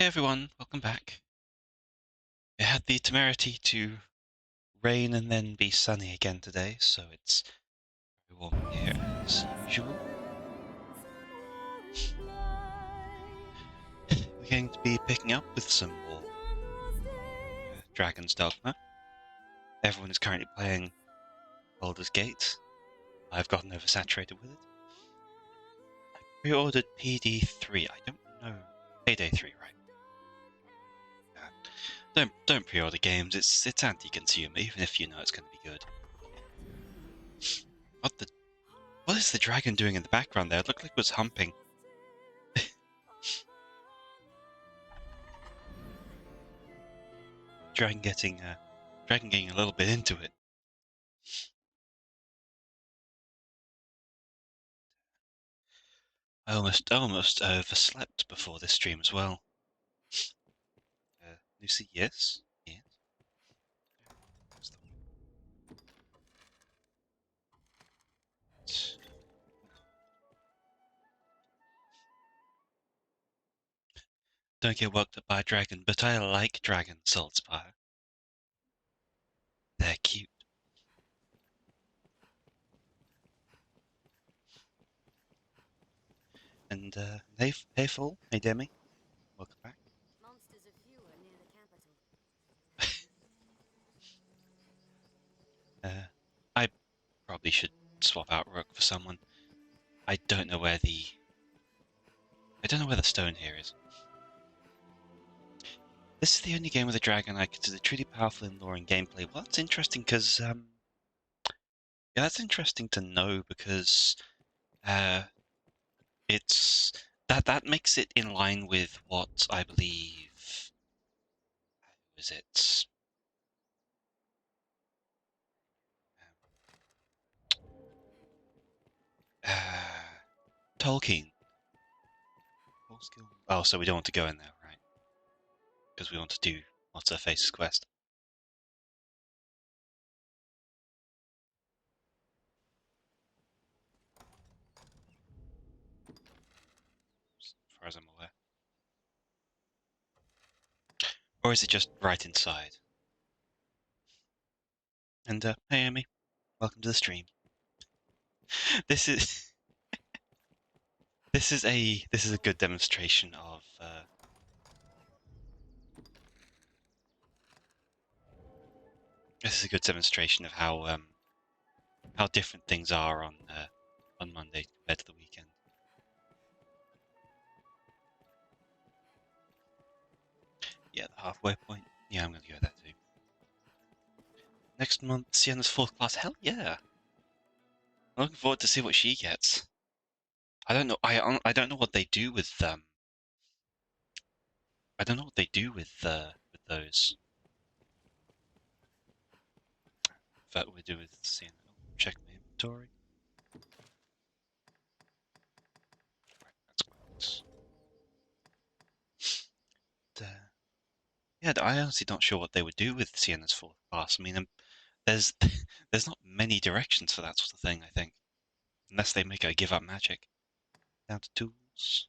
Hey everyone, welcome back. It had the temerity to rain and then be sunny again today, so it's very warm here as usual. We're going to be picking up with some more Dragon's Dogma. Everyone is currently playing Baldur's Gate. I've gotten oversaturated with it. I pre-ordered PD3. I don't know. Payday 3, right? Don't pre-order games. It's anti-consumer, even if you know it's going to be good. What is the dragon doing in the background there? It looked like it was humping. Dragon getting a little bit into it. I almost overslept before this stream as well. Lucy, yes, yes. Don't get worked up by a dragon, but I like dragon Saltspire. They're cute. And hey Fall, hey Demi, welcome back. Monsters are fewer near the capital. I probably should swap out Rook for someone. I don't know where the stone here is. This is the only game with a dragon I consider truly powerful in lore and gameplay. Well, that's interesting because yeah, that's interesting to know because it's that makes it in line with what I believe. Who is it? Tolkien. Oh, so we don't want to go in there, right? Because we want to do what's her face's quest. As far as I'm aware. Or is it just right inside? And hey Amy, welcome to the stream. This is this is a good demonstration of how different things are on Monday compared to the weekend. Yeah, the halfway point. Yeah, I'm gonna go with that too. Next month, Sienna's 4th class. Hell yeah! I'm looking forward to see what she gets. I don't know. I don't know what they do with I don't know what they do with those. That we do with Sienna. Check my inventory. Right, that's great. Yeah, I honestly not sure what they would do with Sienna's 4th class. I mean, there's there's not many directions for that sort of thing. I think, unless they make her give up magic. Down to tools.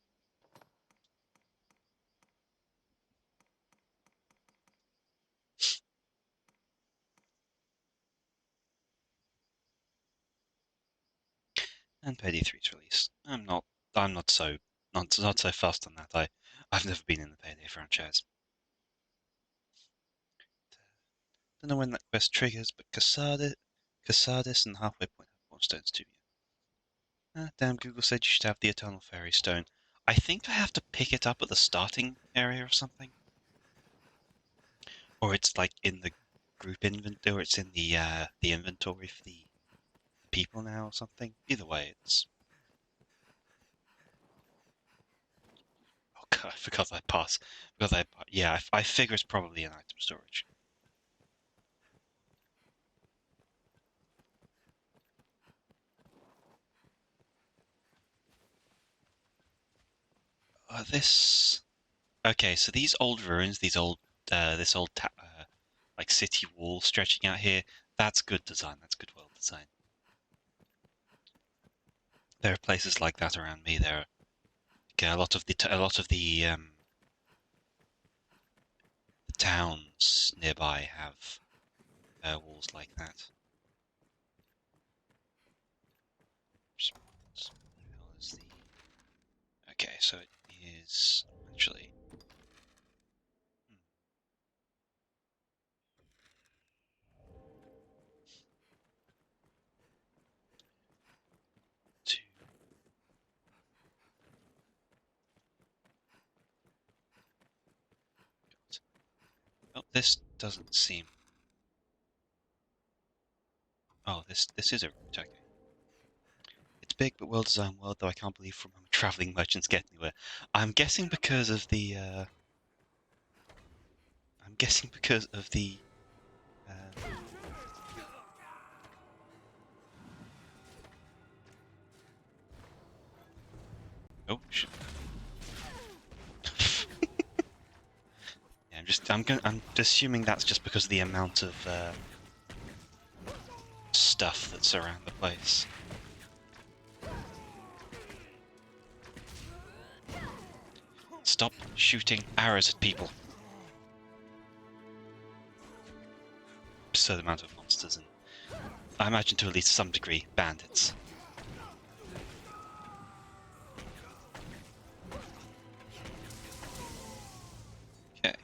And Payday 3's release. I'm not so fast on that. I've never been in the Payday franchise. Don't know when that quest triggers, but Casadis and Halfway Point have more stones too. Ah, damn, Google said you should have the Eternal Fairy Stone. I think I have to pick it up at the starting area or something. Or it's like in the group inventory, or it's in the inventory for the people now or something. Either way, it's... Oh god, because I pass. Yeah, I figure it's probably an item storage. This... Okay, so these old ruins, this old like city wall stretching out here, that's good design. That's good world design. There are places like that around me. There are a lot of the towns nearby have walls like that. Okay, so it is actually. Two. Oh, this doesn't seem. Oh, this is a route. Okay. It's big but well-designed world, though I can't believe from traveling merchants get anywhere. I'm guessing because of the. I'm guessing because of the. Oh, shit. Yeah, I'm assuming that's just because of the amount of stuff that's around the place. Stop shooting arrows at people. Absurd amount of monsters, and I imagine to at least some degree bandits. Okay.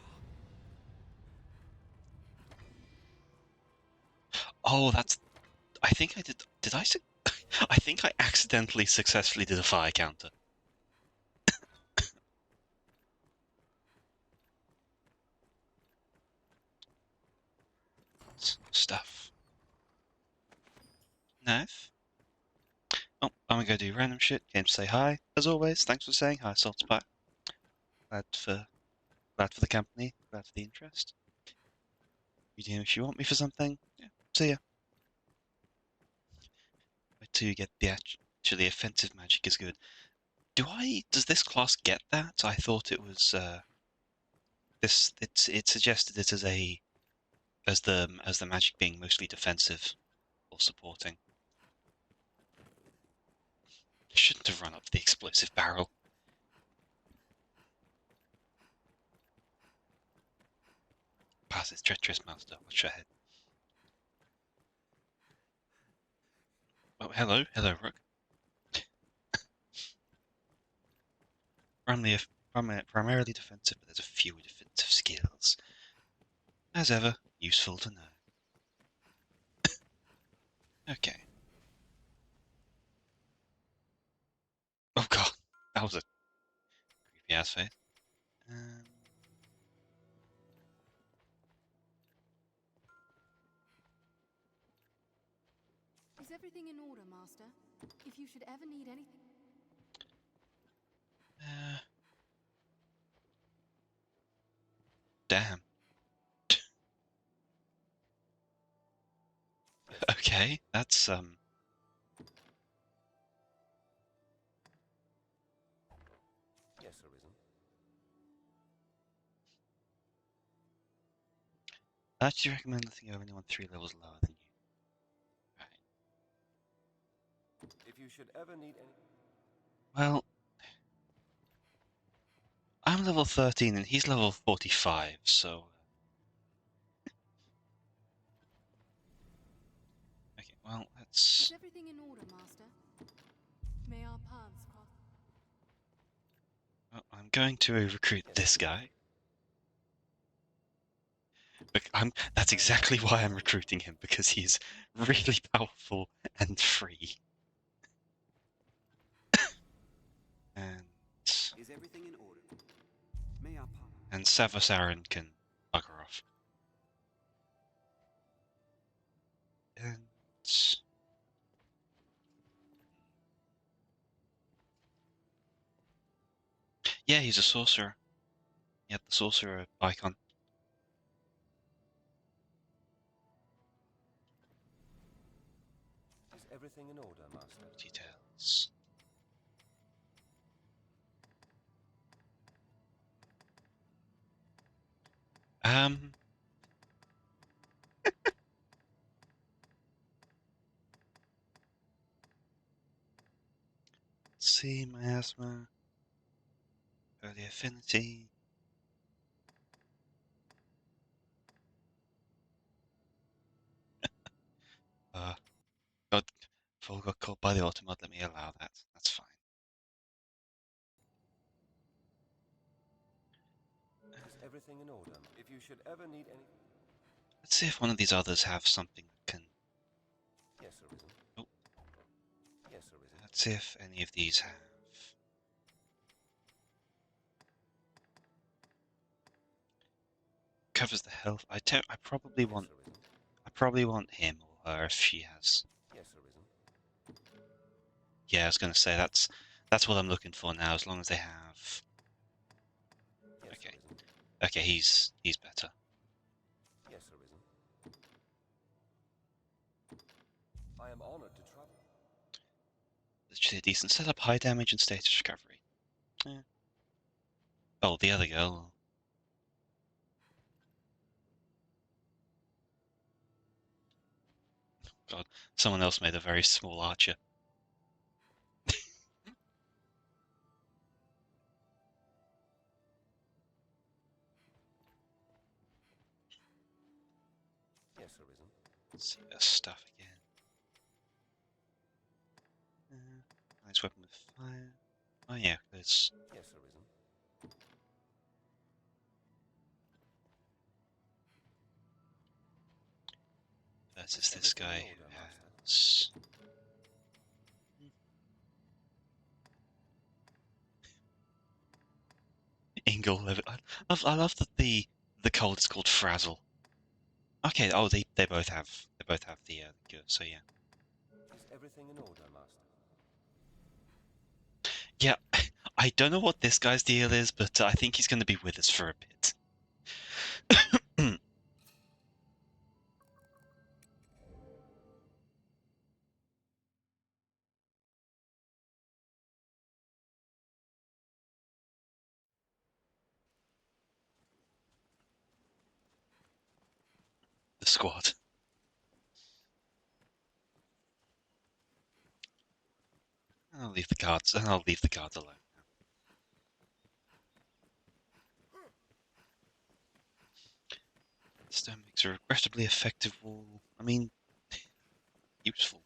Oh, that's. I think I did. Did I? I think I accidentally successfully did a fire counter. Stuff. Knife. Oh, I'm gonna go do random shit. Came to say hi. As always, thanks for saying hi, Saltspire. Glad for the company. Glad for the interest. You know, if you want me for something, yeah. See ya. Wait till you get the actually offensive magic is good. Does this class get that? I thought it was it suggested it as the magic being mostly defensive or supporting. I shouldn't have run up the explosive barrel. Pass this treacherous master. Watch your head. Oh, hello, Rook. Primarily defensive, but there's a few defensive skills. As ever, useful to know. Okay. Oh god, that was a creepy ass face. Is everything in order, Master? If you should ever need anything... Damn. Okay, that's Yes, Arisen. I actually recommend letting go of anyone 3 levels lower than you. Right. If you should ever need any... Well, I'm level 13 and he's level 45, so... Okay, well, let's... Is everything in order, Master? May our paths cross... Well, I'm going to recruit this guy. That's exactly why I'm recruiting him, because he's really powerful and free. And... Is everything in order? May our path... And Savos Aaron can bugger off. And... Yeah, he's a sorcerer. He had the sorcerer icon. Is everything in order, Master? Details. Let's see, miasma. Early affinity. Nightfall got caught by the Automod. Let me allow that. That's fine. Is everything in order? If you should ever need any... Let's see if one of these others have something that can... Yes, Arisen. Oh. Yes, Arisen. Let's see if any of these have... Covers the health. I probably want... Yes, Arisen. I probably want him or her if she has. Yes, Arisen. Yeah, I was going to say that's what I'm looking for now. As long as they have. Yes, Okay. Arisen. Okay, he's better. Yes, Arisen. I am honored to travel. Literally a decent setup, high damage and status recovery. Yeah. Oh, the other girl. God, someone else made a very small archer. Yes, Arisen. See her stuff again. Nice weapon with fire. Oh yeah, there's Yes, Arisen. versus this Everything guy in who order, Master. has Ingle level. I love that the cult is called Frazzle. Okay, oh they both have the cure, so yeah. Is everything in order, Master? Yeah, I don't know what this guy's deal is, but I think he's going to be with us for a bit. The squad. I'll leave the guards. I'll leave the guards alone. Stone makes a regrettably effective wall. I mean, useful.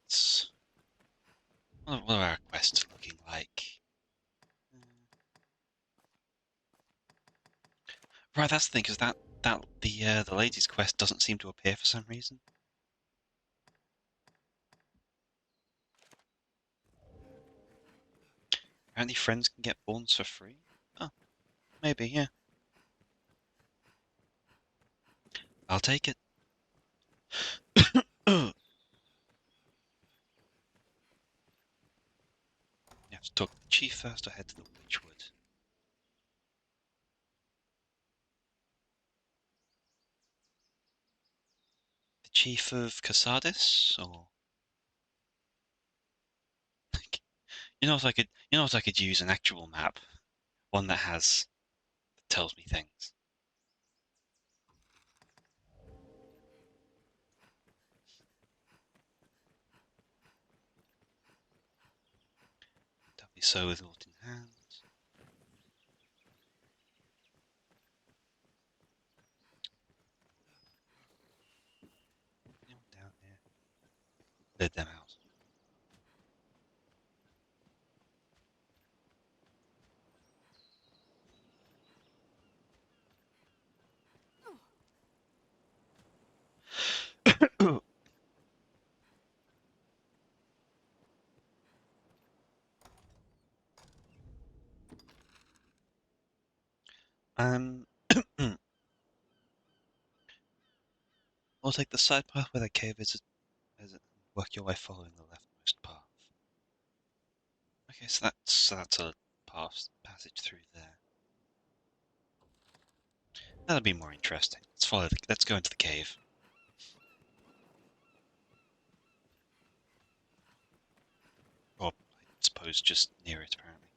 It's what are our quests looking like? Right, that's the thing, because the lady's quest doesn't seem to appear for some reason. Apparently, friends can get bawns for free. Oh, maybe, yeah. I'll take it. You have to talk to the chief first or head to the Witchwood. The chief of Casadis, or you know what I could use an actual map, one that tells me things. Doubly so with Alt in hand. Anyone down here? Let them out. um, I'll take the side path where the cave is, work your way following the leftmost path. Okay, so that's a passage through there. That'll be more interesting. Let's go into the cave. Or I suppose just near it apparently.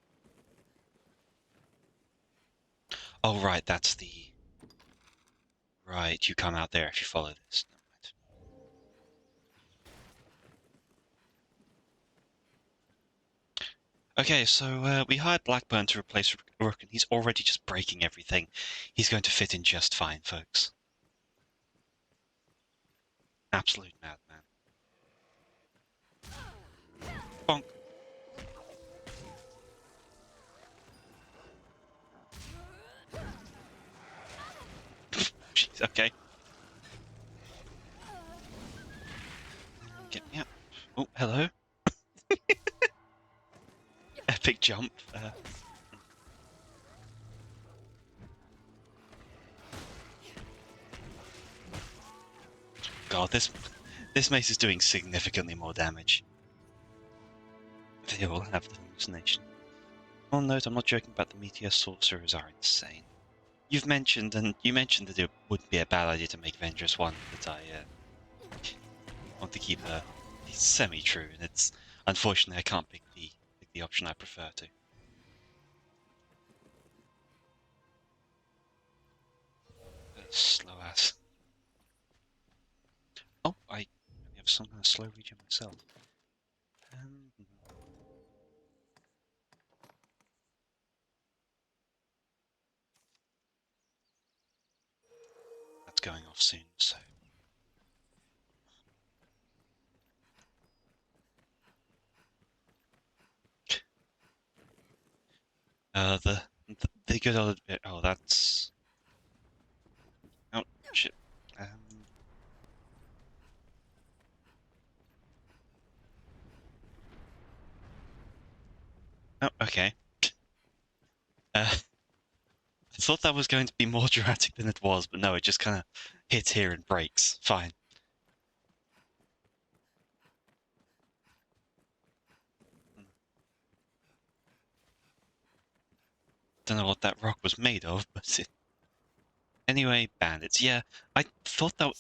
Oh right, that's the right, you come out there if you follow this. Never mind. Okay, so we hired Blackburn to replace Rook, and he's already just breaking everything. He's going to fit in just fine, folks. Absolute madman. Bonk. Jeez, okay. Get me up. Oh, hello. Epic jump. God, this mace is doing significantly more damage. They all have the hallucination. On note, I'm not joking about the meteor sorcerers are insane. You mentioned that it wouldn't be a bad idea to make Ventress one, but I want to keep her semi-true, and it's unfortunately I can't pick the option I prefer to. Slow ass. Oh, I have some kind of slow region myself. That's going off soon, so. The good old bit. Oh, that's. Oh shit. Oh, okay. I thought that was going to be more dramatic than it was, but no, it just kind of hits here and breaks. Fine. Don't know what that rock was made of, but it... Anyway, bandits. Yeah, I thought that...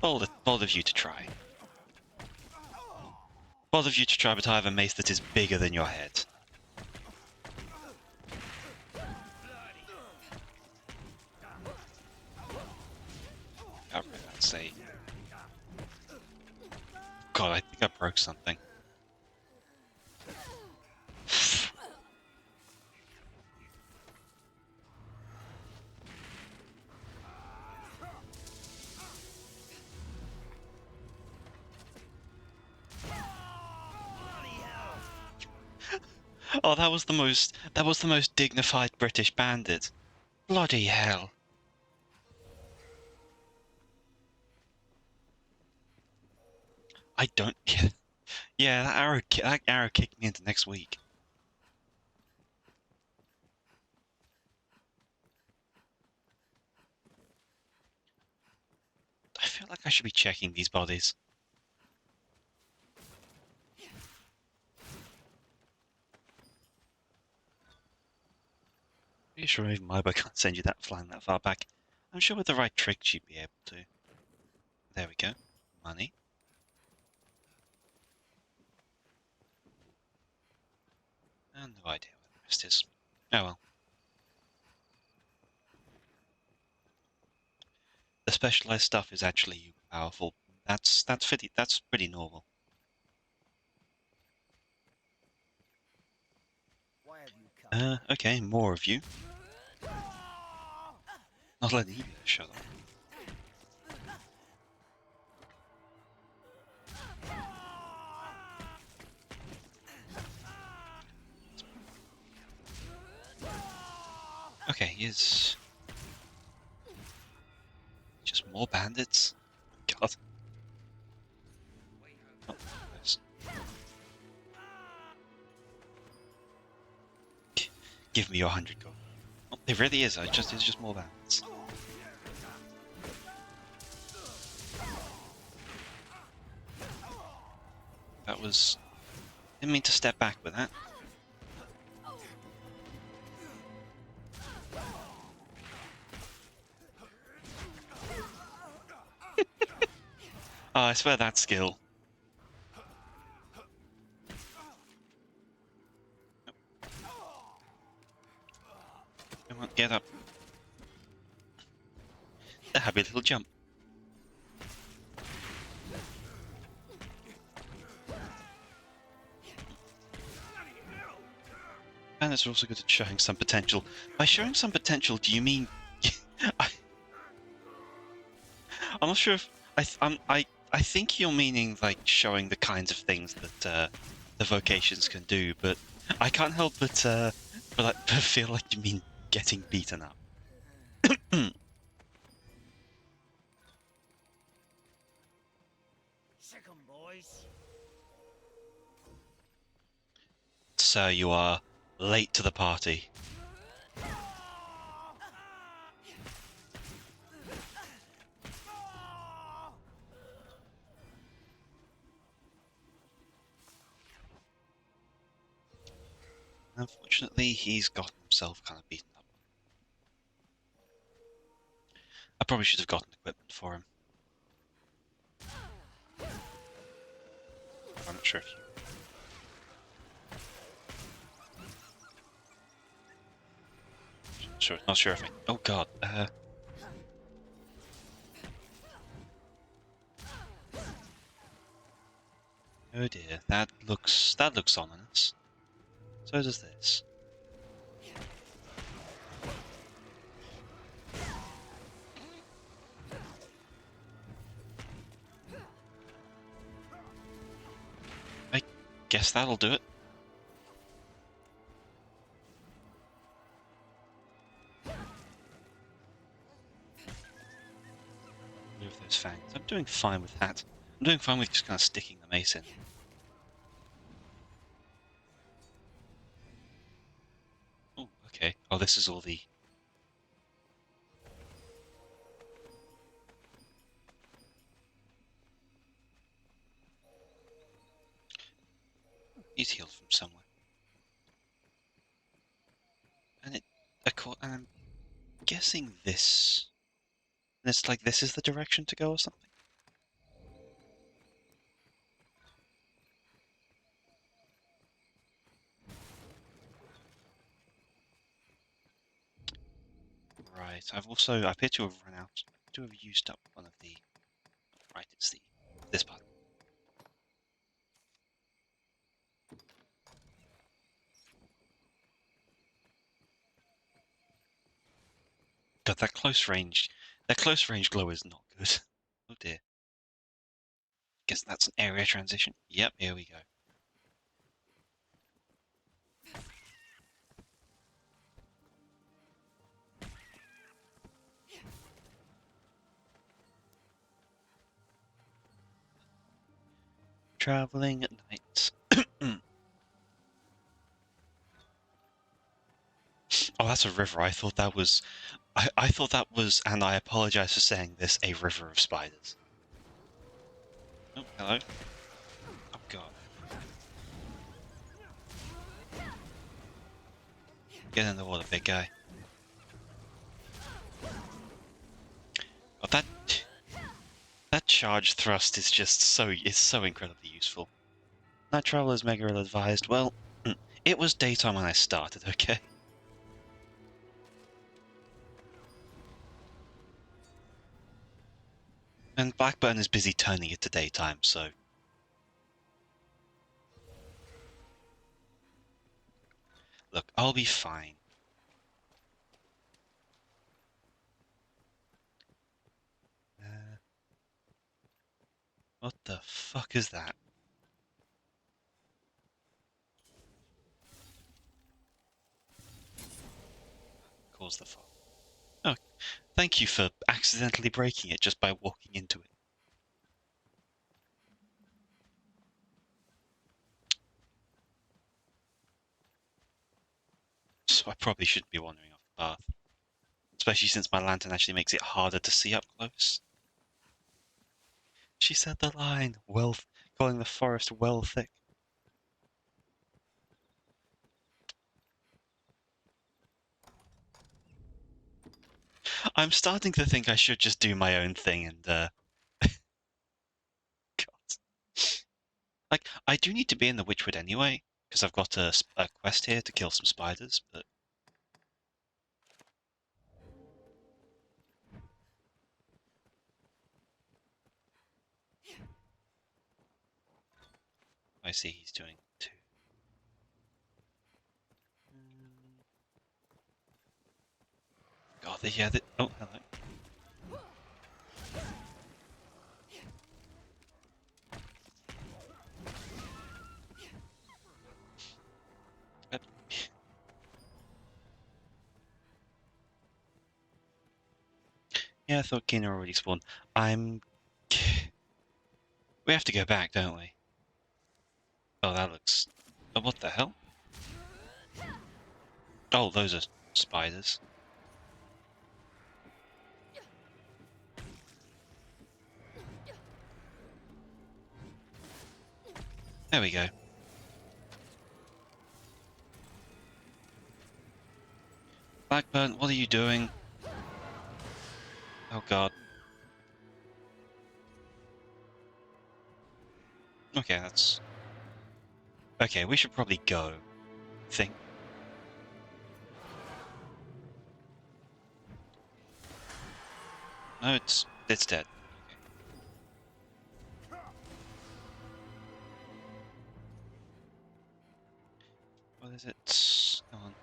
bold of you to try. Bold of you to try, but I have a mace that is bigger than your head. I'd say... God, I think I broke something. Oh, that was the most dignified British bandit. Bloody hell. I don't... Yeah, that arrow kicked me into next week. I feel like I should be checking these bodies. Pretty sure even my book can't send you that flying that far back. I'm sure with the right trick she'd be able to. There we go. Money. And no idea where the rest is. Oh well. The specialized stuff is actually powerful. That's pretty normal. Okay, more of you. Not letting you shut up. Okay, here's just more bandits. God. Oh, give me your 100 gold. Oh, it really is. It's just more bandits. That was... Didn't mean to step back with that. Oh, I swear that skill. Come on, get up. A happy little jump. And it's also good at showing some potential. By showing some potential, do you mean... I'm not sure if... I think you're meaning, like, showing the kinds of things that the vocations can do, but I can't help but feel like you mean getting beaten up. Sick 'em, boys. Sir, you are late to the party. Unfortunately, he's gotten himself kind of beaten up. I probably should have gotten equipment for him. I'm not sure if you... Sure, not sure if I... Oh god, oh dear, that looks ominous. So does this. I guess that'll do it. Move those fangs. I'm doing fine with that. I'm doing fine with just kind of sticking the mace in. Oh, okay. Oh, this is all the... He's healed from somewhere. And I'm guessing this... And it's like this is the direction to go or something? Right, I appear to have run out, to have used up one of the... Right, it's this part. God, that close range glow is not good. Oh dear. Guess that's an area transition. Yep, here we go. Traveling at night. Oh, that's a river. I thought that was... I thought that was, and I apologize for saying this, a river of spiders. Oh, hello. Oh, God. Get in the water, big guy. Oh, that charge thrust is just so incredibly useful. Night travel is mega ill advised. Well, it was daytime when I started, okay? And Blackburn is busy turning it to daytime, so... Look, I'll be fine. What the fuck is that? Cause the fog. Oh, thank you for accidentally breaking it just by walking into it. So I probably shouldn't be wandering off the path. Especially since my lantern actually makes it harder to see up close. She said the line, calling the forest well thick. I'm starting to think I should just do my own thing and, God. Like, I do need to be in the Witchwood anyway, because I've got a quest here to kill some spiders, but... I see he's doing two. God, yeah. Oh, hello. Uh, Yeah, I thought Kina already spawned. I'm. We have to go back, don't we? Oh, that looks. Oh, what the hell? Oh, those are spiders. There we go. Blackburn, what are you doing? Oh god. Okay, that's... Okay, we should probably go. I think. No, it's dead. Okay. What is it? Come on.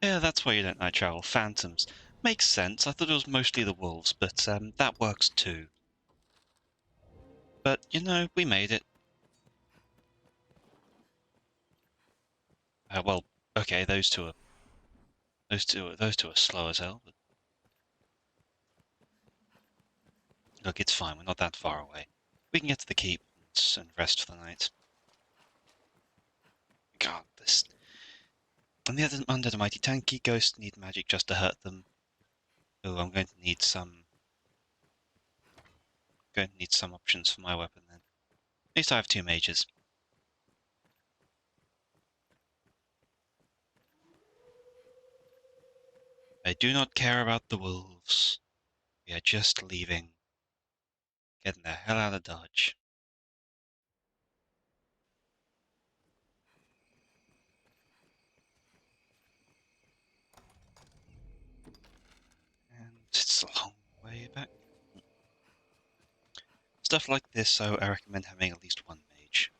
Yeah, that's why you don't night travel. Phantoms. Makes sense. I thought it was mostly the wolves, but that works too. But, you know, we made it. Well, okay, those two are slow as hell, but look, it's fine. We're not that far away. We can get to the keep and rest for the night. God, this... And the other under the mighty tanky ghosts need magic just to hurt them. Oh, I'm going to need some options for my weapon then. At least I have 2 mages. I do not care about the wolves. We are just leaving. Getting the hell out of Dodge. And it's a long way back. Stuff like this, so I recommend having at least 1 mage.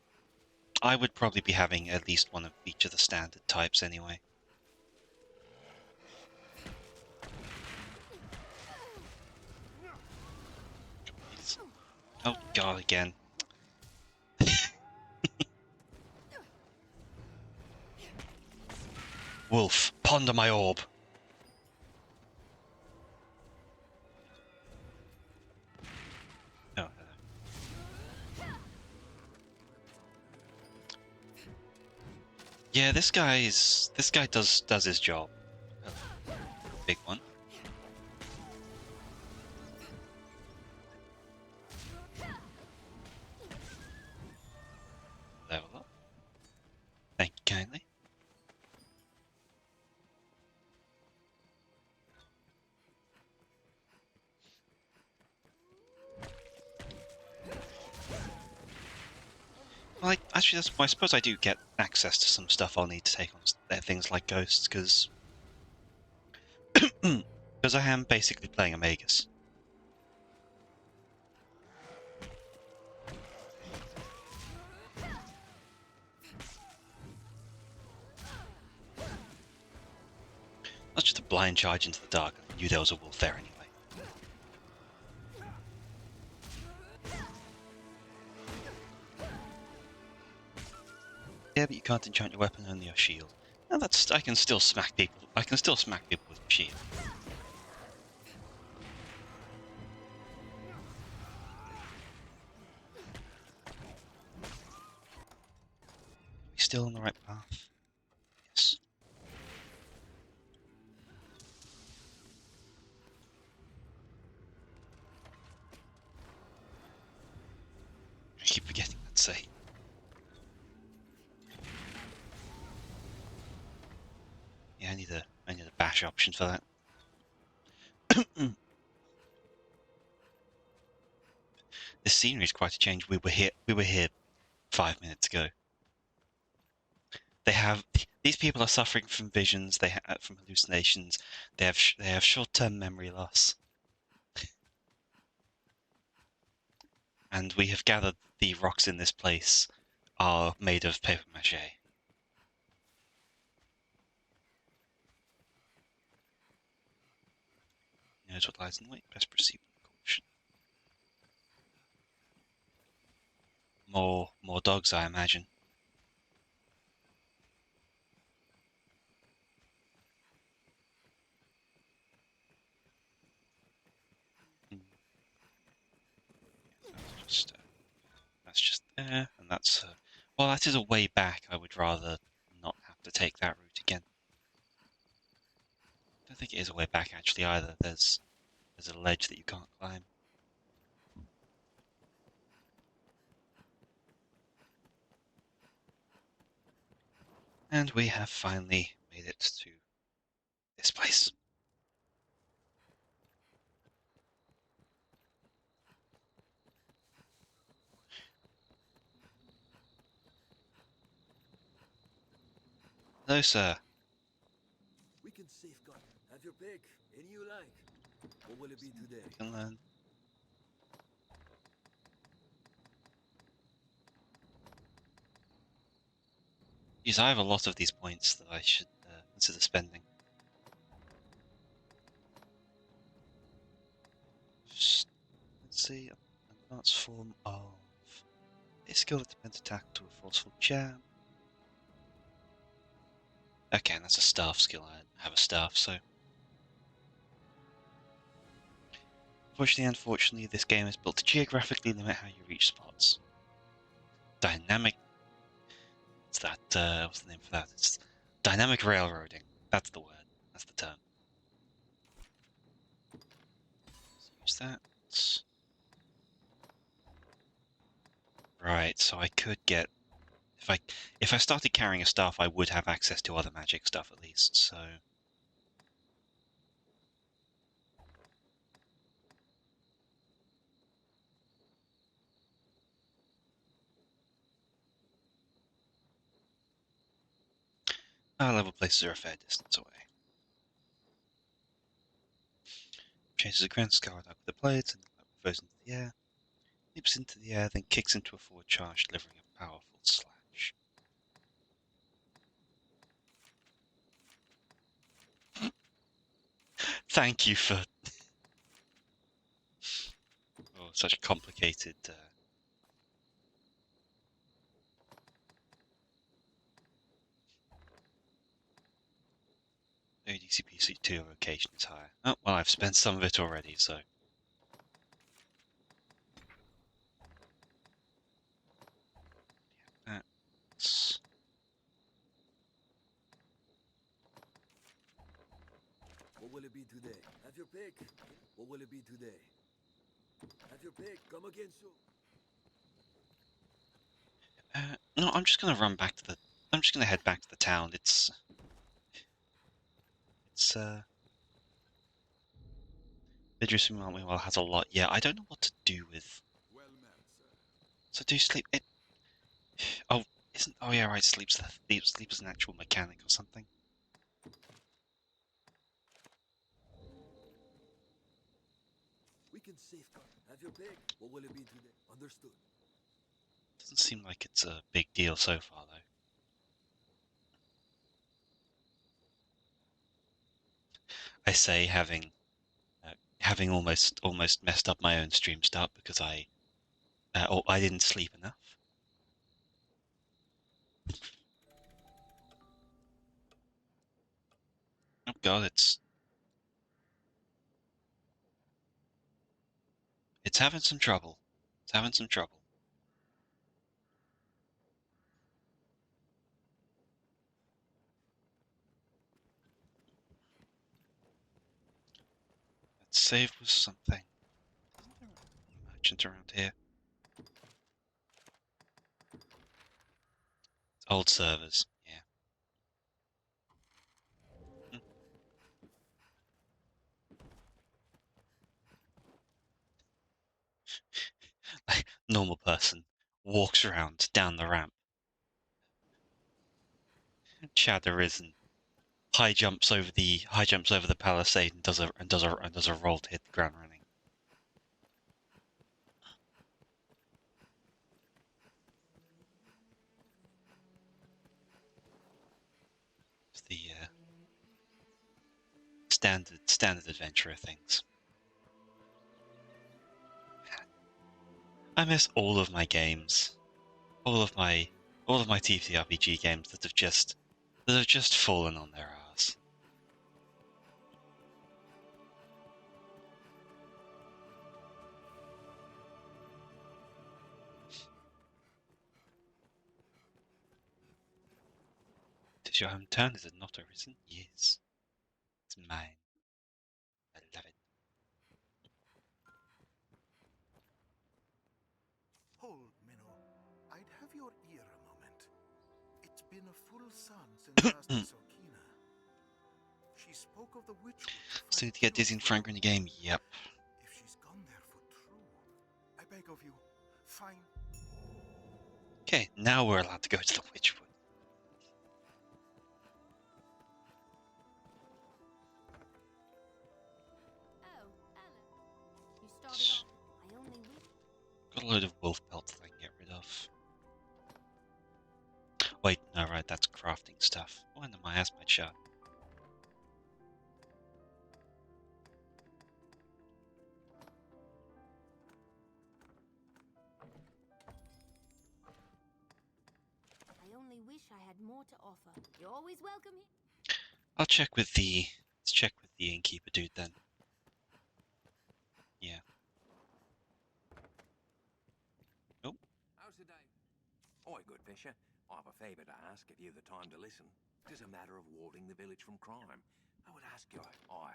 I would probably be having at least 1 of each of the standard types anyway. Oh god, again. Wolf, ponder my orb. Oh, yeah, this guy does his job. Big one. Level up. Thank you kindly. Well, actually, I suppose I do get access to some stuff I'll need to take on things like ghosts, because I am basically playing a Magus. That's just a blind charge into the dark. I knew there was a wolf there anyway. Yeah, but you can't enchant your weapon, only your shield. And I can still smack people. I can still smack people with a shield. Are we still on the right path? Yes. I keep forgetting that to say. Yeah, I need a bash option for that. This scenery is quite a change. We were here 5 minutes ago. These people are suffering from visions. From hallucinations. They have short-term memory loss. And we have gathered the rocks in this place are made of paper mache. He knows what lies in wait. Best proceed with caution. More dogs, I imagine. Hmm. That's just there, and that's well, that is a way back. I would rather not have to take that route again. I don't think it is a way back actually either. There's a ledge that you can't climb. And we have finally made it to this place. Hello, sir. We can safeguard. Have your pick. Any you like. What will it be today? I can learn. Geez, I have a lot of these points that I should consider spending. Let's see. Advanced form of a skill that depends attack to a forceful jab. Okay, and that's a staff skill. I have a staff, so. Unfortunately, this game is built to geographically limit how you reach spots. Dynamic. What's that? What's the name for that? It's dynamic railroading. That's the word. That's the term. Let's use that. Right, so I could get if I started carrying a staff, I would have access to other magic stuff at least. So level places are a fair distance away. Chases a grand scarred up with the blades and goes into the air. Leaps into the air, then kicks into a forward charge, delivering a powerful slash. Thank you for such a complicated. ADCPC2 location is higher. Oh, well, I've spent some of it already, so. That's. What will it be today? Have your pick. What will it be today? Have your pick. Come again soon. No, I'm just gonna run back to the. I'm just gonna head back to the town. It's. Idris Meanwhile has a lot. Yeah, I don't know what to do with. Well met, sir. So do sleep. It. Oh, isn't. Oh yeah, right. Sleep is an actual mechanic or something. We can safeguard. Have your pick. What will it be today? Understood. Doesn't seem like it's a big deal so far, though. I say having almost messed up my own stream start because I didn't sleep enough. Oh god, it's having some trouble. It's having some trouble. Let's save with something. Isn't there a merchant around here? Old servers, yeah. Like normal person walks around down the ramp. Chad Arisen high jumps over the palisade and does a roll to hit the ground running. It's the standard adventurer things. I miss all of my games, all of my TTRPG games that have just fallen on their ass. Is your hometown? Is it not Arisen? Yes, it's mine. I love it. Hold, Minnow. I'd have your ear a moment. It's been a full sun since last I saw Kina. She spoke of the Witchwood to Still find need to get cures Dizzy and for Frank in the game. Yep. If she's gone there for true, I beg of you, find. Okay, now we're allowed to go to the Witchwood. Oh, Ella. You started off. I only wish. Got a load of wolf pelts that I can get rid of. Wait, no, right, that's crafting stuff. Oh, and my asthma shot. I only wish I had more to offer. You're always welcome here. I'll check with the. Let's check with the innkeeper dude then. Yeah. Oh. How's the day? Oi, good fisher. I've a favour to ask if you've the time to listen. It is a matter of warding the village from crime. I would ask you, I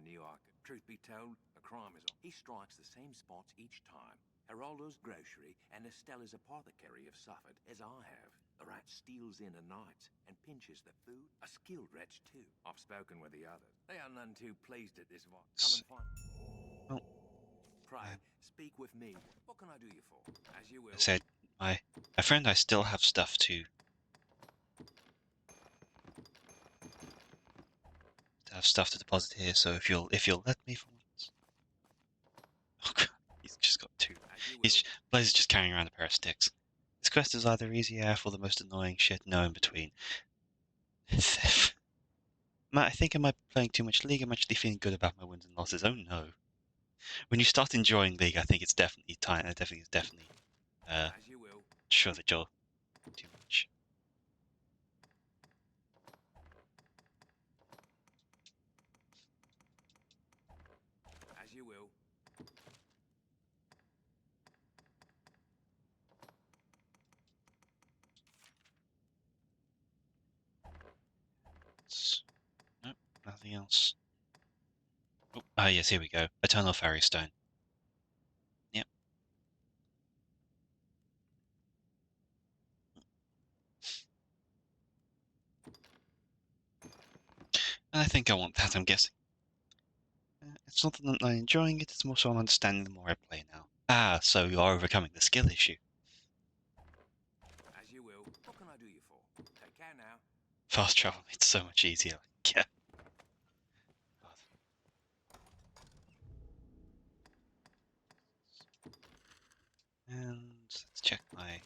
knew I could. Truth be told, the crime is on. He strikes the same spots each time. Geraldo's grocery and Estella's apothecary have suffered, as I have. The rat steals in at nights and pinches the food. A skilled wretch, too. I've spoken with the others. They are none too pleased at this one. Come and find. Oh. Pray, speak with me. What can I do you for? As you will. I said, my friend, I still have stuff to deposit here. So if you'll let me for once. Oh god, he's just got two. Blaze is just carrying around a pair of sticks. This quest is either easy AF or the most annoying shit, no in between. Matt, I think I might be playing too much League. I'm actually feeling good about my wins and losses. Oh no. When you start enjoying League, I think it's definitely time. I definitely As you will. sure that you're too much. As you will. Nope, nothing else. Oh, ah, yes, here we go. Eternal Fairy Stone. Yep. And I think I want that, I'm guessing. It's not that I'm not enjoying it, it's more so I'm understanding the more I play now. Ah, so you are overcoming the skill issue. As you will. What can I do you for? Take care now. Fast travel made it so much easier. Yeah. God. And let's check my...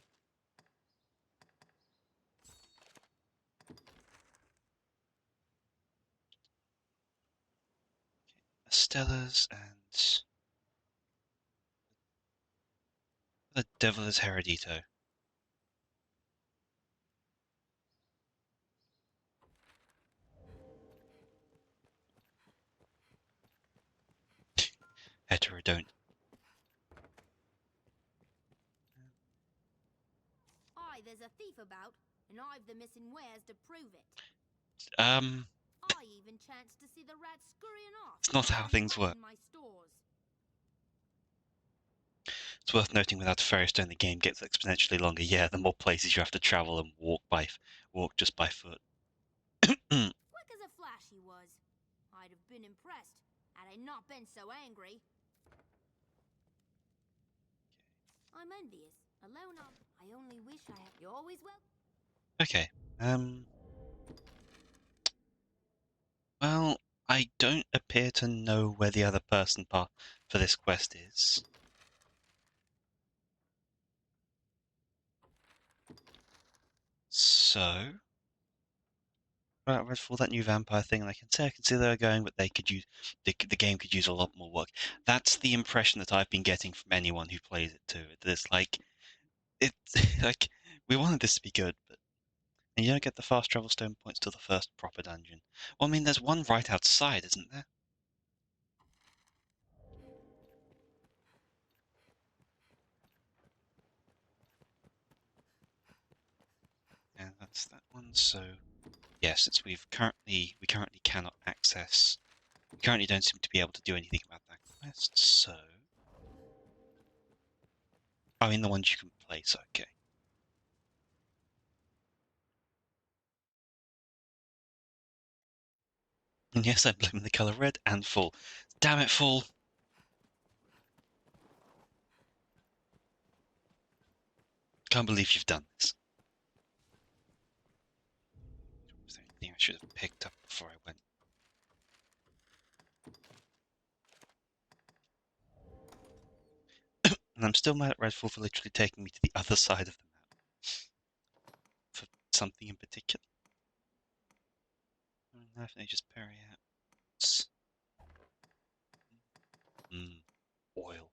Stellas and... The Devil is Heredito. Heterodont. Aye, there's a thief about, and I've the missing wares to prove it. It's I even chanced to see the rat scurrying off. not how while he things was work. in my stores. It's worth noting without a fairy stone the game gets exponentially longer. Yeah, the more places you have to travel and walk just by foot. Quick as a flash he was. I'd have been impressed had I not been so angry. I'm envious. Alone I only wish I had. You're always welcome. Okay. Well, I don't appear to know where the other person part for this quest is. So Redfall, that new vampire thing, and I can see they're going, but they could use the game could use a lot more work. That's the impression that I've been getting from anyone who plays it too. It's like it's like we wanted this to be good, but and you don't get the fast travel stone points to the first proper dungeon. Well, I mean, there's one right outside, isn't there? Yeah, that's that one. So yeah, since we currently cannot access, we currently don't seem to be able to do anything about that quest. So, I mean, the ones you can place, okay. And yes, I'm blaming the color red and full. Damn it, full. Can't believe you've done this. Was there anything I should have picked up before I went? And I'm still mad at Redfall for literally taking me to the other side of the map. For something in particular. Knife Nature's parry out. Oil.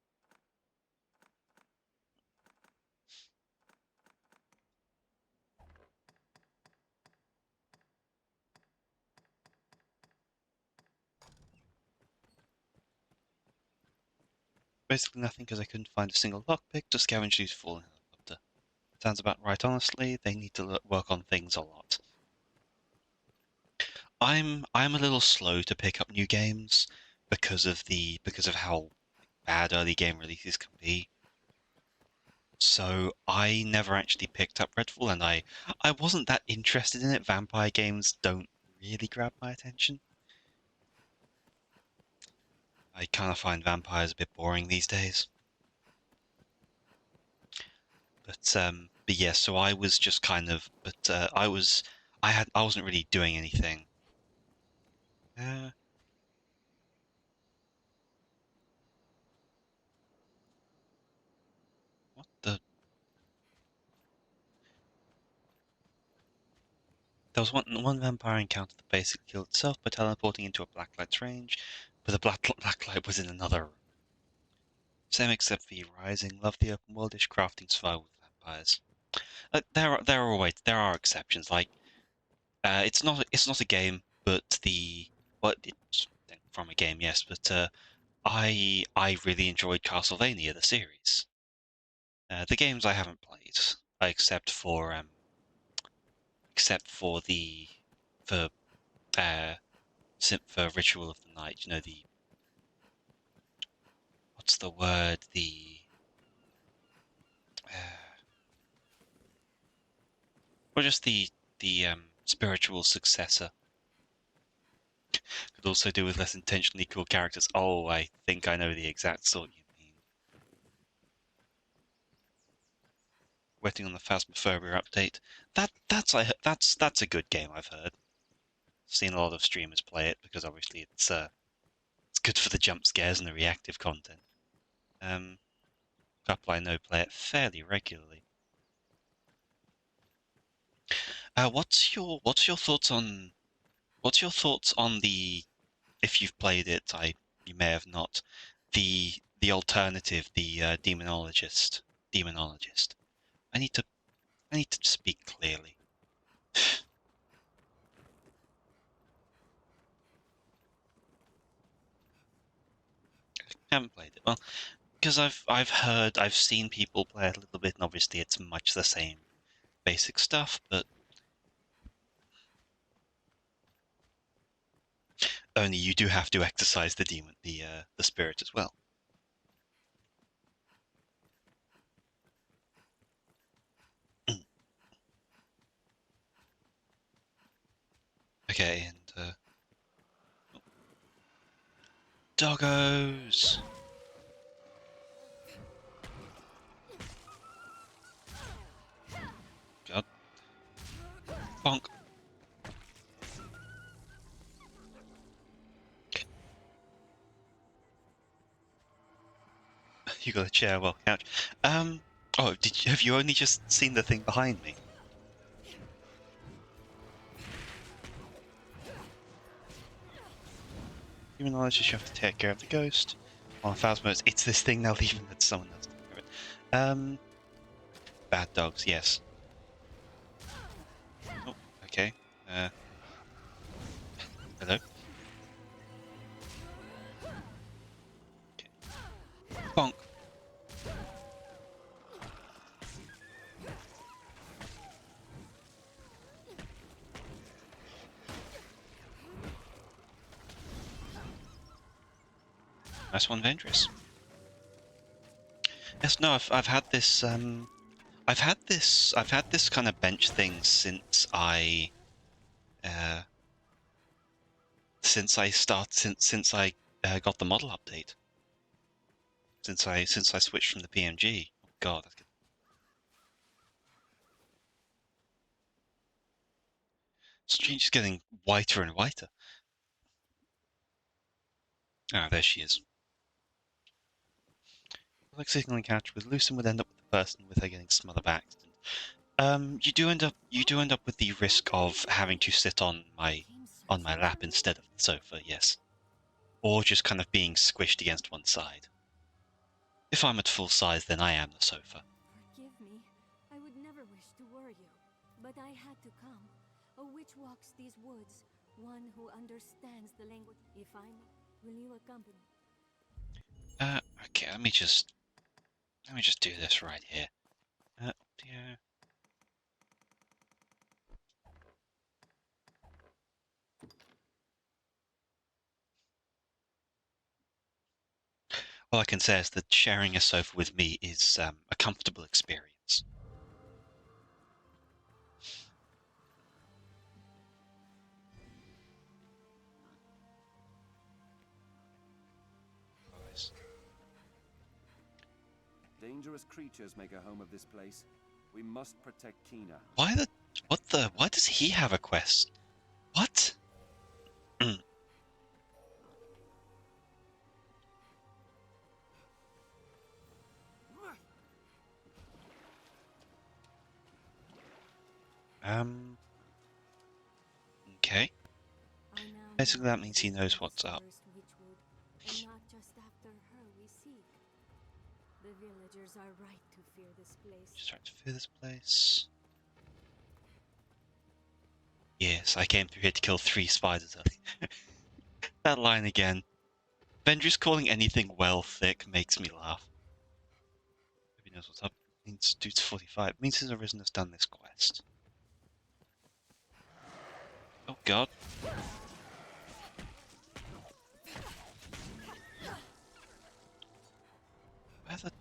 Basically nothing because I couldn't find a single lockpick to scavenge these fallen helicopter. Sounds about right, honestly. They need to work on things a lot. I'm a little slow to pick up new games because of how bad early game releases can be. So I never actually picked up Redfall, and I wasn't that interested in it. Vampire games don't really grab my attention. I kind of find vampires a bit boring these days. But yeah, so I was just kind of, I wasn't really doing anything. What the? There was one vampire encounter that basically killed itself by teleporting into a blacklight's range, but the blacklight was in another room. Same except for you, Rising. Love the open worldish crafting survival with vampires. There are exceptions. Like it's not a game, but it's from a game, yes. But I really enjoyed Castlevania the series. The games I haven't played, except for the for uh for Ritual of the Night. You know, the what's the word? Or just the spiritual successor. Could also do with less intentionally cool characters. Oh, I think I know the exact sort you mean. Waiting on the Phasmophobia update. That's a good game, I've heard. Seen a lot of streamers play it because obviously it's good for the jump scares and the reactive content. A couple I know play it fairly regularly. What's your thoughts on the, if you've played it, you may have not, the alternative, the demonologist. I need to speak clearly. I haven't played it. Well, because I've seen people play it a little bit, and obviously it's much the same basic stuff, but only you do have to exercise the demon, the spirit as well. Okay, and doggos. God. Bonk. You got a chair, well, couch. Oh, have you only just seen the thing behind me? Human knowledge is you have to take care of the ghost. On Phasmos, it's this thing now, leaving that someone else take care of it. Bad dogs, yes. Oh, okay. Hello? Okay. Bonk. Nice one, Ventress. Yes, no, I've had this I've had this kind of bench thing since I got the model update. Since I switched from the PMG. Oh god, that's good. She's getting whiter and whiter. Ah, there she is. Like signaling catch with Lucen would end up with the person with her getting smothered by accident. You do end up with the risk of having to sit on my lap instead of the sofa, yes. Or just kind of being squished against one side. If I'm at full size, then I am the sofa. Forgive me. I would never wish to worry you. But I had to come. A witch walks these woods. One who understands the language. If I may, will you accompany? Okay, let me just do this right here. Yeah. All I can say is that sharing a sofa with me is a comfortable experience. Dangerous creatures make a home of this place. We must protect Kina. Why does he have a quest? What? Okay. Basically that means he knows what's up. And not just after her we seek. The villagers are right to fear this place. Just trying to fear this place. Yes, I came through here to kill 3 spiders earlier. That line again. Vendry's calling anything well thick makes me laugh. Hope he knows what's up. It means dude's 45. It means his Arisen has done this quest. Oh god. Where the...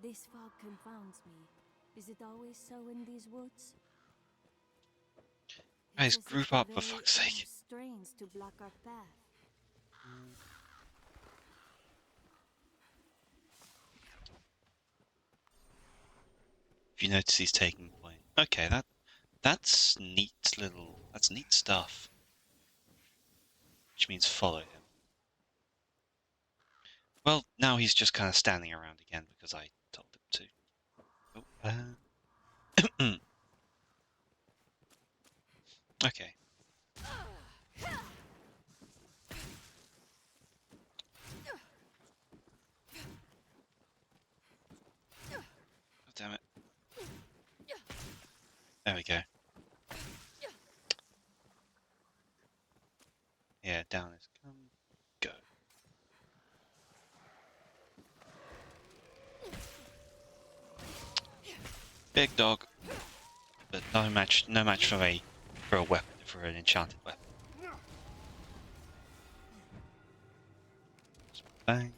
This fog confounds me. Is it always so in these woods? Guys, It's as if group the up for very fuck's sake. air strains to block our path. If you notice he's taking point. Okay, that's neat stuff. Which means follow him. Well, now he's just kind of standing around again because I told him to. Oh, okay. Oh, damn it. There we go. Yeah, down is come. Go. Big dog. But no match for a weapon, for an enchanted weapon. Bang.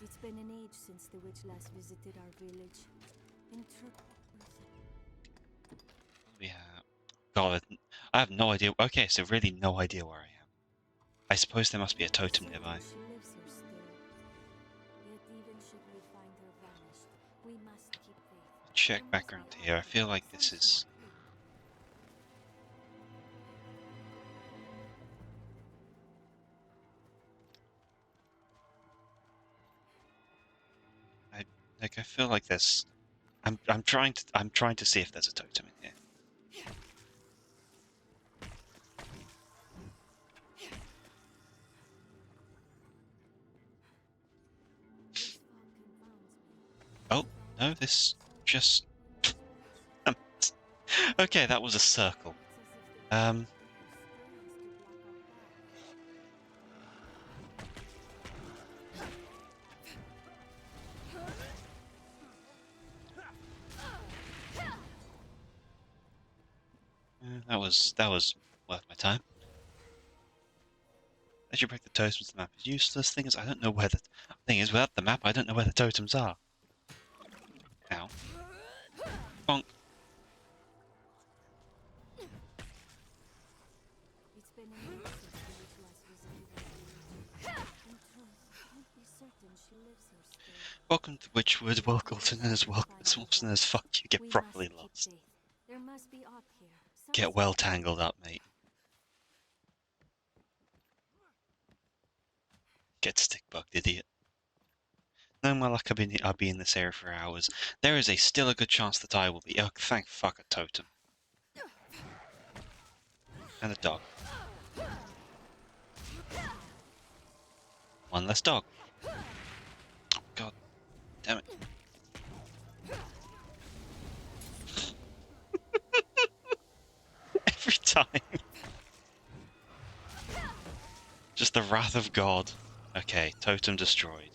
It's been an age since the witch last visited our village. In truth, Yeah. God, I have no idea. Okay, so really no idea where I am. I suppose there must be a totem nearby. she lives here still. Yet even should we find her vanished, we must keep faith. Check There must background be here. I feel like some this is... small clue. Like I feel like there's. I'm trying to see if there's a totem in here. This fog confounds me. Oh no, this just. Okay, that was a circle. It's as if Um. they strains to That was worth my time. As you break the totems, the map is useless. Thing is, I don't know where the thing is. Without the map, I don't know where the totems are. Ow. Bonk. It's been a month since the witch was visited. In truth, can't be certain she lives here still. Welcome to Witchwood. Welcome to as welcome as fuck you get We properly must keep lost. faith. There must be aught here. Get well tangled up, mate. Get stick bugged, idiot. No my luck, I'll be in this area for hours. There is still a good chance that I will be. Oh, thank fuck a totem. And a dog. One less dog. Oh, god damn it. Every time. Just the wrath of God. Okay, totem destroyed.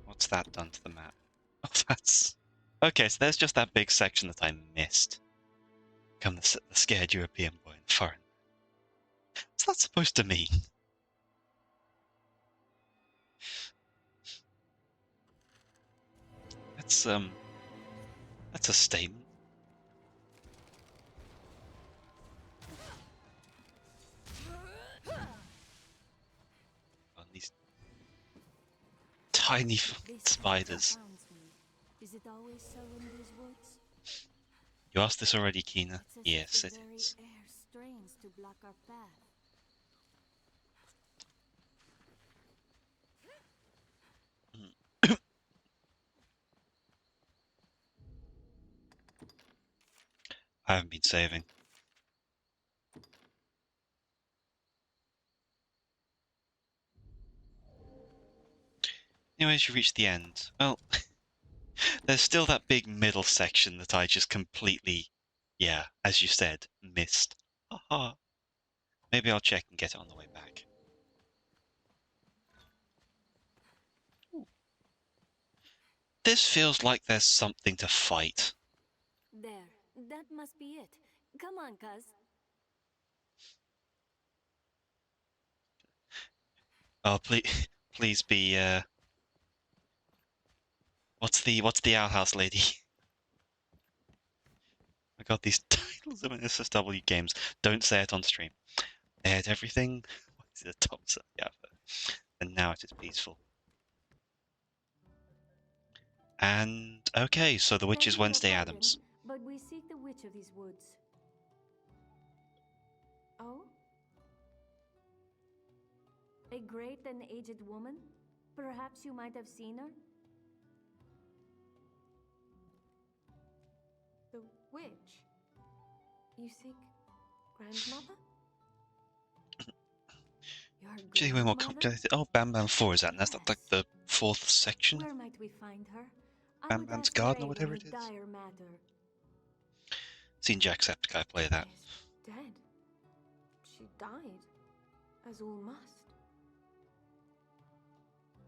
What's that done to the map? Oh, that's... Okay, so there's just that big section that I missed. Come the scared European boy in foreign. What's that supposed to mean? That's a statement. Oh, these tiny spiders. Is it always so in these woods? You asked this already, Kina? It's as Yes, if it the very is. air strains to block our path. I haven't been saving. Anyways, you reach the end. Well, there's still that big middle section that I just completely, yeah, as you said, missed. Haha. Maybe I'll check and get it on the way back. Ooh. This feels like there's something to fight. There, that must be it. Come on, cuz. Oh, please, please be, what's the Owl House lady? I got these titles of SSW games. Don't say it on stream. Aired everything. What is it? Thompson? Yeah. And now it is peaceful. And okay, so the witch Thank is you for Wednesday pardon, Adams. but we seek the witch of these woods. Oh? A great and aged woman? Perhaps you might have seen her? The witch? You seek grandmother? Your Actually, we're more grandmother? complicated. Oh, Bam Bam 4 is that? And that's not like the fourth section? Where might we find her? I Bam would Bam's ask Garden or Raven whatever a it is? dire matter. Seen Jacksepticeye play that. Is dead. She died, as all must.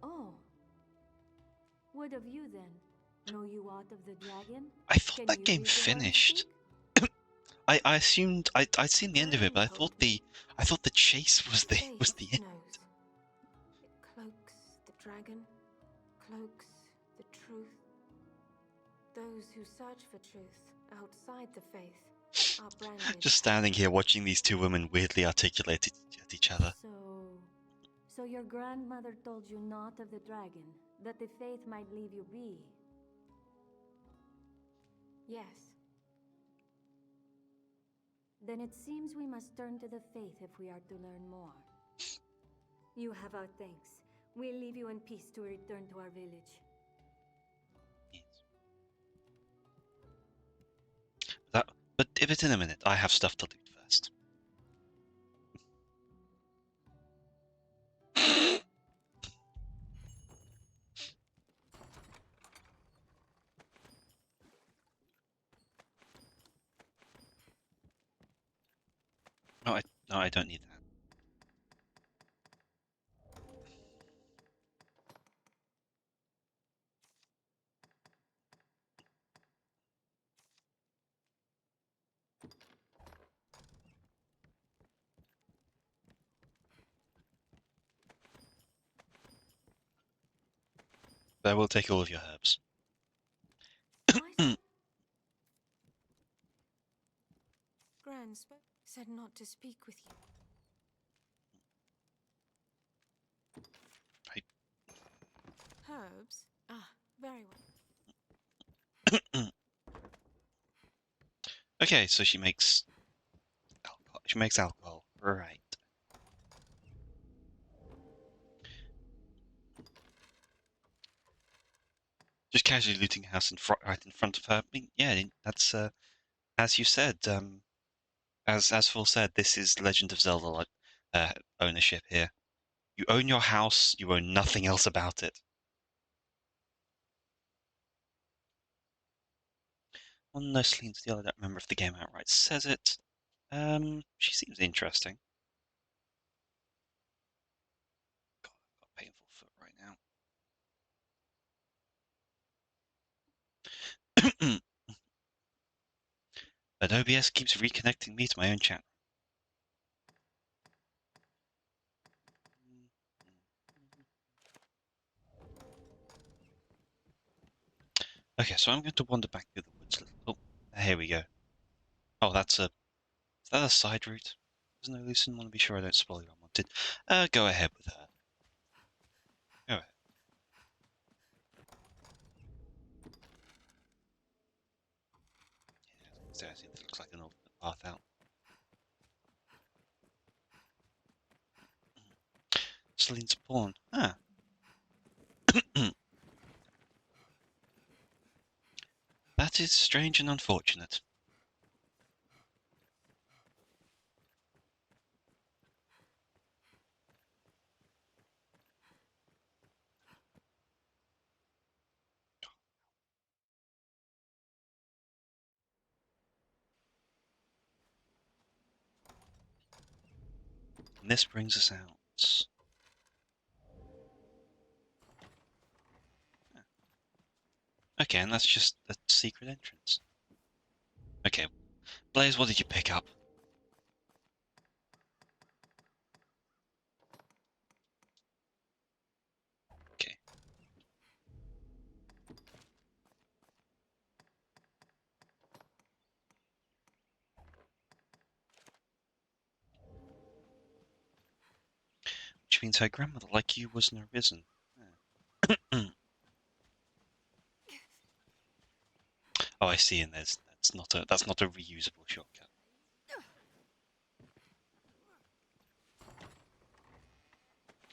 Oh. What of you then? Know you aught of the dragon? I thought Can that you game read the word finished. speak? I assumed I'd seen the end of it, but I thought the chase was the Faith end. knows. It cloaks the dragon, cloaks the truth. Those who search for truth outside the faith are branded. Just standing here watching these two women weirdly articulate at each other. So your grandmother told you naught of the dragon, that the faith might leave you be? Yes. Then it seems we must turn to the faith if we are to learn more. You have our thanks. We'll leave you in peace to return to our village. Yes. But if it's in a minute, I have stuff to loot first. No, I don't need that. But I will take all of your herbs. Gran said not to speak with you. Right. Herbs? Ah, very well. Okay, so she makes alcohol. She makes alcohol, right? Just casually looting a house right in front of her. I mean, yeah, that's as you said. As Phil said, this is Legend of Zelda ownership here. You own your house. You own nothing else about it. One nicely into the other. I don't remember if the game outright says it. She seems interesting. God, I've got a painful foot right now. But OBS keeps reconnecting me to my own chat. Okay, so I'm going to wander back through the woods. Oh, here we go. Oh, is that a side route? There's no Lucen. Want to be sure I don't spoil your unwanted. Go ahead with her. Go ahead. Yeah, I think that looks like an alternate path out. Celine's pawn. Ah. That is strange and unfortunate. And this brings us out. Okay, and that's just a secret entrance. Okay, Blaze, what did you pick up? Okay. Which means her grandmother, like you, was an Arisen. Yeah. Oh, I see, and that's not a reusable shortcut.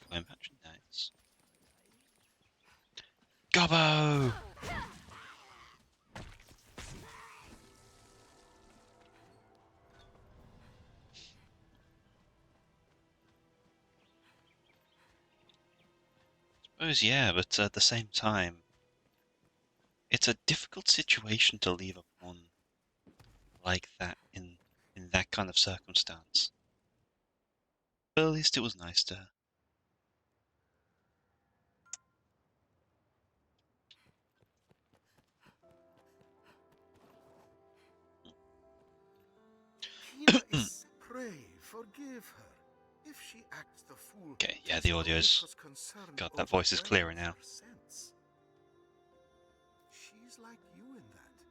Going back, nice. Gobbo! Suppose yeah, but at the same time, it's a difficult situation to leave a pawn like that in that kind of circumstance. But at least it was nice to her. Kina is pray, forgive her. If she acts the fool, Okay, yeah, tis the for audio's... because concern God, that voice is clearer now. overwhelms her sense. She's like you in that,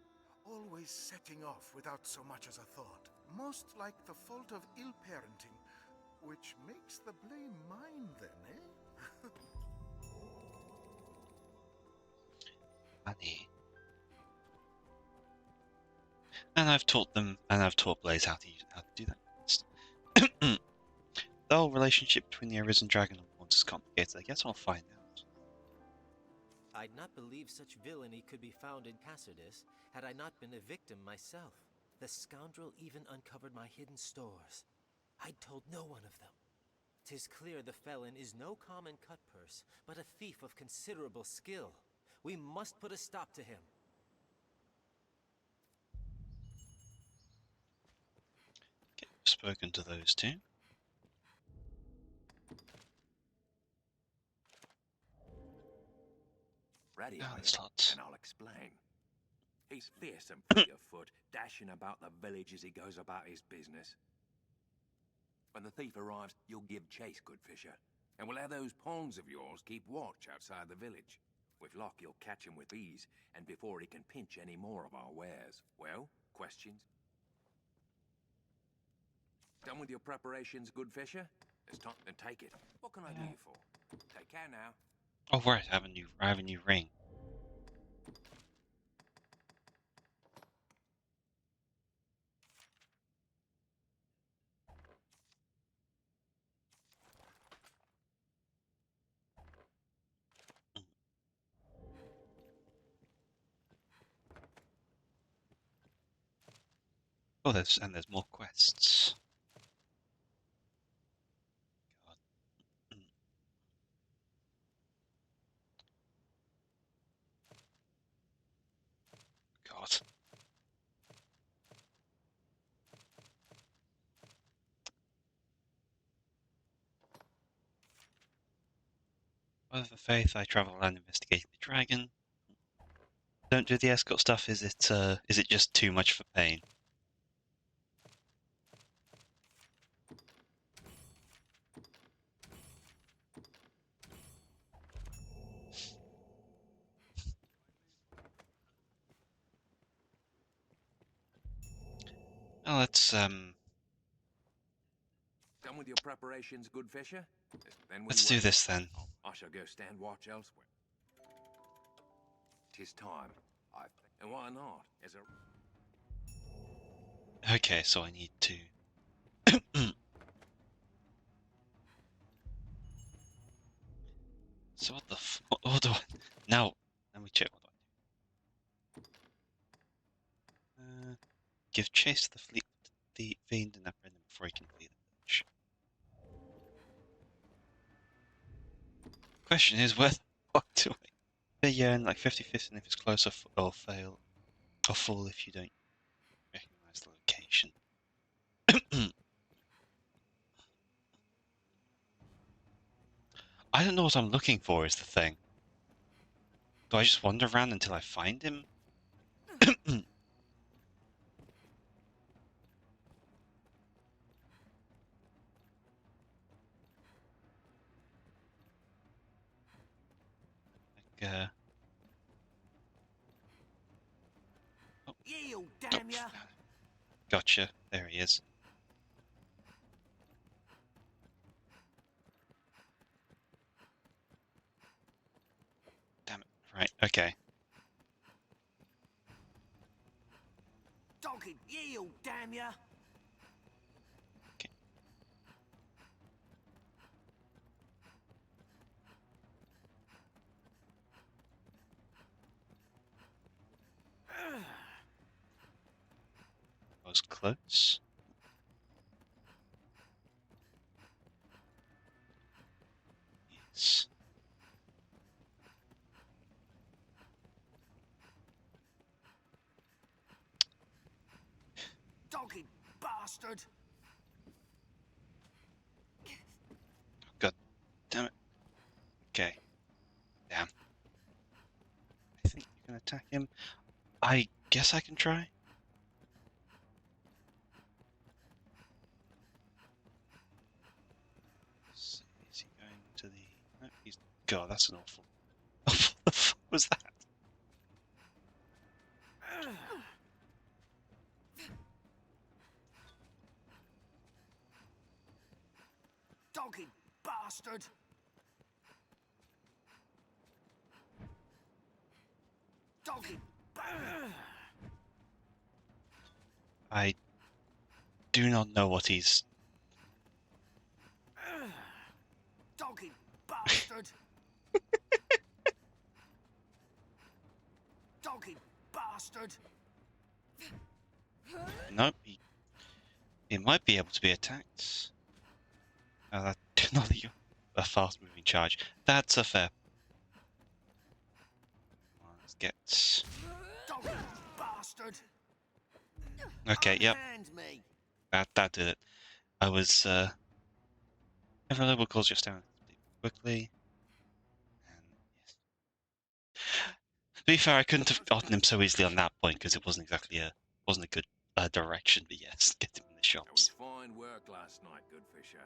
always setting off without so much as a thought. Most like the fault of ill parenting, which makes the blame mine then, eh? Funny. And I've taught Blaze how to do that. The whole relationship between the Arisen Dragon and once it's complicated. I guess I'll find out. I'd not believe such villainy could be found in Cassardis had I not been a victim myself. The scoundrel even uncovered my hidden stores. I'd told no one of them. 'Tis clear the felon is no common cutpurse, but a thief of considerable skill. We must put a stop to him. Okay, spoken to those two. Ready Now on let's it, start. and I'll explain. He's fierce and fleet of foot, dashing about the village as he goes about his business. When the thief arrives, you'll give chase, good fisher, and we'll have those pawns of yours keep watch outside the village. With luck, you'll catch him with ease, and before he can pinch any more of our wares. Well, questions? Done with your preparations, good fisher? It's time to take it. What can I do you for? Take care now. Oh right, I have a new ring. Oh, there's more quests. God. God. With the faith, I travel around investigating the dragon. Don't do the escort stuff. Is it just too much for pain? Oh, Done with your preparations, good fisher? Then we let's do wait. this then. I shall go stand watch elsewhere. 'Tis time. And why not? As a Okay, so I need to. So what the what do I now? Let me check. What do I do? Give chase to the fiend and apprehend him before he can flee the village. Question is, where the fuck do I? Yeah, and like 50-50, and if it's close or fail, or fall if you don't recognize the location. I don't know what I'm looking for. Is the thing. Do I just wander around until I find him? Like, oh, You oh, damn ya! gotcha. There he is. Damn it. Right. Okay. Dogged you, damn ya! Okay. Was close. Yes. Dogged bastard! God damn it. Okay. Damn. I think you can attack him. I guess I can try. Is he going to the? No, he's. God, that's an awful. What the fuck was that? Dogged bastard! Dogged I do not know what he's. Dogged bastard! Nope, he might be able to be attacked. Not that you're a fast-moving charge. That's a fair. Let's get. Don't, bastard! Okay, yep, Unhand me! that did it. I was every level calls just down quickly. And yes. To be fair, I couldn't have gotten him so easily on that point because it wasn't exactly a good direction. But yes, get him in the It was shops. fine work last night, good Fisher.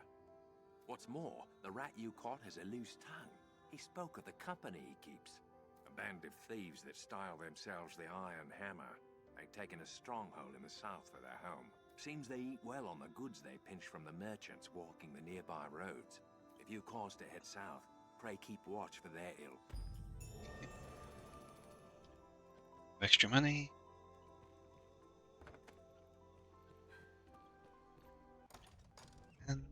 What's more, the rat you caught has a loose tongue. He spoke of the company he keeps. A band of thieves that style themselves the Iron Hammer. They've taken a stronghold in the south for their home. Seems they eat well on the goods they pinch from the merchants walking the nearby roads. If you cause to head south, pray keep watch for their ill. Extra money. And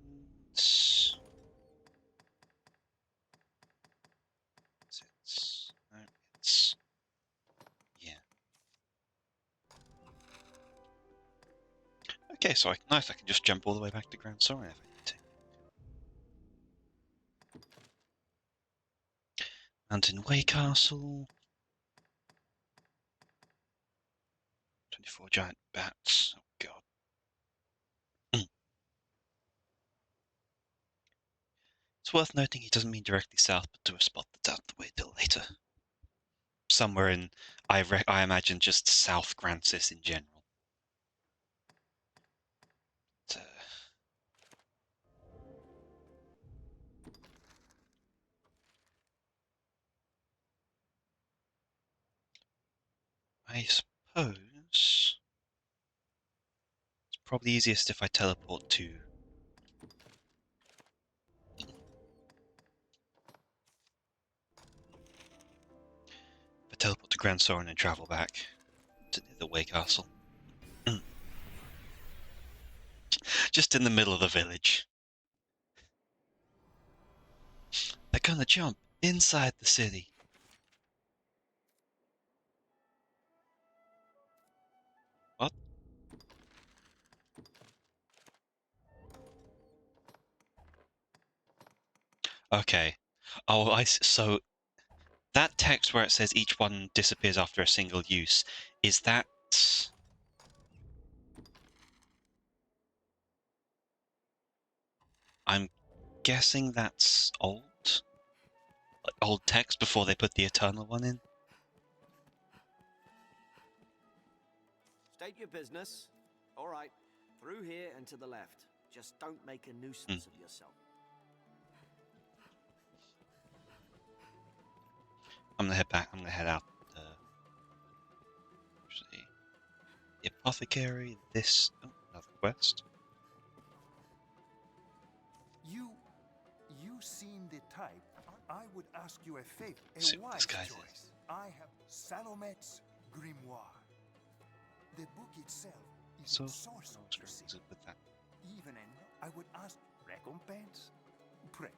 no, it's yeah. Okay, so nice. I can just jump all the way back to Grand Sorin if I need to. Mountain Way Castle. 24 giant bats. Oh god. It's worth noting he doesn't mean directly south, but to a spot that's out of the way till later. Somewhere in, I imagine just South Grancis in general. But, I suppose it's probably easiest if I teleport to. If I teleport to Grand Sorin and travel back to the Way Castle. Just in the middle of the village. They're gonna jump inside the city. What? Okay. Oh, so that text where it says each one disappears after a single use, is that? I'm guessing that's old text before they put the eternal one in. State your business. All right. Through here and to the left. Just don't make a nuisance of yourself. I'm gonna head back. I'm gonna head out. Actually, the apothecary. This another quest. You seem the type. I would ask you a favor, See a what wise this guy's choice. I have Salomet's grimoire. The book itself is So, a source of what's wrong with that? Even and I would ask recompense. Pray.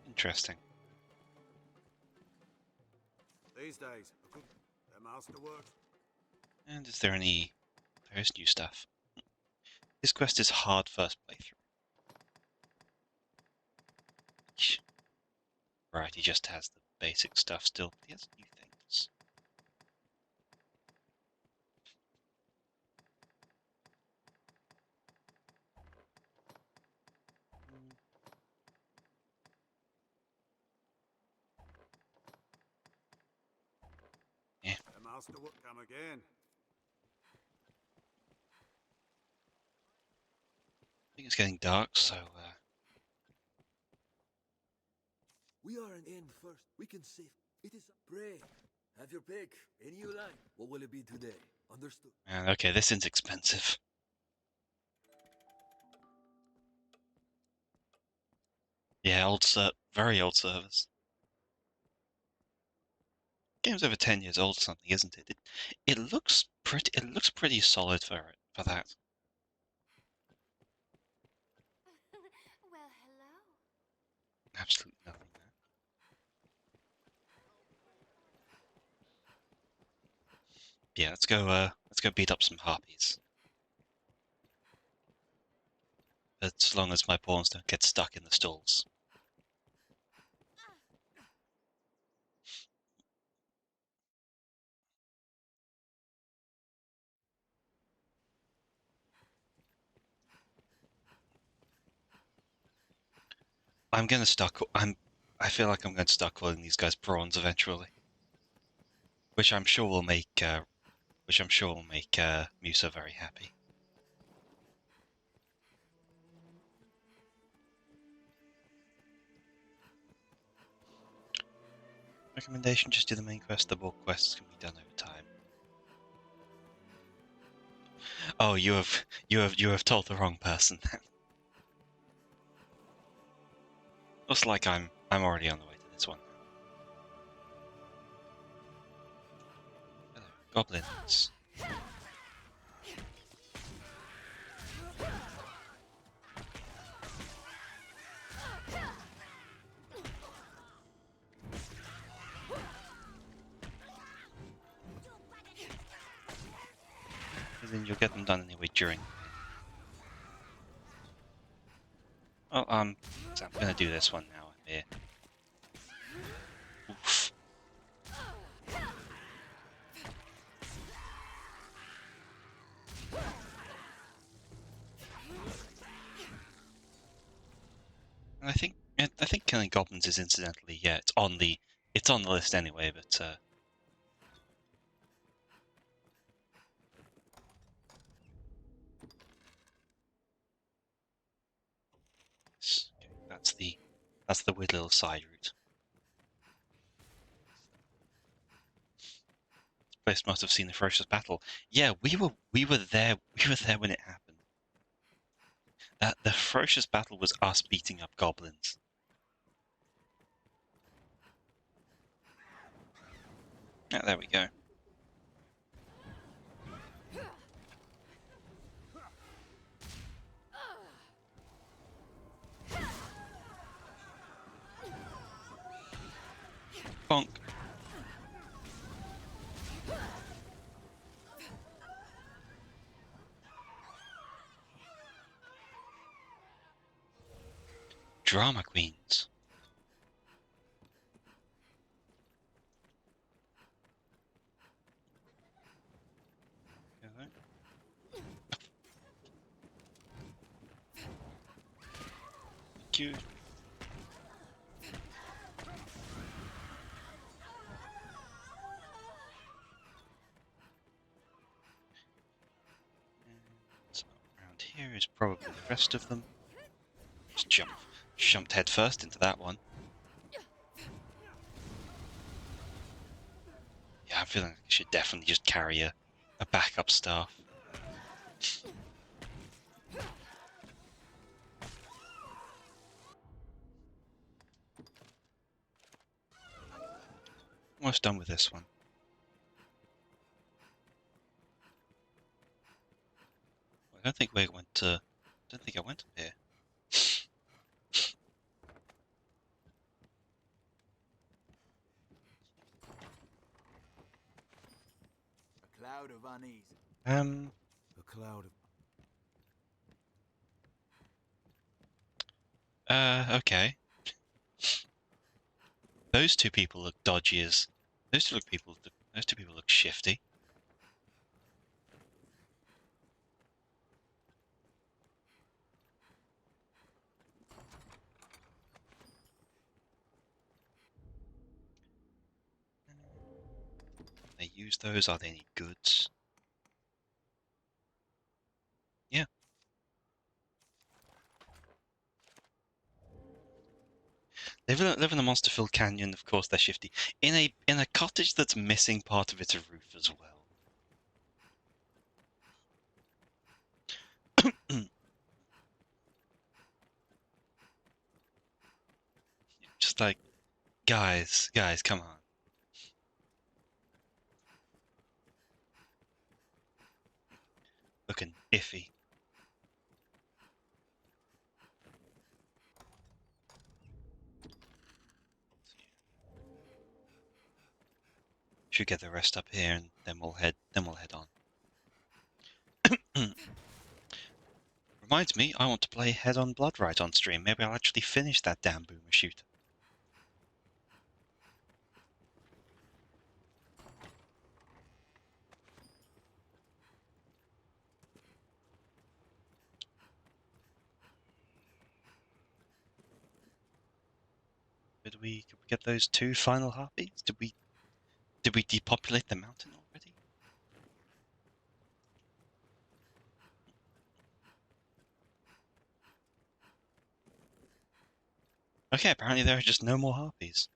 Interesting. These days, the masterworks. And is there any? There is new stuff. This quest is hard first playthrough. Right, he just has the basic stuff still, but he has new things. Yeah. The masterwork come again. I think it's getting dark, so We are an end first. We can save. It is a pray. Have your pick. Any you like. What will it be today? Understood. and okay, this is expensive. Yeah, very old servers. Game's over 10 years old or something, isn't it? It looks pretty solid for that. Well, hello. Absolutely nothing there. Yeah, let's go beat up some harpies. As long as my pawns don't get stuck in the stalls. I feel like I'm going to start calling these guys prawns eventually, which I'm sure will make Musa very happy. Recommendation: just do the main quest. The bulk quests can be done over time. Oh, you have told the wrong person. Looks like I'm already on the way to this one. Hello, goblins. And then you'll get them done anyway during. Oh, so I'm gonna do this one now. Here. Oof. And I think killing goblins is incidentally, yeah, it's on the list anyway, but okay, that's the weird little side route. This place must have seen the ferocious battle. Yeah, we were there when it happened. The ferocious battle was us beating up goblins. Yeah, there we go. Bonk. Drama queens. Cute. So around here is probably the rest of them. Just jumped head first into that one. Yeah, I'm feeling like I should definitely just carry a backup staff. Almost done with this one. I don't think I went up here. A cloud of unease. A cloud of... Okay. Those two people look dodgy as... Those two people look shifty. They use those, are they any goods? Yeah. They live in a monster-filled canyon, of course they're shifty. In a cottage that's missing part of its roof as well. Just like, guys, come on. Looking iffy. Should get the rest up here, and then we'll head on. Reminds me, I want to play Head on Blood right on stream. Maybe I'll actually finish that damn boomer shooter. Could we get those 2 final harpies? Did we depopulate the mountain already? Okay, apparently there are just no more harpies.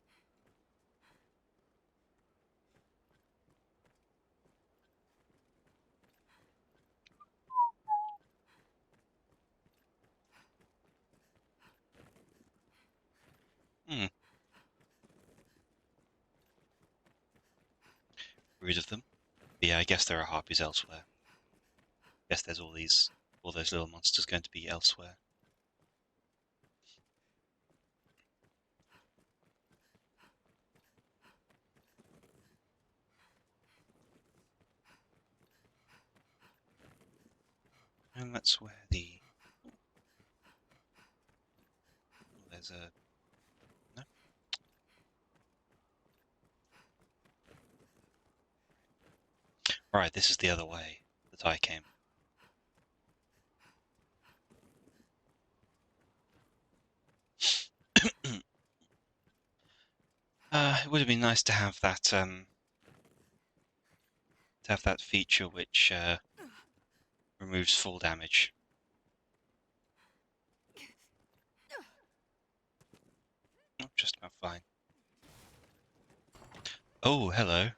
Hmm. Rude of them. But yeah, I guess there are harpies elsewhere. Guess there's all those little monsters going to be elsewhere. And that's where the... Oh, there's a... No? Right, this is the other way that I came. It would have been nice to have that feature which removes full damage. Oh, just about fine. Oh, hello.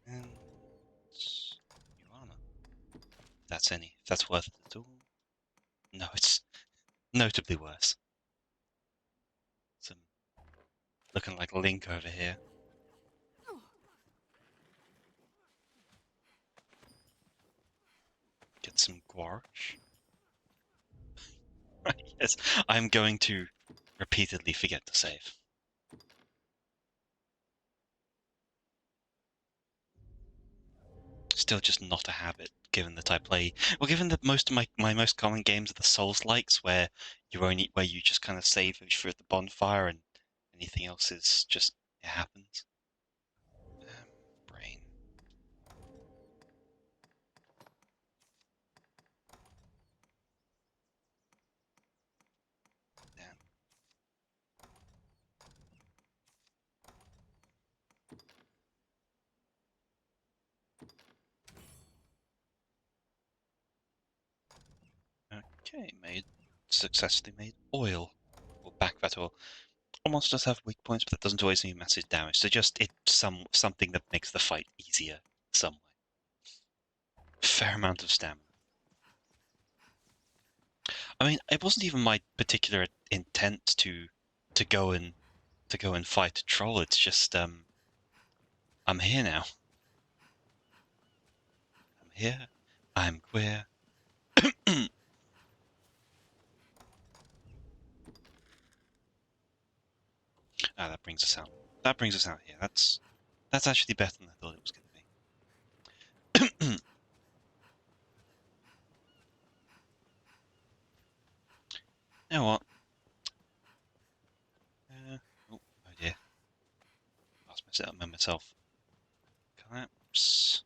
And Yuana. If that's worth it at all. No, it's notably worse. Some looking like Link over here. Get some Gouache. Right, yes, I'm going to repeatedly forget to save. Still just not a habit, given that I play... Well, given that most of my most common games are the Souls-likes, where you just kind of save if you're at the bonfire and anything else is just... it happens. Brain. Damn. Okay, successfully made oil. Or back that oil. All monsters have weak points, but that doesn't always mean massive damage. So just something that makes the fight easier some way. Fair amount of stamina. I mean, it wasn't even my particular intent to go and fight a troll. It's just I'm here now. I'm here. I'm queer. Ah, that brings us out. That brings us out here. That's actually better than I thought it was going to be. You know what? Oh dear. Lost myself. Collapse.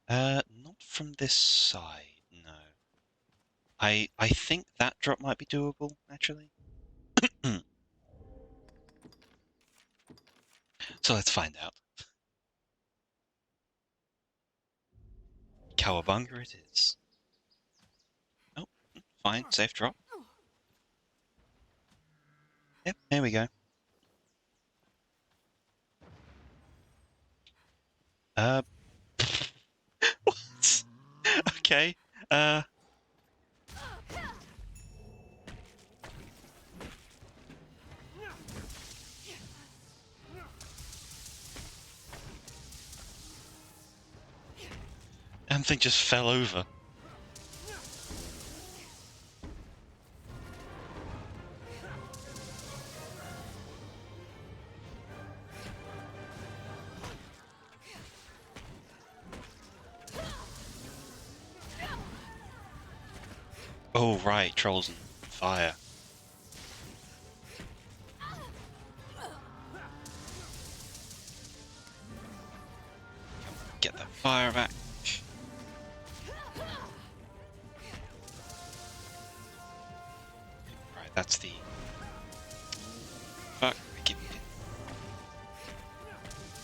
Not from this side, no. I think that drop might be doable, actually. So let's find out. Cowabunga it is. Oh, fine, safe drop. Yep, there we go. What? Okay. Damn thing just fell over. Oh, right, trolls and fire. Come on, get that fire back. Right, that's the... Fuck, I keep...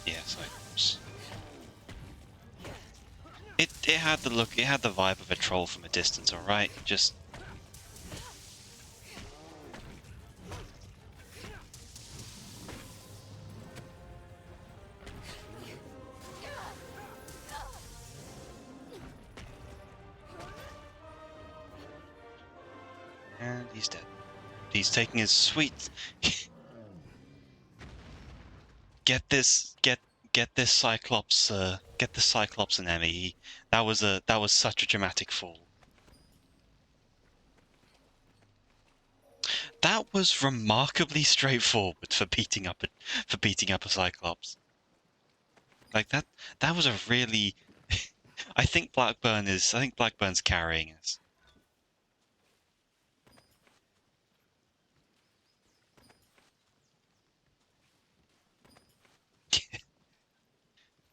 Yeah, Cyclops. It had the look, it had the vibe of a troll from a distance, alright? Just... And he's dead. He's taking his sweet... get this Cyclops, get this Cyclops and Emmy. That was such a dramatic fall. That was remarkably straightforward for beating up a Cyclops. Like that was a really I think Blackburn's carrying us.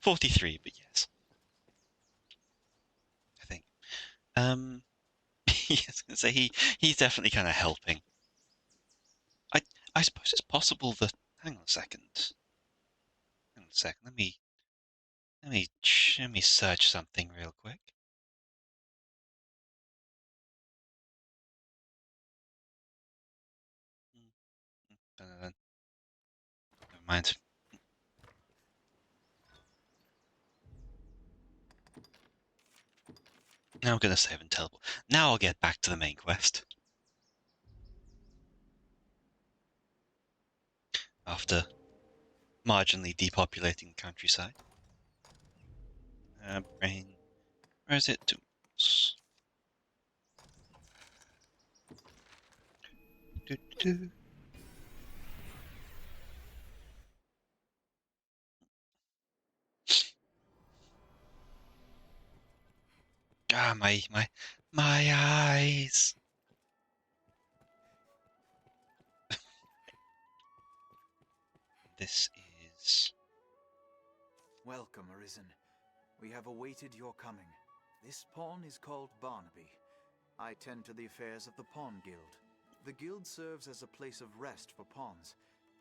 43, but yes. I think. Yes, so he's definitely kind of helping. I suppose it's possible that hang on a second. Hang on a second. Let me search something real quick. Never mind. Now I'm gonna save and teleport. Now I'll get back to the main quest. After marginally depopulating the countryside. Brain. Where is it? Tools. Do, do, do. Ah, my eyes. This is... Welcome, Arisen. We have awaited your coming. This pawn is called Barnaby. I tend to the affairs of the Pawn Guild. The guild serves as a place of rest for pawns,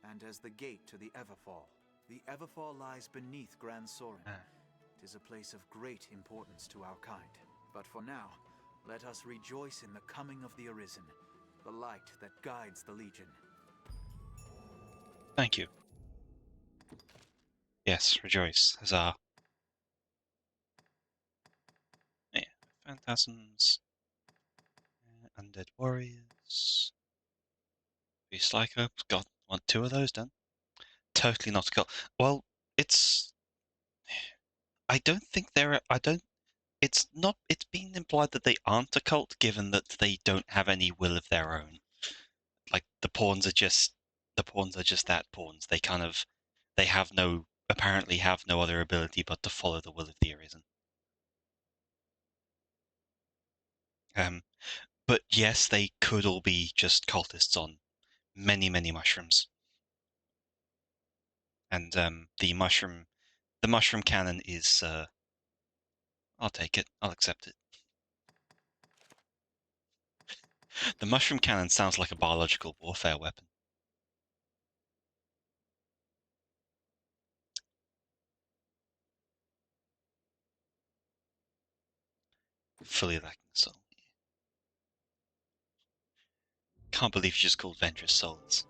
and as the gate to the Everfall. The Everfall lies beneath Grand Sorin. It is a place of great importance to our kind. But for now, let us rejoice in the coming of the Arisen, the light that guides the Legion. Thank you. Yes, rejoice. Huzzah. Yeah, phantasms. Undead warriors. Beast Lycopes. God, want 2 of those done. Totally not a cult. Well, it's... I don't think they're... I don't... It's not... It's been implied that they aren't a cult, given that they don't have any will of their own. Like, the pawns are just that, pawns. They kind of... They apparently have no other ability but to follow the will of the Arisen. But yes, they could all be just cultists on many, many mushrooms. And the mushroom cannon is... I'll take it. I'll accept it. The mushroom cannon sounds like a biological warfare weapon. Fully lacking soul. Can't believe you just called Ventress souls.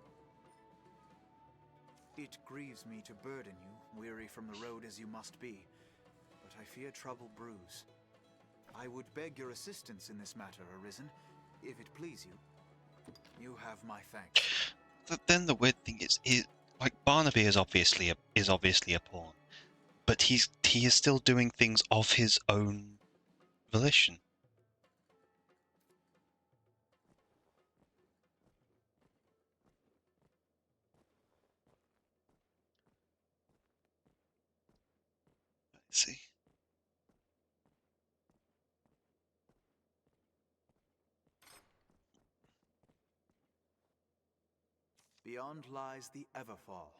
It grieves me to burden you, weary from the road as you must be, but I fear trouble brews. I would beg your assistance in this matter, Arisen, if it please you. You have my thanks. Then the weird thing is like Barnaby is obviously a pawn, but he is still doing things of his own volition. Let's see. Beyond lies the Everfall,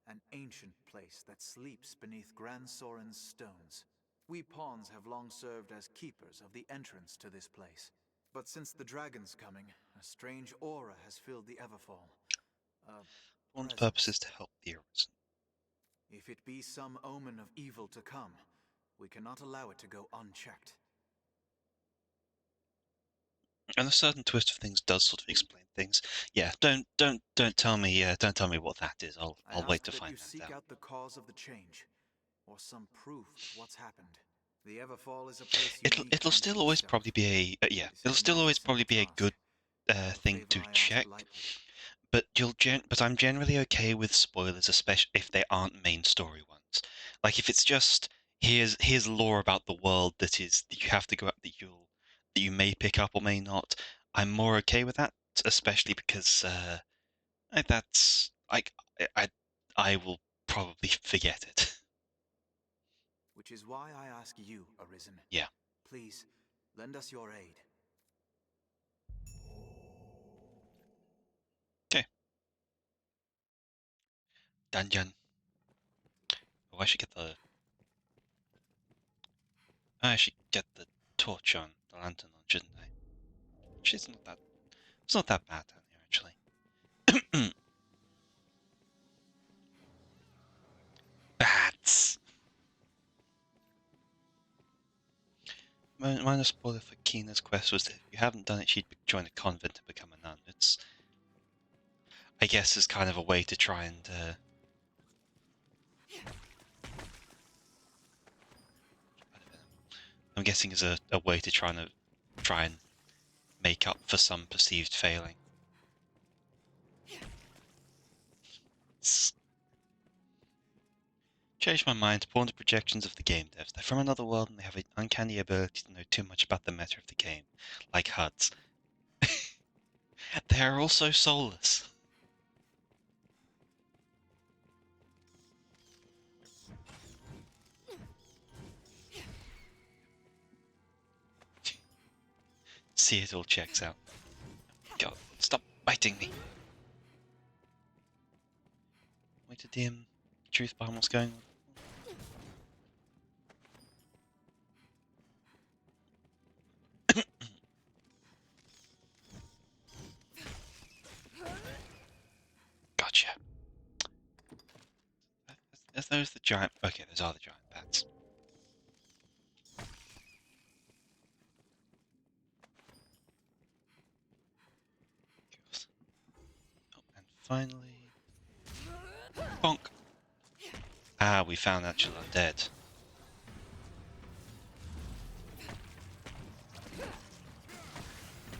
an ancient place that sleeps beneath Grand Soren's stones. We pawns have long served as keepers of the entrance to this place. But since the dragon's coming, a strange aura has filled the Everfall. One's Presence. purpose is to help the Arisen. If it be some omen of evil to come, we cannot allow it to go unchecked. And a certain twist of things does sort of explain things. Yeah, don't tell me what that is. I'll wait to find you that seek out. out the cause of the change, or some proof of what's happened. The Everfall is a place It'll still always probably be a it'll still always probably be a good thing to check. But I'm generally okay with spoilers, especially if they aren't main story ones. Like if it's just here's lore about the world that you have to go up that you may pick up or may not. I'm more okay with that, especially because that's like I will probably forget it. Which is why I ask you, Arisen. Yeah. Please, lend us your aid. Okay. Dungeon. Oh, I should get the torch on, the lantern on, shouldn't I? Actually, it's not that bad down here, actually. Bats! Minor spoiler for Kina's quest was that if you haven't done it, she'd join a convent and become a nun. It's, I guess, is kind of a way to try and, I don't know. I'm guessing is a way to try and make up for some perceived failing. Changed my mind upon the projections of the game devs. They're from another world and they have an uncanny ability to know too much about the meta of the game, like HUDs. They are also soulless. See, it all checks out. God, stop biting me. Wait to DM truth behind what's going on. Gotcha. Are those the giant? Okay, those are the giant bats. Oh, and finally, bonk. Ah, we found actual undead.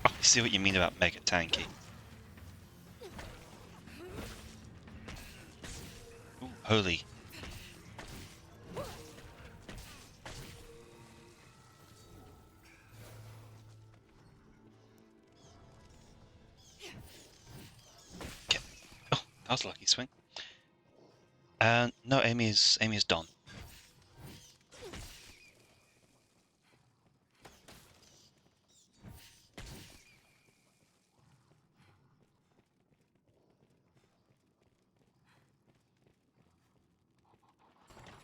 Oh, I see what you mean about mega tanky. Ooh, holy. Okay. Oh, that was a lucky swing. No, Amy is done.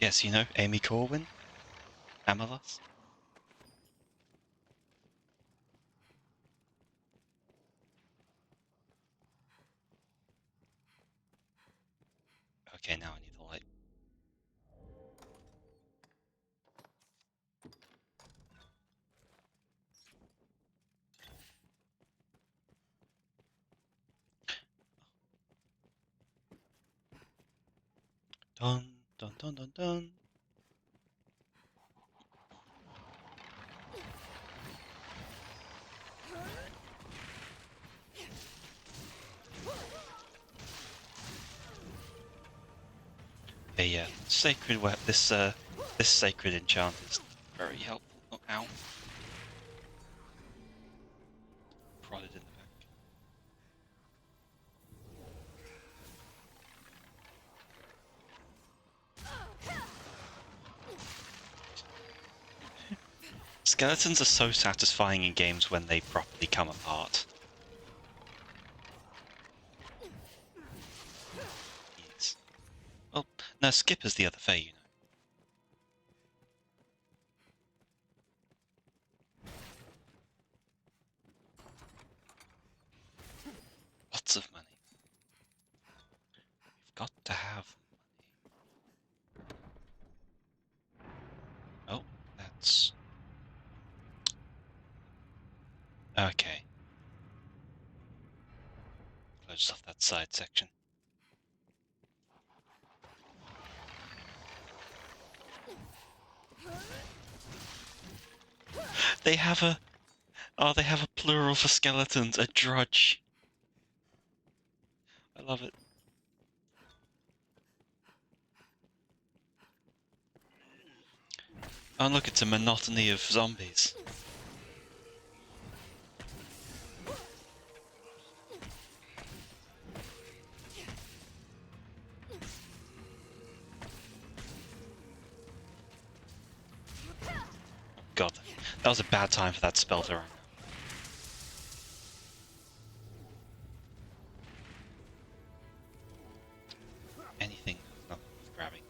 Yes, you know, Amy Corwin, Amalus. Okay, now I need the light. Dun dun dun dun dun. A sacred this sacred enchant is very helpful. Oh, ow! Prodded in the back. Skeletons are so satisfying in games when they properly come apart. No, Skipper's the other Fae, you know. Lots of money. We've got to have money. Oh, that's... Okay. Close off that side section. They have a... Oh, they have a plural for skeletons, a drudge. I love it. Oh, look, it's a monotony of zombies. God, that was a bad time for that spell to run. Anything not worth grabbing.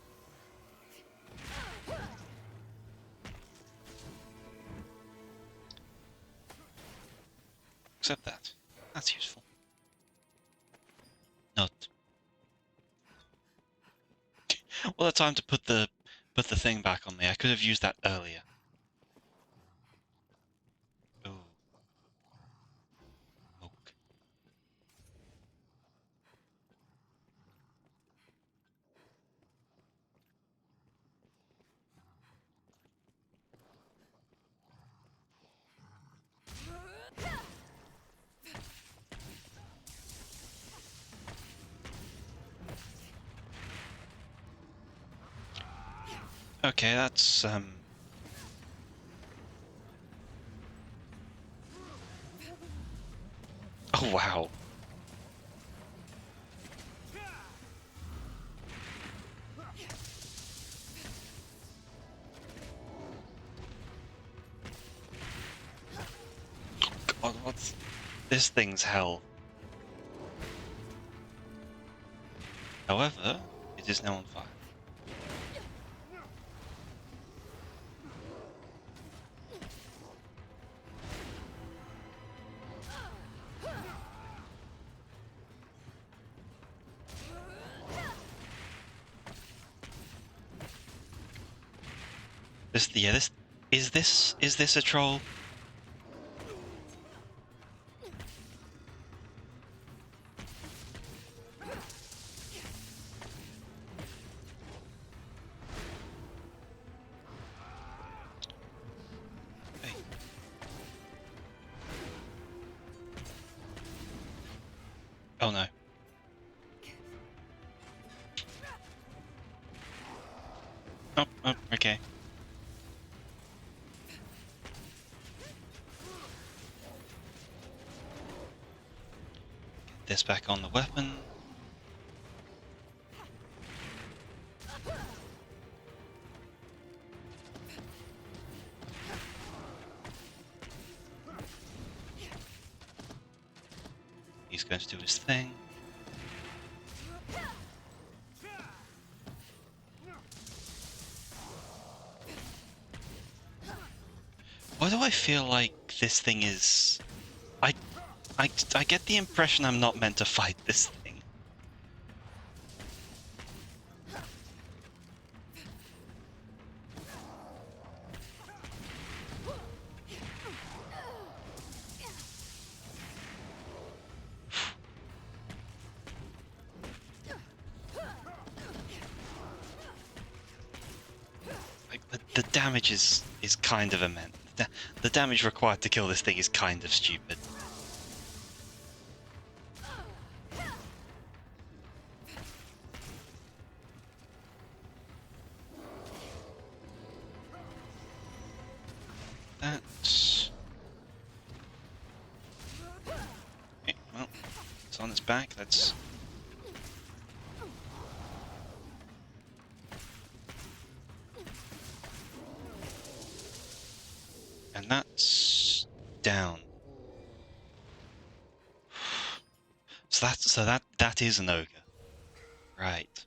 Except that. That's useful. Not. Well, it's time to put the thing back on me. I could have used that earlier. Ooh. Oak. Okay, that's Oh wow. God, what's this thing's hell? However, it is now on fire. Is this a troll? Hey. Oh no. Oh, okay. Get this back on the weapon. He's going to do his thing. Why do I feel like this thing is... I get the impression I'm not meant to fight this thing. Like, the damage is kind of immense. The damage required to kill this thing is kind of stupid. That's... Okay, well, it's on its back, let's... And that's... down. So that is an ogre. Right.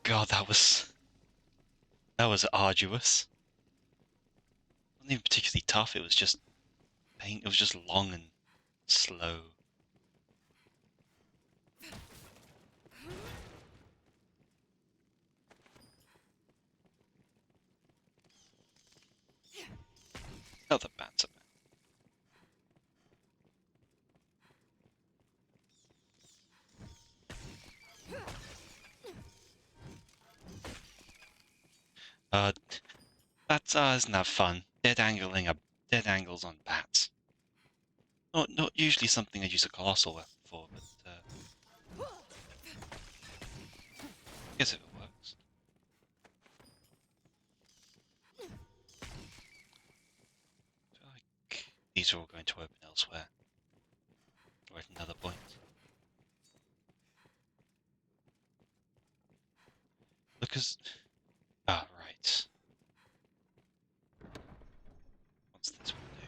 God, that was arduous. It wasn't even particularly tough. It was just pain. It was just long and slow. Oh, the bats are bad. That's isn't that fun? Dead angles on bats. Not usually something I use a colossal weapon for, but I guess if it works. I feel like these are all going to open elsewhere, or at another point. Because right. What's this one do?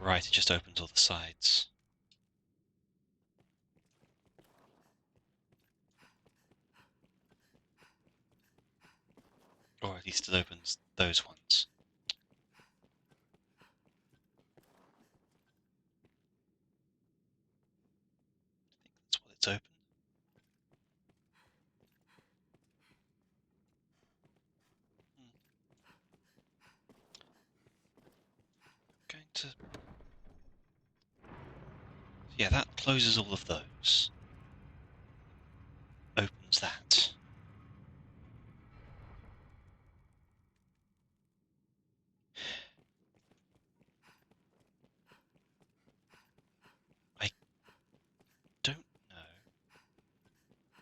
Right, it just opens all the sides. Or at least it opens those ones. I think that's what it's open. Going to... Yeah, that closes all of those. Opens that. I don't know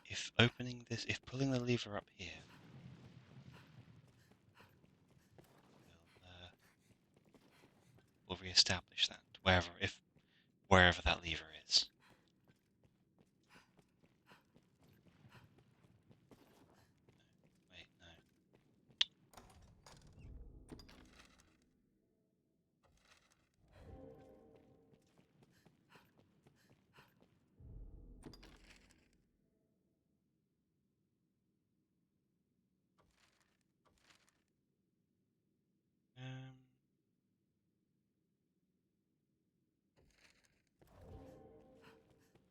if opening this, if pulling the lever up here will re-establish that, wherever that lever is. Wait, no.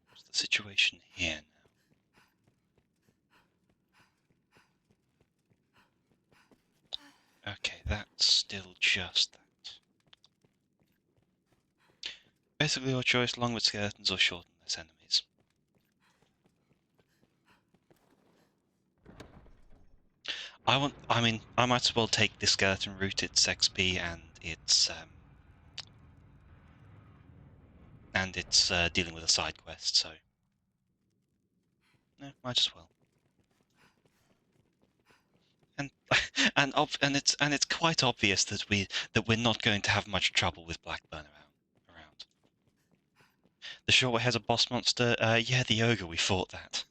What's the situation here now? Okay, that's still just that. Basically your choice, long with skeletons or short and less enemies. I might as well take the skeleton route, its XP and it's dealing with a side quest, so yeah, might as well. And and it's quite obvious that we're not going to have much trouble with Blackburn around. The short way has a boss monster. Yeah, the ogre. We fought that.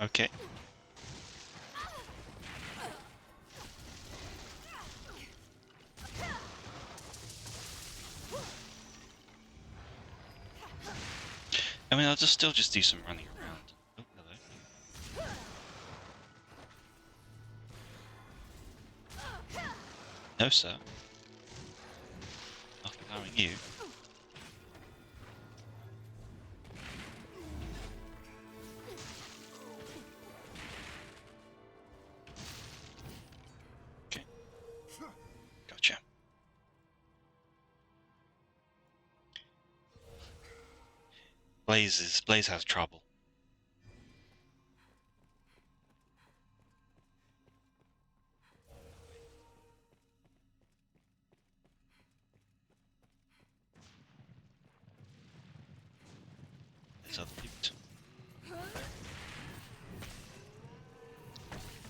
Okay. I mean, I'll still just do some running around. Oh, hello. No, sir. Not allowing you. Okay. Gotcha. Blaze has trouble. There's other loot.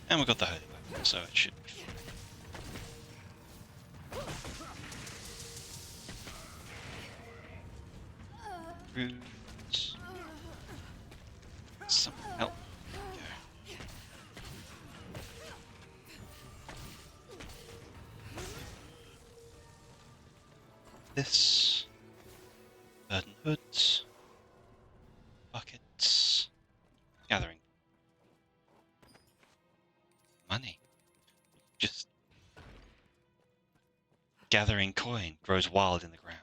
And we got the holy weapon, so it should be fine. Runes. Some help. Go. This. Burden hoods. Buckets. Gathering. Money. Just gathering coin grows wild in the ground.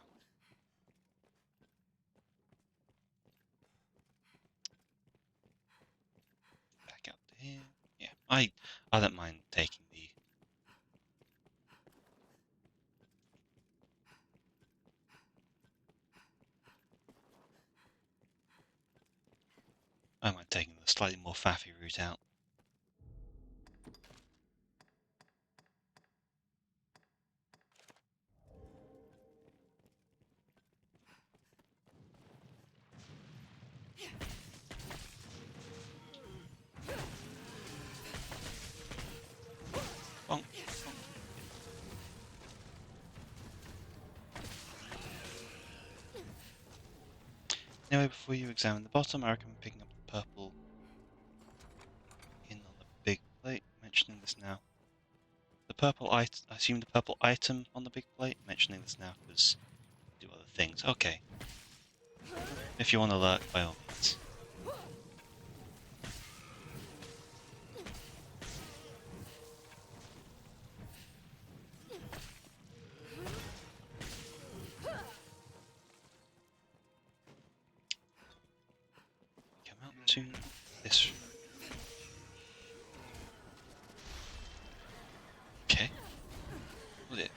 Back out to here. Yeah, I don't mind taking the. I don't mind taking the slightly more faffy route out. Bonk. Anyway, before you examine the bottom, I recommend picking up the purple in on the big plate. Mentioning this now. The purple I assume the purple item on the big plate. Mentioning this now because do other things. Okay. If you want to lurk, by all means. Come out to this room. Okay. What is it?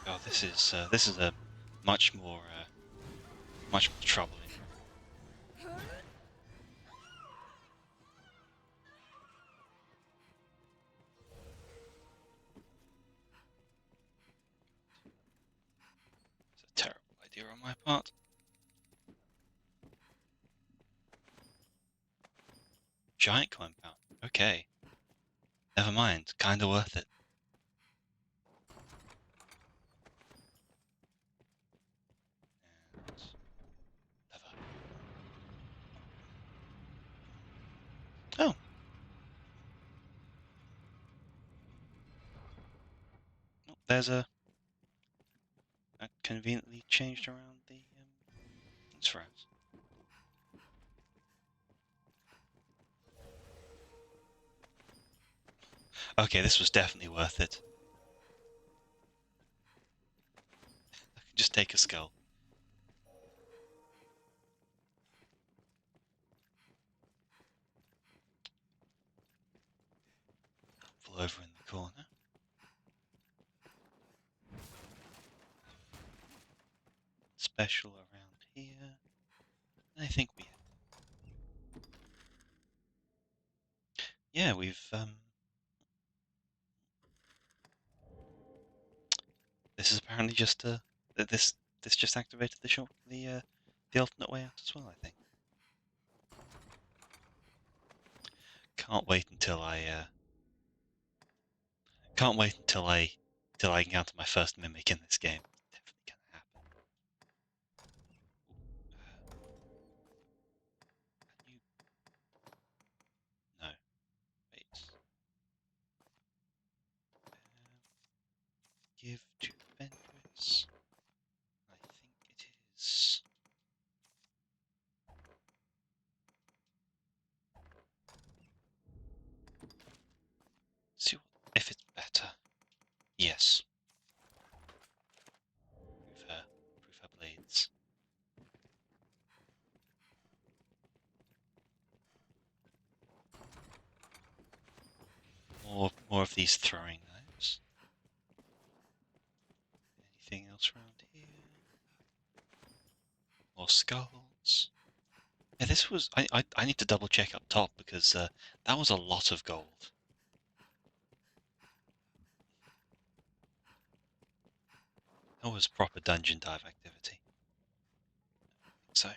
Oh, this is a much more troubling. It's a terrible idea on my part. Giant compound. Okay. Never mind. Kinda worth it. And lever. Oh. Oh, there's a conveniently changed around the infrared. Okay, this was definitely worth it. I can just take a skull. Pull over in the corner. Special around here. I think we have. Yeah, we've this is apparently just this just activated the alternate way out as well, I think. Can't wait until I encounter my first mimic in this game. Definitely gonna happen. Can you? No. Wait. Give to Benris. I think it is. See if it's better. Yes. Prove her blades. More of these throwing knives. Anything else around here? More skulls. Yeah, this was. I need to double check up top because that was a lot of gold. That was proper dungeon dive activity. So.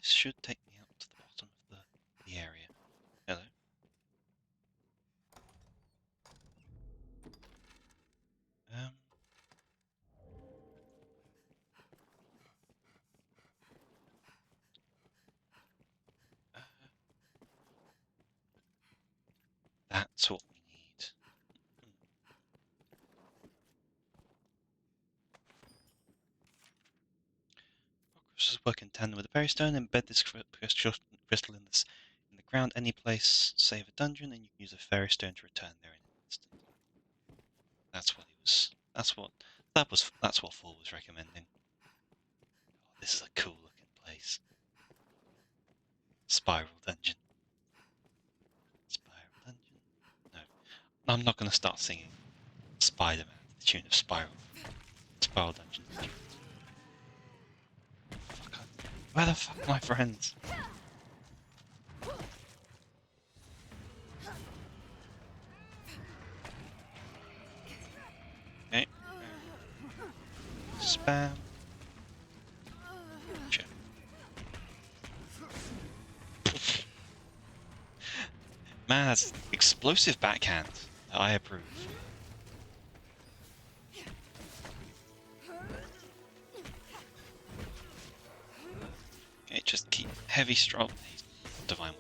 this should take me up to the bottom of the area. Hello. Uh, that's what we need. Crystals work in tandem with the Peristone. Embed this crystal in the ground any place, save a dungeon, and you can use a fairy stone to return there in an instant. That's what he was. That's what 4 was recommending. Oh, this is a cool looking place. Spiral dungeon. Spiral dungeon. No, I'm not going to start singing Spider-Man to the tune of Spiral. Spiral dungeon. Where the fuck are my friends? Okay. Spam. Check. Man, that's explosive backhand. I approve. Okay, just keep heavy strong. Divine Whip.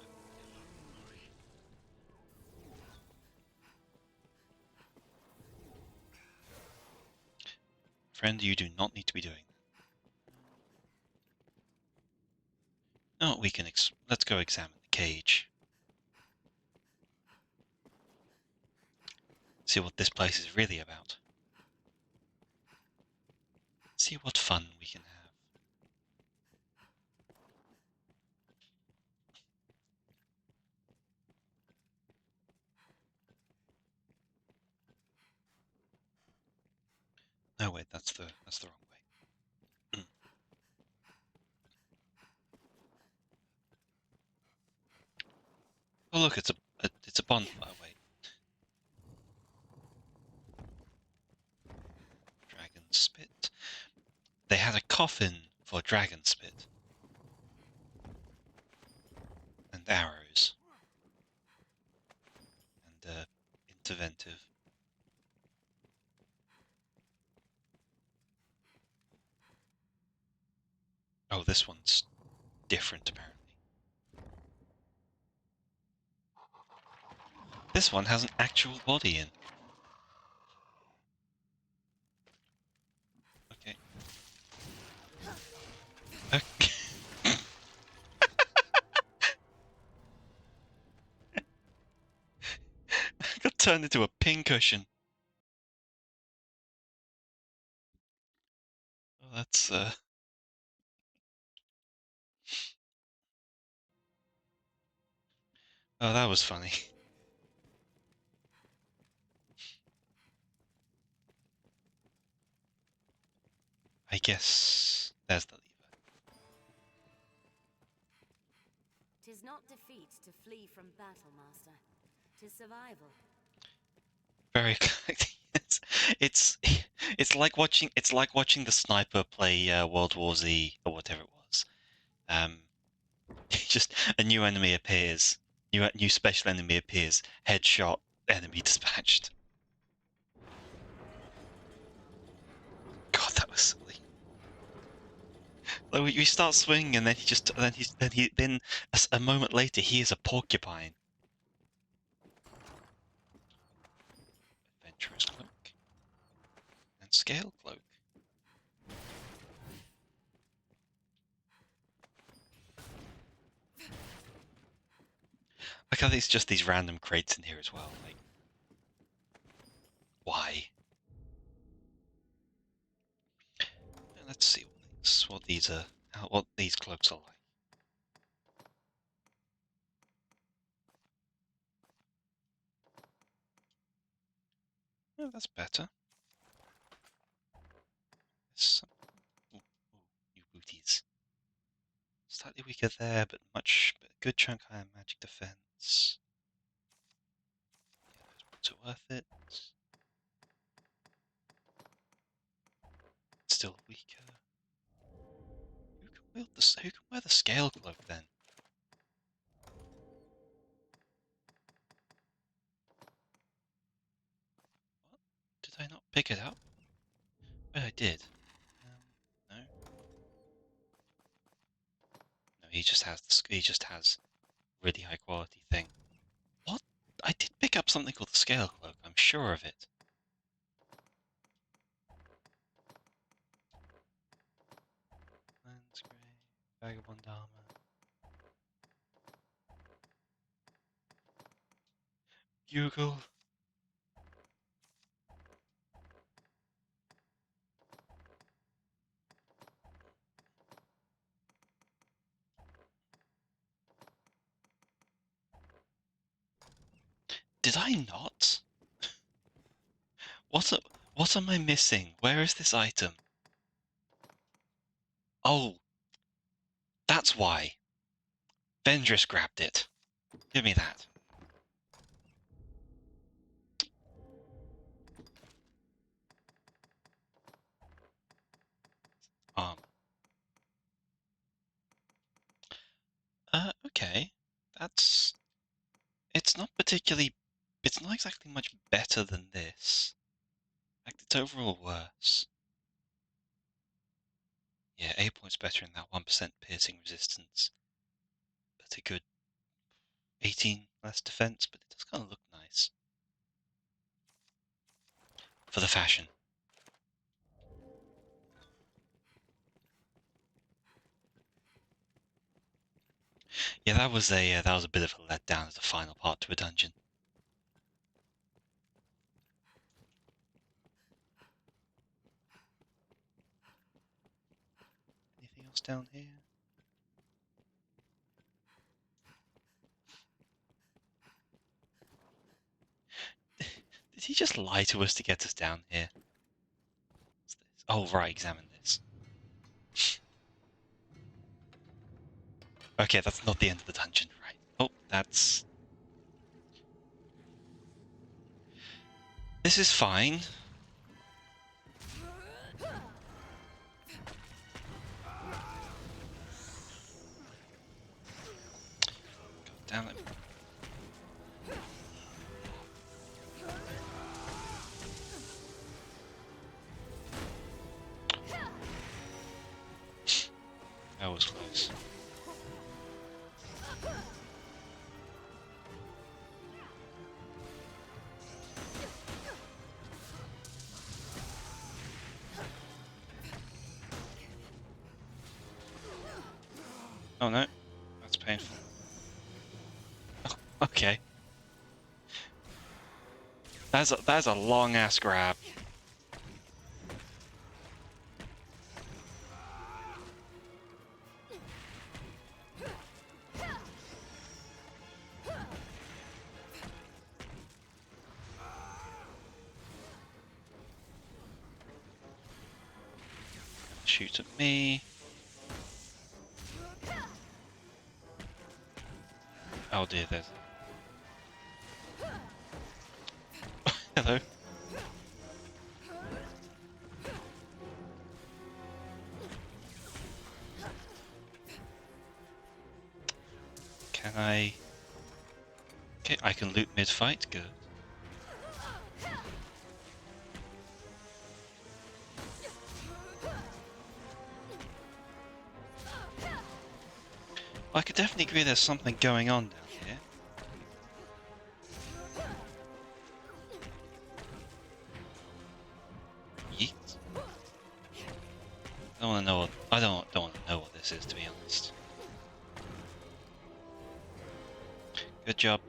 Friend, you do not need to be doing that. Oh, we can let's go examine the cage. See what this place is really about. See what fun we can have. No, wait, that's the wrong way. Oh look, it's a bonfire. Wait, dragon spit. They had a coffin for dragon spit and arrows and interventive. Oh, this one's different apparently. This one has an actual body in. Okay. Okay. I got turned into a pincushion. Oh, that's Oh, that was funny. I guess there's the lever. 'Tis not defeat to flee from battle, master. 'Tis survival. Very it's it's like watching the sniper play World War Z or whatever it was. Just a new enemy appears, new special enemy appears, headshot, enemy dispatched. God, that was silly. Like we start swinging, and then then a moment later he is a porcupine. Adventurous cloak and scale cloak. Look how there's just these random crates in here as well. Like, why? Let's see what these are, what these cloaks are like. Oh, that's better. Ooh, new booties. Slightly weaker there, but good chunk higher magic defense. Yeah, those boots are worth it. Still weaker. Who can wear the scale cloak then? What? Did I not pick it up? But I did. No. No, he just has really high quality thing. What? I did pick up something called the scale cloak. I'm sure of it. Lens grey, vagabond armor. Bugle. Did I not? What am I missing? Where is this item? Oh, that's why. Vendris grabbed it. Give me that. Okay. That's... It's not particularly... It's not exactly much better than this. In fact, it's overall worse. Yeah, 8 points better in that 1% piercing resistance. But a good 18 less defense, but it does kind of look nice. For the fashion. Yeah, that was a bit of a letdown as the final part to a dungeon. Anything else down here? Did he just lie to us to get us down here? What's this? Oh, right, examine this. Okay, that's not the end of the dungeon, right? Oh, that's... This is fine. God damn it. That was close. Oh no, that's painful. Oh, okay. That's a long ass grab. Shoot at me. Oh dear, there's... Hello. Can I... Okay, I can loot mid-fight, good. Well, I could definitely agree there's something going on down here. Yeet. I don't want to know what... I don't want to know what this is, to be honest. Good job,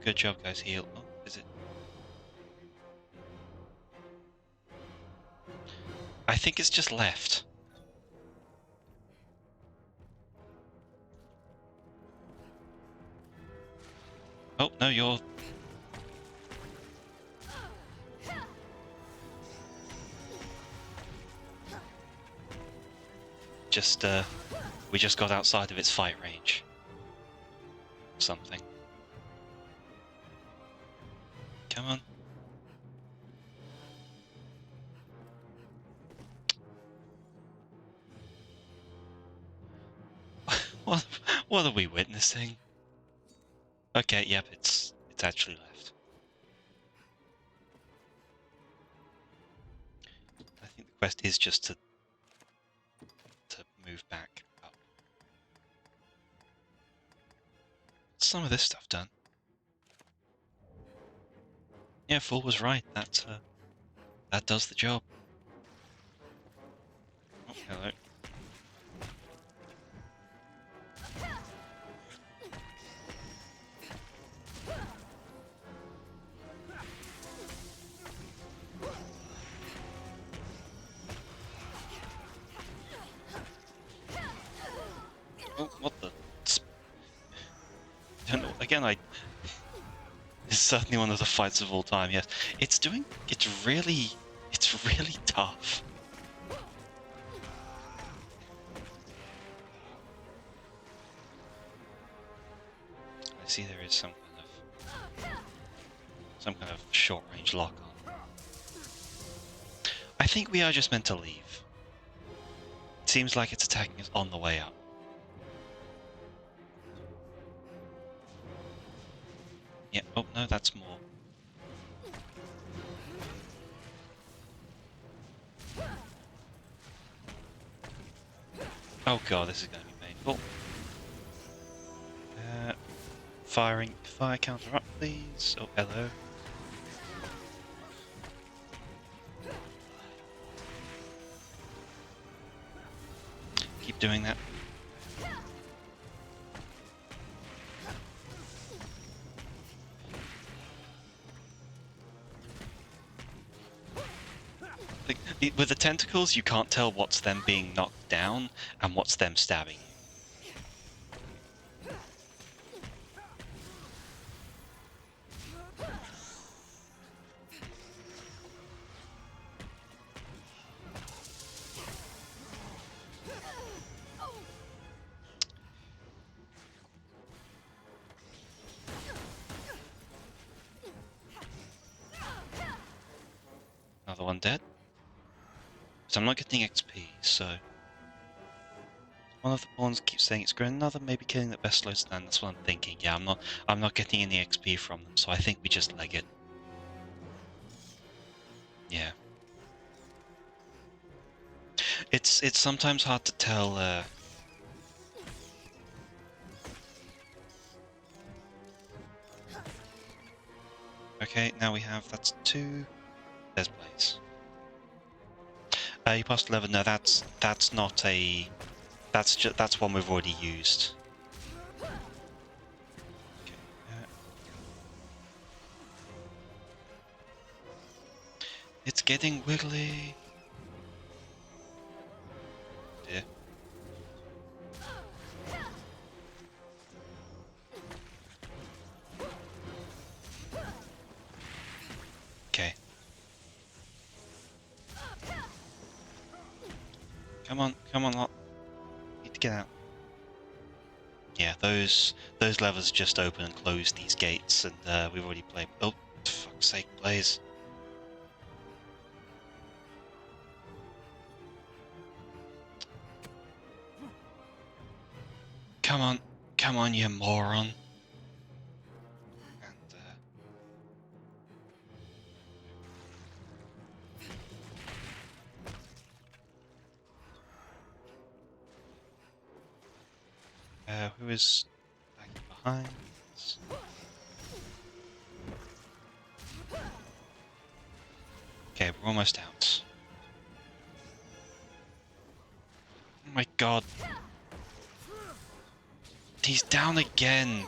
guys. Heal. Oh, is it? I think it's just left. Oh, no, you're... Just, we just got outside of its fight range. Something. Come on. What what are we witnessing? Okay, yep, it's actually left. I think the quest is just to move back up. Some of this stuff done. Yeah, Fool was right. That does the job. Oh, hello. Oh, what the? Don't know. Again, It's certainly one of the fights of all time. Yes, it's really tough. I see there is some kind of short range lock on. I think we are just meant to leave. It seems like it's attacking us on the way up. Yeah, oh no, that's more. Oh god, this is going to be painful. Fire counter up, please. Oh, hello. Keep doing that. With the tentacles, you can't tell what's them being knocked down and what's them stabbing you. Another one dead. So I'm not getting XP, so one of the pawns keeps saying it's growing. Another maybe killing that best slows down. That's what I'm thinking. Yeah, I'm not getting any XP from them, so I think we just leg it. Yeah. It's sometimes hard to tell. Okay, now we have that's 2. There's Blaze. You passed 11. No, that's not a. That's one we've already used. Okay. It's getting wiggly. Dear. Okay. Come on, lot. Need to get out. Yeah, those levers just open and close these gates, and we've already played. Oh, for fuck's sake, Blaze! Come on, you moron! And who is lagging behind? Okay, we're almost out. Oh my god. He's down again.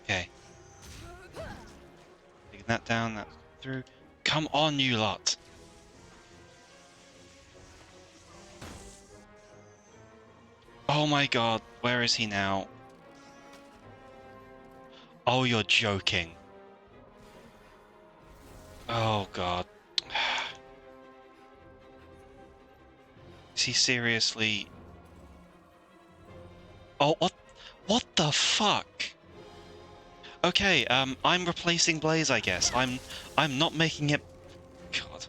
Okay. Taking that down, that's through. Come on, you lot. Oh my god, where is he now? Oh, you're joking. Oh god. Is he seriously... Oh, what the fuck? Okay, I'm replacing Blaze, I guess. I'm not making it... God.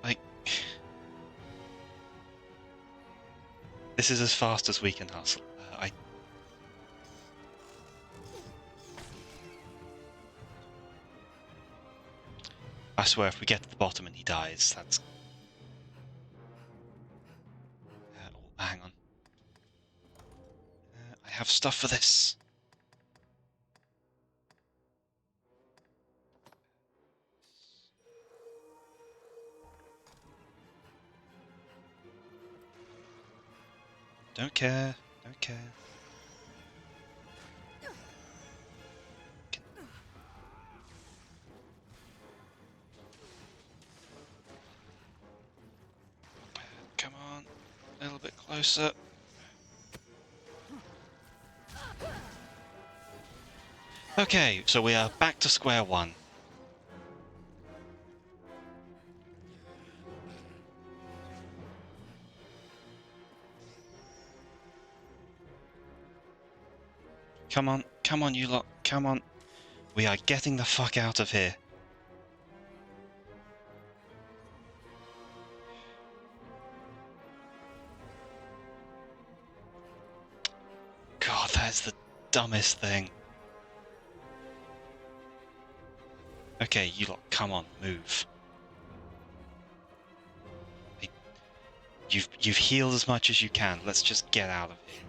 Like... This is as fast as we can hustle. I swear, if we get to the bottom and he dies, that's... oh, hang on. I have stuff for this. Don't care. Don't care. Come on. A little bit closer. Okay, so we are back to square one. Come on, you lot, come on. We are getting the fuck out of here. God, that's the dumbest thing. Okay, you lot, come on, move. You've healed as much as you can. Let's just get out of here.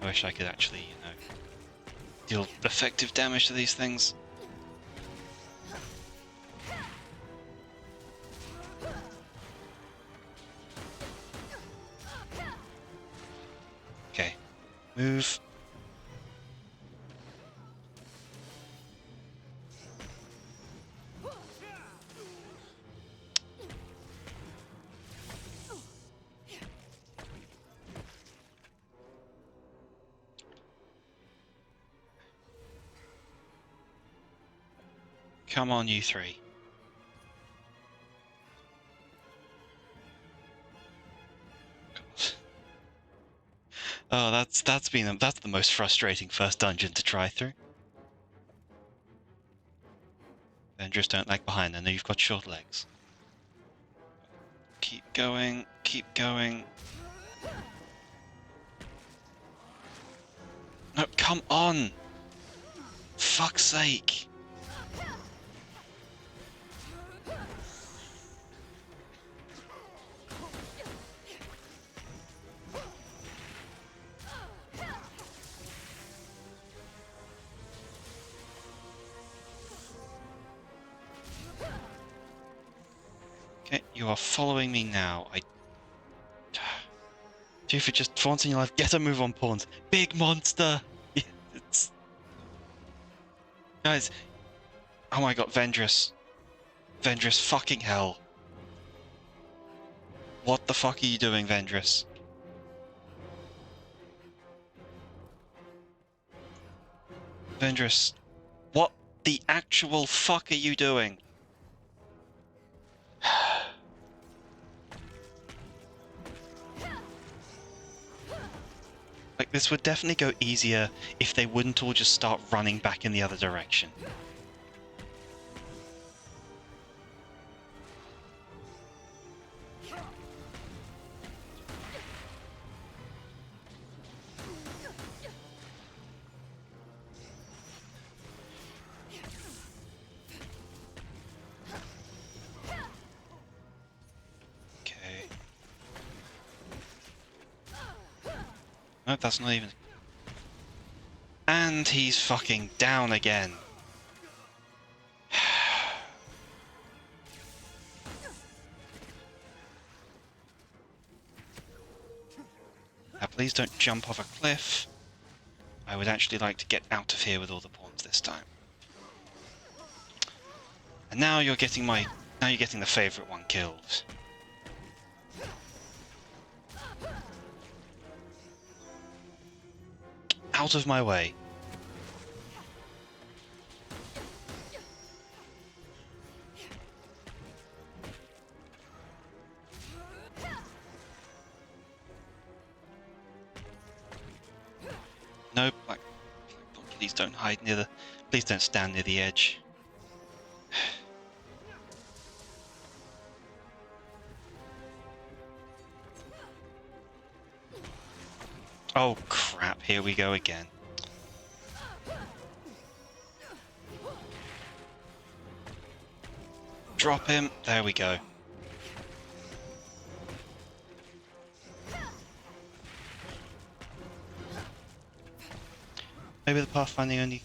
I wish I could actually, you know, deal effective damage to these things. Okay, move. Come on, you three. Oh, that's the most frustrating first dungeon to try through. Avengers don't lag behind. I know you've got short legs. Keep going. Keep going. No, come on! Fuck's sake! Okay, you are following me now. Do for just for once in your life, get a move on pawns. Big monster! It's... Guys, oh my god, Vendrus. Vendrus, fucking hell. What the fuck are you doing, Vendrus? Vendrus, what the actual fuck are you doing? Like, this would definitely go easier if they wouldn't all just start running back in the other direction. No, that's not even... And he's fucking down again. please don't jump off a cliff. I would actually like to get out of here with all the pawns this time. And now you're getting the favourite one killed. Out of my way. No, please don't hide near the... Please don't stand near the edge. Oh crap, here we go again. Drop him, there we go. Maybe the pathfinding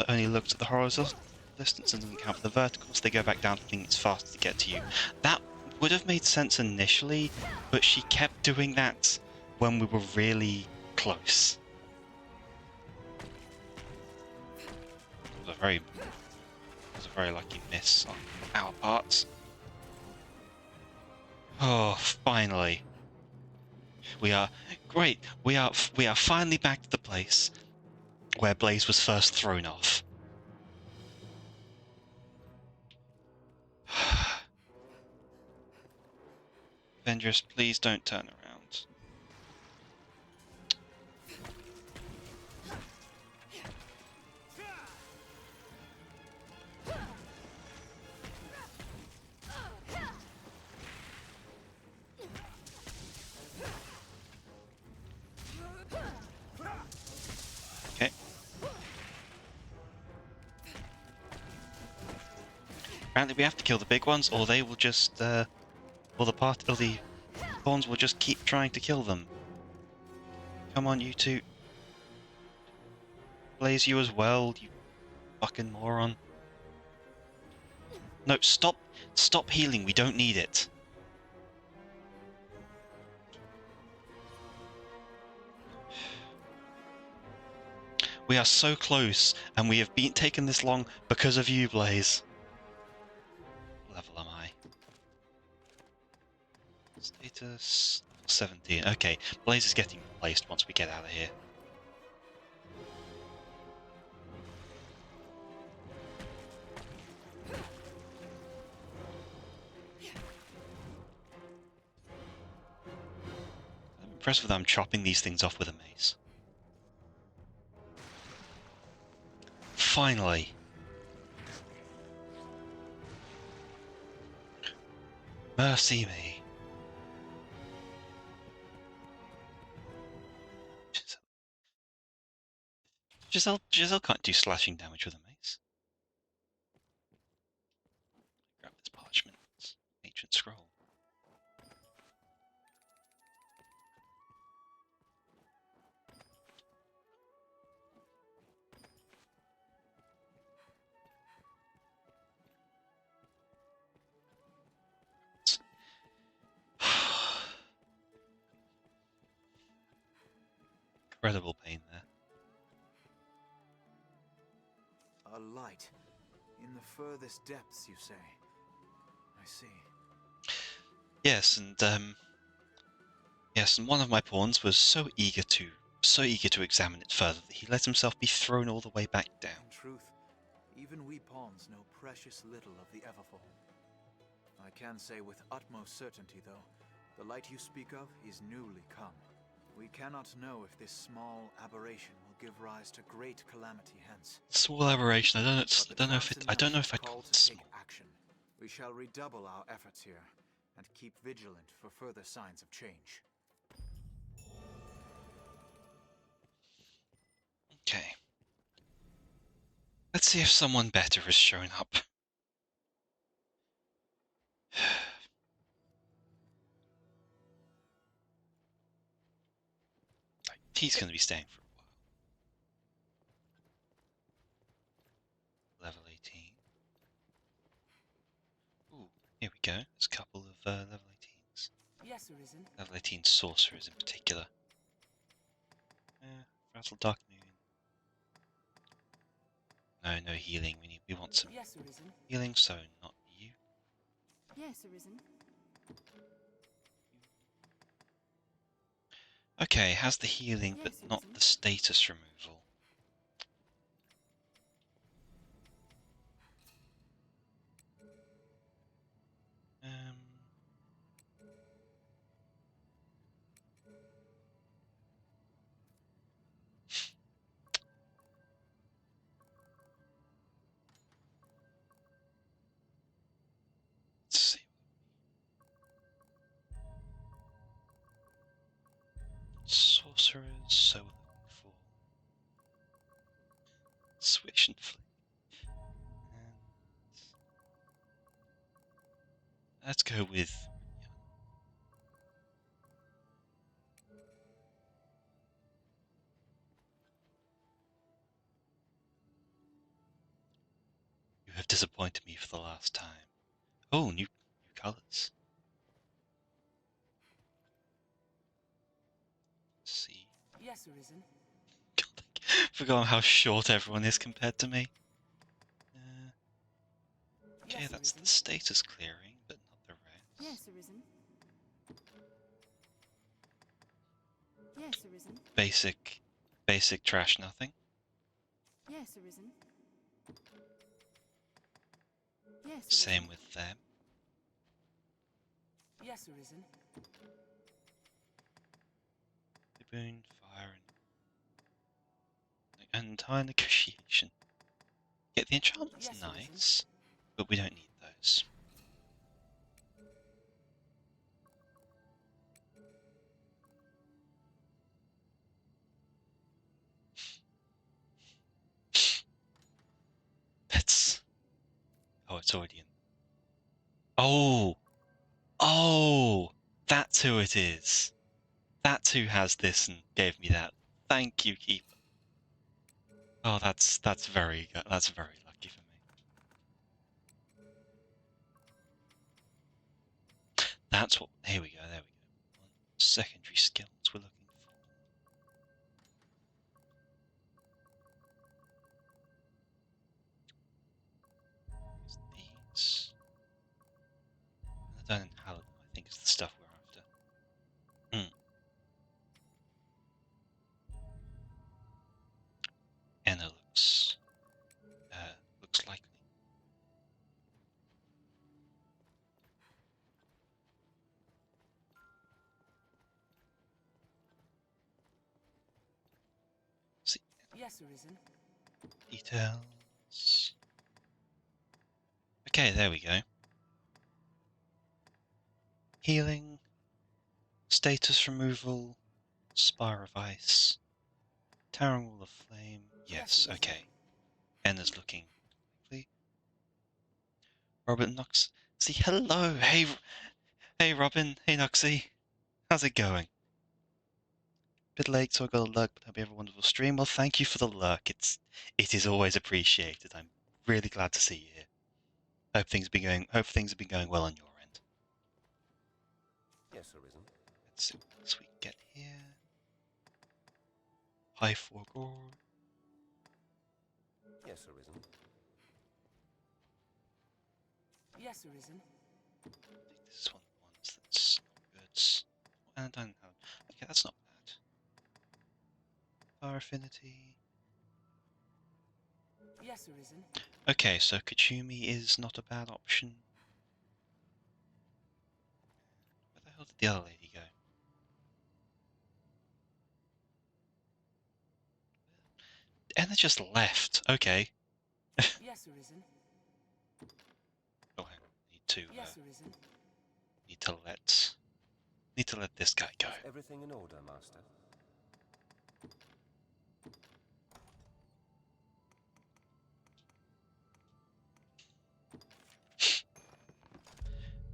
only looks at the horizontal distance and doesn't count for the verticals. They go back down thinking it's faster to get to you. That would have made sense initially, but she kept doing that when we were really close. It was a very lucky miss on our part. Oh, finally. We are great. We are finally back to the place where Blaze was first thrown off. Avengers, please don't turn around. Okay. Apparently we have to kill the big ones, or they will just, or the pawns will just keep trying to kill them. Come on, you two. Blaze, you as well, you fucking moron. No, stop healing, we don't need it. We are so close, and we have been taken this long because of you, Blaze. What level am I? Status 17. Okay, Blaze is getting replaced once we get out of here. I'm impressed with how I'm chopping these things off with a mace. Finally. Mercy me. Giselle can't do slashing damage with a mace. Grab this parchment. Ancient scroll. Incredible pain there. A light. In the furthest depths, you say? I see. Yes, and one of my pawns was so eager to examine it further that he let himself be thrown all the way back down. In truth, even we pawns know precious little of the Everfall. I can say with utmost certainty, though, the light you speak of is newly come. We cannot know if this small aberration will give rise to great calamity hence. Small aberration. I don't know if I'd call it small. Action. We shall redouble our efforts here and keep vigilant for further signs of change. Okay. Let's see if someone better has shown up. He's going to be staying for a while. Level 18. Ooh, here we go. There's a couple of level 18s. Yes, Arisen. Level 18 sorcerers in particular. Rattle Dark Moon. No, no healing. We want some Yes, Arisen. healing, so not you. Yes, Arisen. Okay, has the healing, but Yes, not Arisen. the status removal. Let's see. Sorcerers, so we're looking for Switch and Flick. And let's go with you have disappointed me for the last time. Oh, new colours. Let's see. Yes, Arisen. Forgot how short everyone is compared to me. Okay, Yes, that's Arisen. the status clearing, but not the rest. Yes, Arisen. Yes, Arisen. Basic trash nothing. Yes, Arisen. Yes, Same Arisen. with them. Yes, Arisen. The boon, fire, and entire negotiation. Yeah, the enchantment's Yes, Arisen. nice, but we don't need those. Let's. Oh, it's already in. Oh! Oh! That's who it is. That's who has this and gave me that. Thank you, Keeper. Oh, that's very good. That's very lucky for me. That's what. Here we go. There we go. Secondary skills we're looking for. These. I don't know how. I think it's the stuff we're after. Enna looks likely. See Yes, Arisen. details. Okay, there we go. Healing, status removal, Spire of Ice, Towering Wall of Flame. Yes, Yes, okay. Enna's looking likely. Robin Nox. See, hello. Hey, Robin. Hey, Noxie. How's it going? Bit late, so I got a lurk, but hope you have a wonderful stream. Well, thank you for the lurk. It is always appreciated. I'm really glad to see you here. Hope things have been going well on your end. Yes, Arisen. Let's see what else we can get here. High Forgore. Yes, Arisen. Yes, Arisen. I think this is one of the ones that's not good. And I don't have. Okay, that's not bad. Fire Affinity. Yes, Arisen. Okay, so Kachumi is not a bad option. Where the hell did the other lady go? Enna just left. Okay. Yes, Arisen. Oh, hang on. Yes, Arisen. Need to let this guy go. Is everything in order, Master?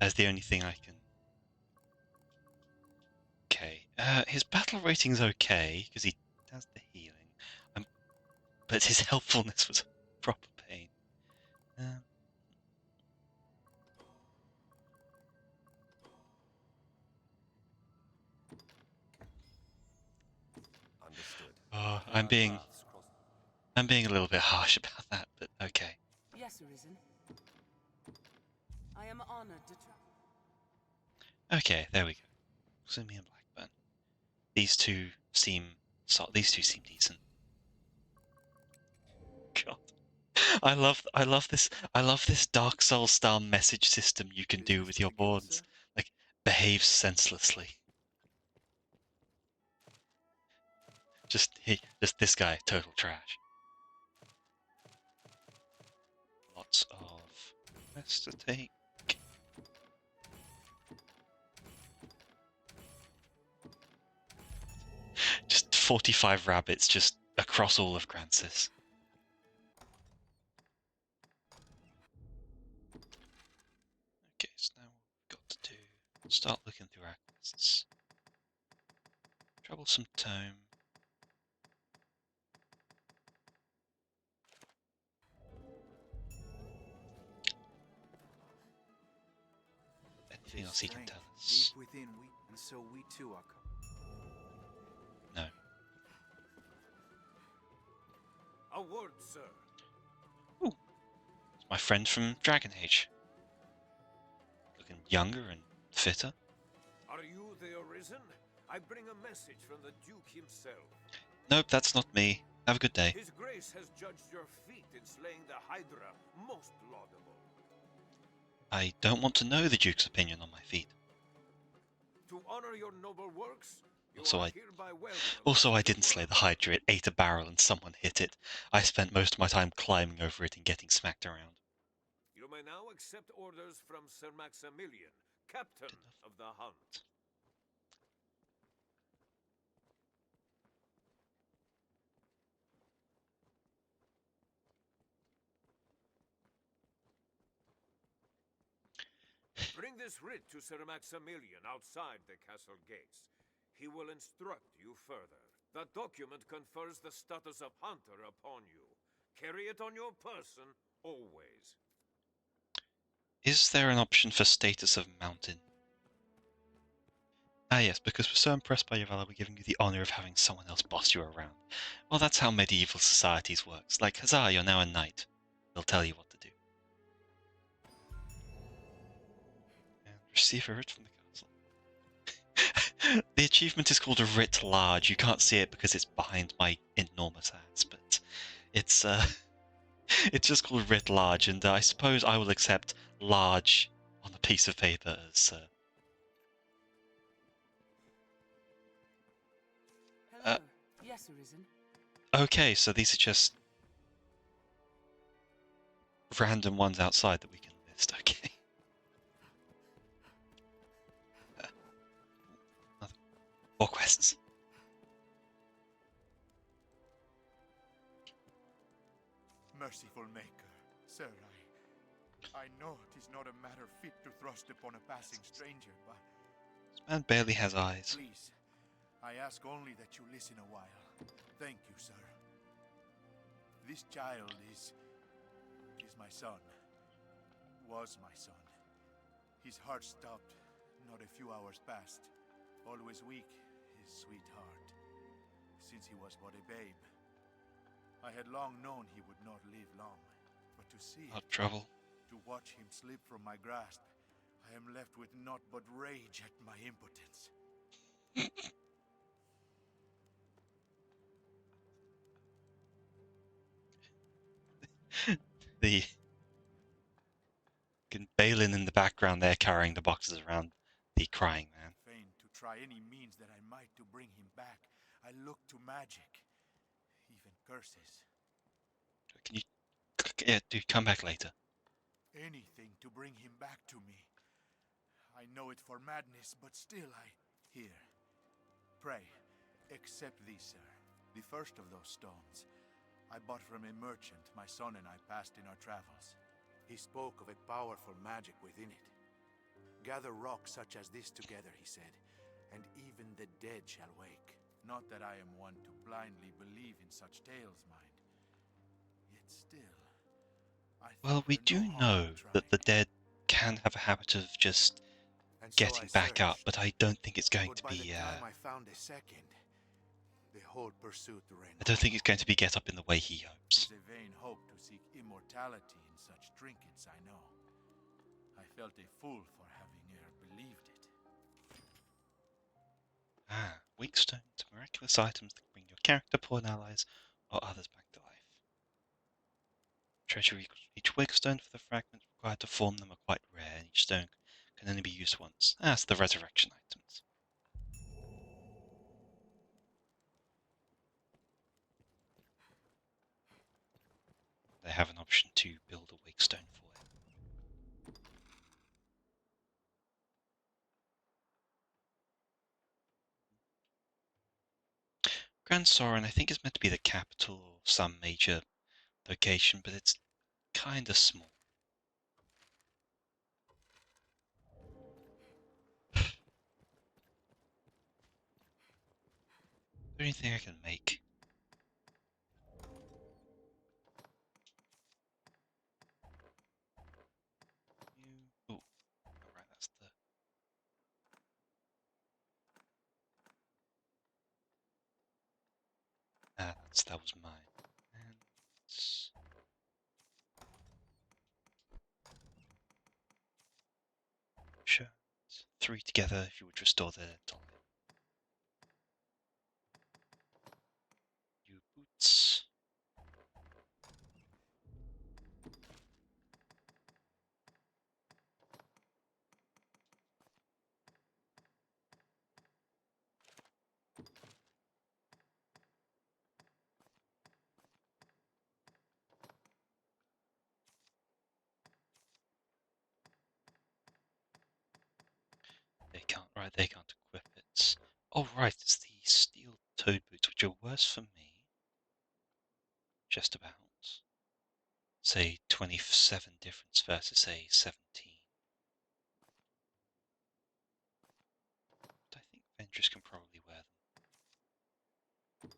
That's the only thing I can. Okay. His battle rating's okay because he has the healing. But his helpfulness was a proper pain. Understood. Oh, Can our paths cross? I'm being a little bit harsh about that, but okay. Yes, Arisen. I am honored to try. Okay, there we go. Sumi and Blackburn. These two seem decent. God. I love this Dark Souls style message system you can do Business with to your begin, boards. sir? Like, behave senselessly. Just this guy, total trash. Lots of quests to take. Just 45 rabbits just across all of Grancis. Okay, so now what we've got to do, start looking through our quests. Troublesome Tome. Anything else he can tell us? Deep within we, and so we too are. No. A word, sir. Ooh, it's my friend from Dragon Age. Looking younger and fitter. Are you the Arisen? I bring a message from the Duke himself. Nope, that's not me. Have a good day. His Grace has judged your feat in slaying the Hydra. Most laudable. I don't want to know the Duke's opinion on my feat. To honor your noble works, you Also, are I hereby welcome. Also, I didn't slay the Hydra, it ate a barrel and someone hit it. I spent most of my time climbing over it and getting smacked around. You may now accept orders from Sir Maximilian, captain of the hunt. Bring this writ to Sir Maximilian outside the castle gates. He will instruct you further. The document confers the status of hunter upon you. Carry it on your person, always. Is there an option for status of mountain? Ah yes, because we're so impressed by your valor, we're giving you the honor of having someone else boss you around. Well, that's how medieval societies works. Like, huzzah, you're now a knight. They'll tell you what to do. And receive a writ from the castle. The achievement is called a writ large. You can't see it because it's behind my enormous ass, but it's it's just called writ large, and I suppose I will accept large on a piece of paper as Hello. Yes, Arisen. okay, so these are just random ones outside that we can list, okay. More quests. Merciful Maker, sir, I know it is not a matter fit to thrust upon a passing stranger, but This man barely has eyes. please, I ask only that you listen a while. Thank you, sir. This child is my son. Was my son. His heart stopped not a few hours past. Always weak, his sweet heart, since he was but a babe. I had long known he would not live long, but to see Not trouble. to watch him slip from my grasp, I am left with naught but rage at my impotence. The Balin in the background there carrying the boxes around the crying man. Fain to try any means that I might to bring him back, I looked to magic, even curses. Can you... Yeah, dude, come back later. Anything to bring him back to me. I know it for madness, but still Here. Pray, accept these, sir. The first of those stones I bought from a merchant my son and I passed in our travels. He spoke of a powerful magic within it. Gather rocks such as this together, he said, and even the dead shall wake. Not that I am one to blindly believe in such tales, mind. Yet still, I think Well, we there do no harm know in that the trying. dead can have a habit of just And so getting I back up, searched, but I don't think it's going but to by be, the time I found a second, the whole pursuit ran I don't think it's going to be get up in the way he hopes. It's a vain hope to seek immortality in such trinkets, I know. I felt a fool for having believed it. Ah, weak stones, miraculous items that bring your character, pawn allies, or others back to life. Treasure equals each weak stone for the fragments required to form them are quite rare, and each stone can only be used once. As the resurrection items. They have an option to build a wake stone for it. Grand Soren, I think, is meant to be the capital or some major location, but it's kinda small. Is there anything I can make? Oh, right, that's the... Ah, that was mine. And... Sure. 3 together if you would restore the dollar. You boots. They can't equip it. Oh right, it's the steel toed boots, which are worse for me. Just about. Say 27 difference versus say 17. But I think Ventress can probably wear them.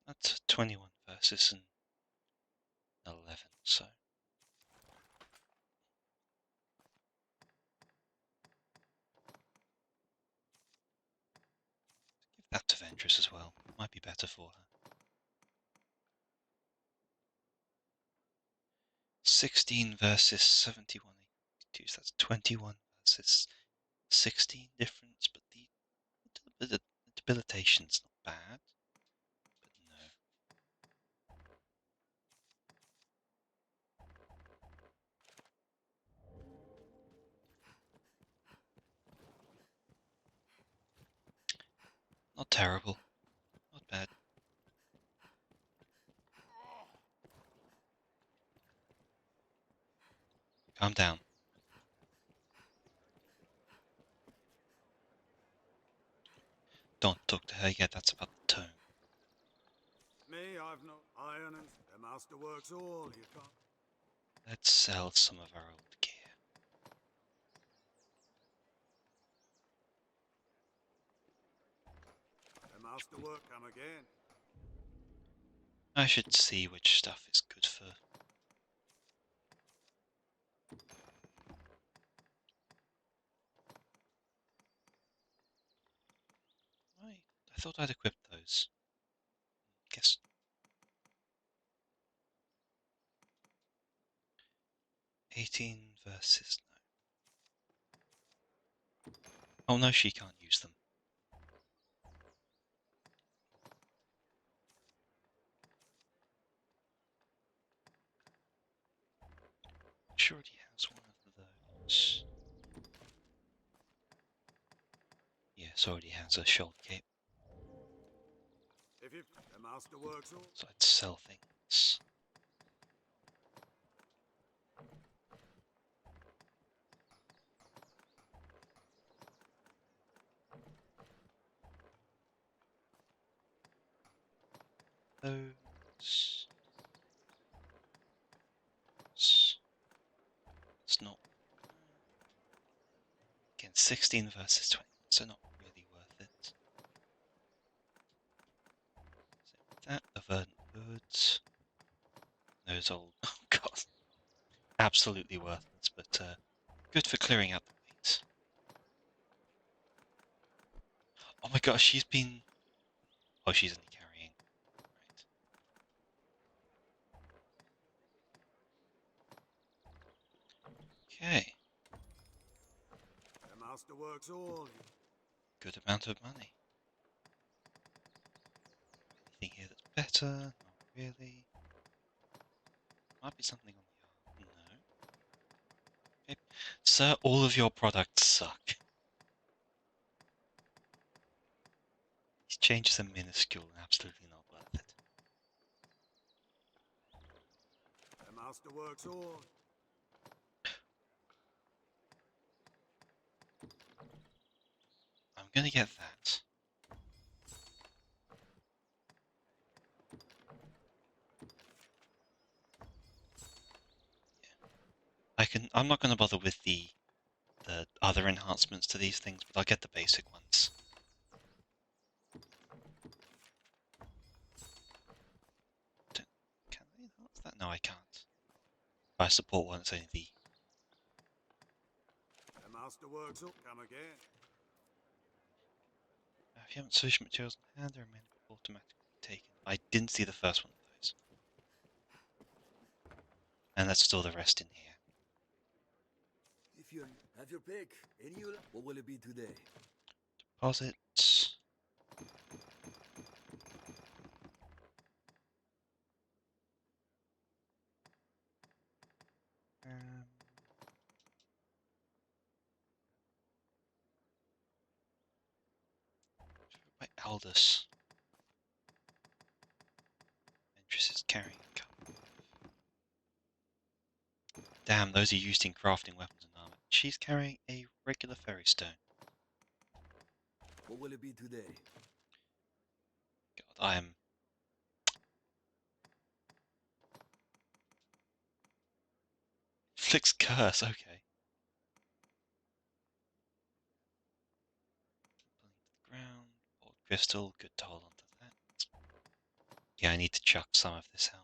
That's 21 versus an 11, so. Give that to Ventress as well. Might be better for her. 16 versus 71, 82, so that's 21 versus 16 difference, but the debilitation's not bad. But no. Not terrible. Not bad. Calm down. Don't talk to her yet, that's about the tone. Me, I've no iron and the master works all you can't. Let's sell some of our old gear. The master work come again. I should see which stuff is good for. Right. I thought I'd equip those. Guess. $18 versus no. Oh no, she can't use them. She already has one of those. Yes, already has a shoulder cape. If you the master works all. So I'd sell things. Those. It's not. Again, 16 versus 20, so not really worth it. So with that, the verdant woods. Those old. Oh god. Absolutely worthless, but good for clearing out the weight. Oh my gosh, she's been... Oh, she's only carrying. Right. Okay. The master works all. Good amount of money. Anything here that's better? Not really. Might be something on the arm. No. Okay. Sir, all of your products suck. These changes are minuscule and absolutely not worth it. The master works all. I'm gonna get that. I'm not gonna bother with the other enhancements to these things, but I'll get the basic ones. Can I enhance that? No, I can't. I support one, it's only the... The master works all. Come again. If you haven't sufficient materials on hand, they're automatically taken. I didn't see the first one of those. And let's store the rest in here. If you have your pick, any you what will it be today? Deposit. My eldest. Ventress is carrying a cup. Damn, those are used in crafting weapons and armor. She's carrying a regular fairy stone. What will it be today? God, I am... Flick's curse, okay. Ground, bolt crystal, good to hold on to that. Yeah, I need to chuck some of this out.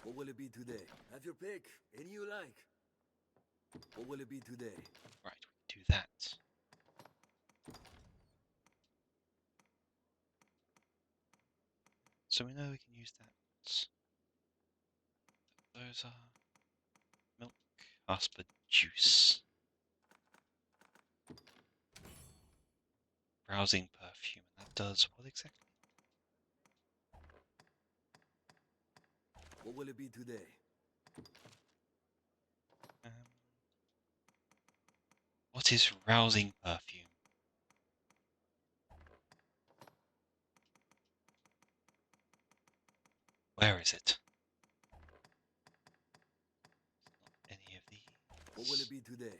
What will it be today? Have your pick, any you like. What will it be today? Right, we do that. So we know we can use that. Those are milk, asper juice. Browsing perfume, and that does what exactly? What will it be today? What is rousing perfume? Where is it? Not any of these. What will it be today?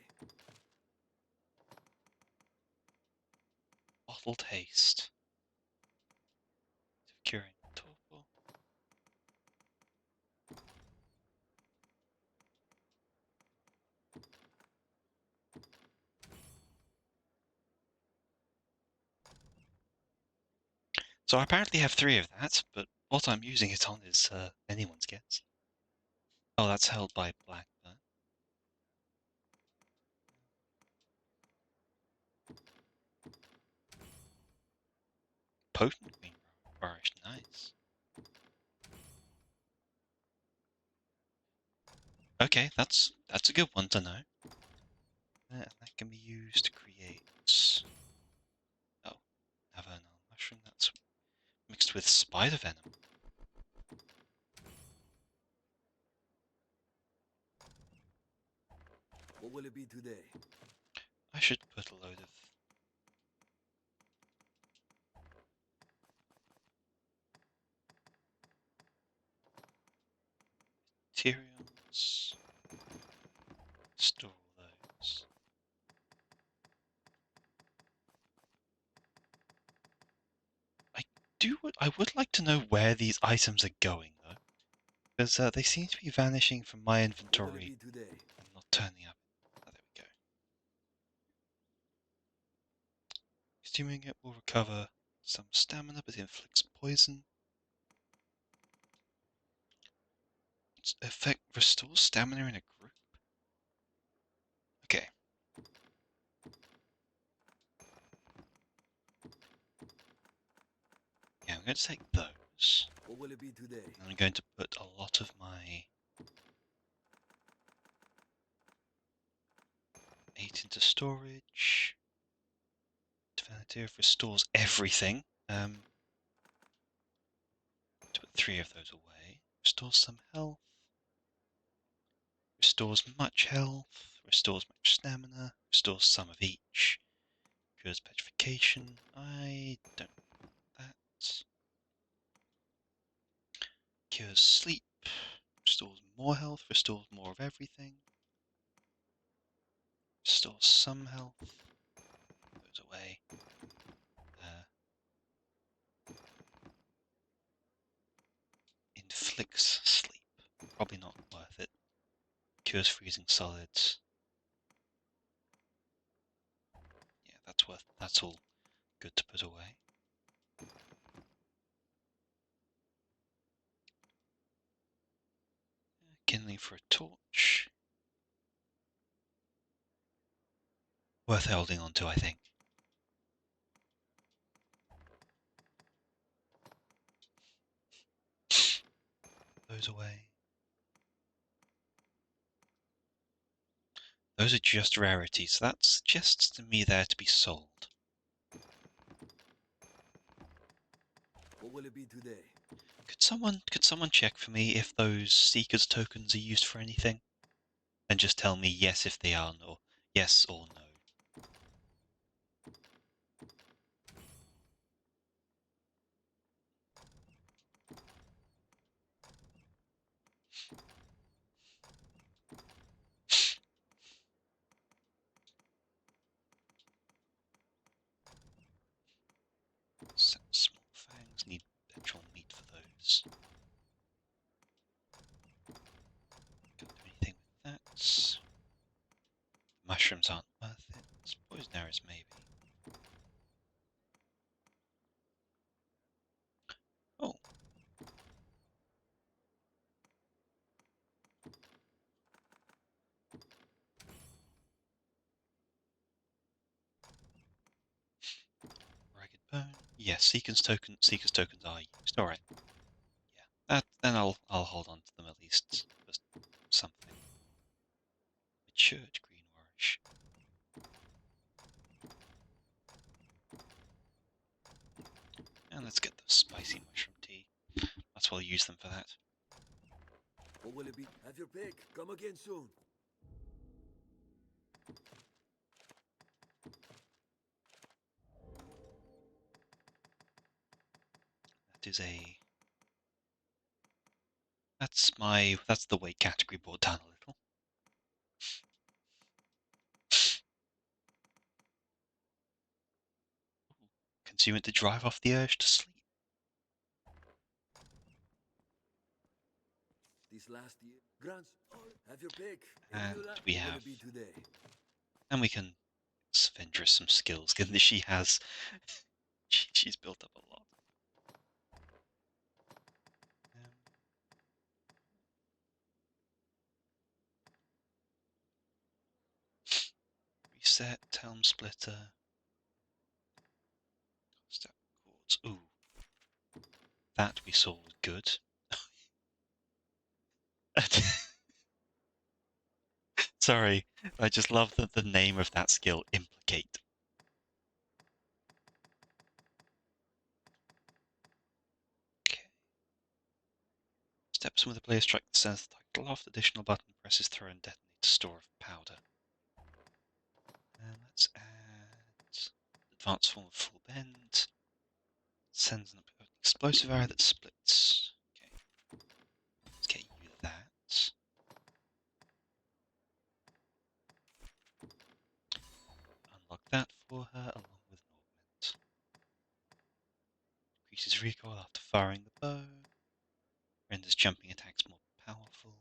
Bottled haste. Curing torpor. So I apparently have 3 of that, but what I'm using it on is anyone's guess. Oh, that's held by Blackburn. Potent green flourish, nice. Okay, that's a good one to know. And that can be used to create... Oh, Avernal mushroom, that's mixed with spider venom. What will it be today? I should put a load of... materials. Store those. I would like to know where these items are going, though. Because they seem to be vanishing from my inventory and not turning up. Oh, there we go. Consuming it will recover some stamina, but inflicts poison. Its effect restores stamina in a group. Okay. going to take those. What will it be today? And I'm going to put a lot of my 8 into storage. Definitive restores everything. To put 3 of those away. Restores some health. Restores much health. Restores much stamina. Restores some of each. Cures petrification. I don't want that. Cures sleep. Restores more health. Restores more of everything. Restores some health. Goes away. Inflicts sleep. Probably not worth it. Cures freezing solids. Yeah, that's all good to put away. Kindling for a torch. Worth holding on to, I think. Those away. Those are just rarities. That suggests to me they're to be sold. What will it be today? Could someone check for me if those Seekers tokens are used for anything? And just tell me yes if they are, or yes or no. Small fangs need petrol meat for those. Can't do anything with that. Mushrooms aren't worth it. Poison arrows maybe. Oh. Ragged bone. Yes, Seekers tokens are used. Alright. Yeah. Then I'll hold on to them at least for something. Matured green warish. And let's get the spicy mushroom tea. Might as well use them for that. What will it be? Have your pick. Come again soon. That is a... That's the weight category brought down a little. Consume it to drive off the urge to sleep. This last year, grants. Have your pick. And What we will have... it be today? And we can Svendra some skills, given that she has... she's built up a lot. Reset, Helm Splitter. Step chords. Ooh. That we saw was good. Sorry, I just love the name of that skill, Implicate. Okay. Steps when the player strikes the center of the target aloft, additional button presses throw and detonates store of powder. And let's add advanced form of full bend. Sends an explosive arrow that splits. Okay. Let's get you that. Unlock that for her along with an augment. Increases recoil after firing the bow. Renders jumping attacks more powerful.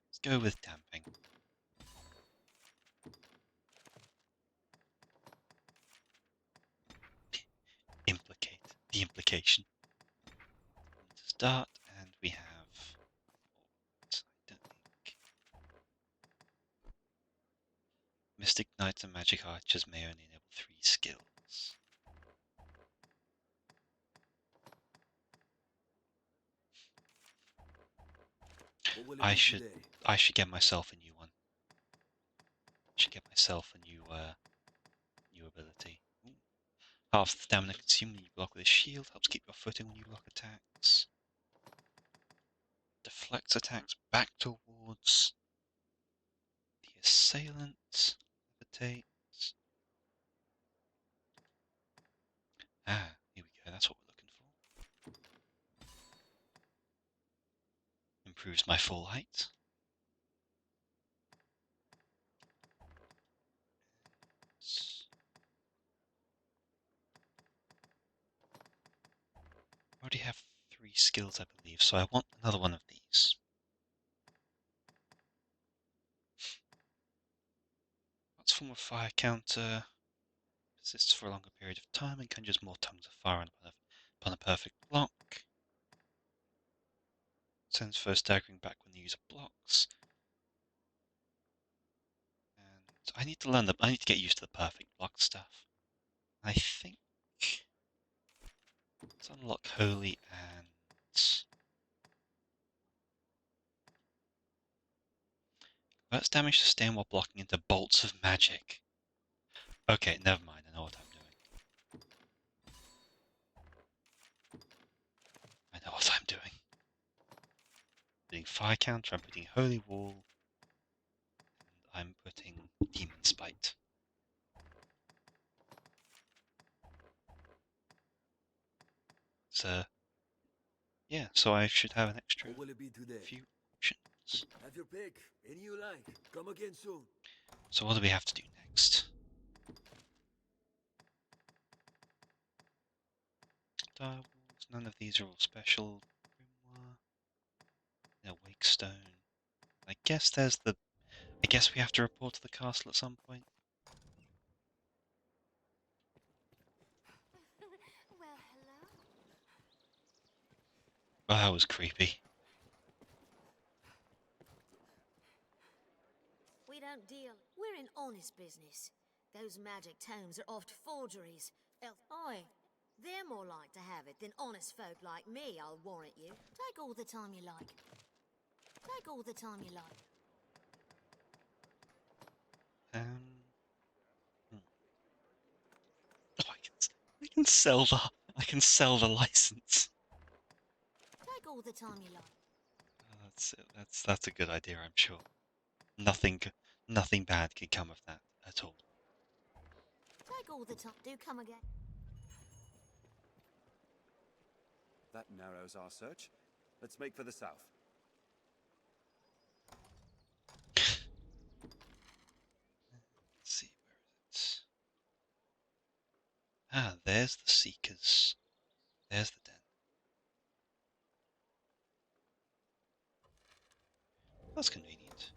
Let's go with damping. Implicate. The implication. Start, and we have... I don't think... Mystic Knights and Magic Archers may only enable What will it I be should today? get myself a new one. Should get myself a new new ability. Ooh. Half the stamina consumed when you block with a shield helps keep your footing when you block attacks. Deflects attacks back towards the assailant. Levitates. Ah, here we go. That's what we're looking for. Improves my fall height. I already have 3 skills, I believe, so I want another one of these. What's form of fire counter? Persists for a longer period of time and conjures more tongues of fire upon a perfect block. Sends foes staggering back when the user blocks. And I need to learn I need to get used to the perfect block stuff. I think let's unlock Holy and converts damage sustained while blocking into bolts of magic. Okay, never mind, I know what I'm doing. I know what I'm doing. Putting fire counter, I'm putting Holy Wall, and I'm putting Demon Spite. So yeah, so I should have an extra What will it be today? few options. Have your pick. Any you like. Come again soon. So what do we have to do next? Direwolves, none of these are all special. Grimoire, no Wakestone. I guess there's the. I guess we have to report to the castle at some point. Well, hello. Well, that was creepy. We don't deal. We're in honest business. Those magic tomes are oft forgeries. Oi, they're more like to have it than honest folk like me, I'll warrant you. Take all the time you like. Take all the time you like. Hmm. Oh, I can sell the. I can sell the license. Take all the time you like. That's a good idea, I'm sure. Nothing bad could come of that at all. Take all the time. Do come again. That narrows our search. Let's make for the south. Let's see, where is it? Ah, there's the Seekers. There's the den. That's convenient.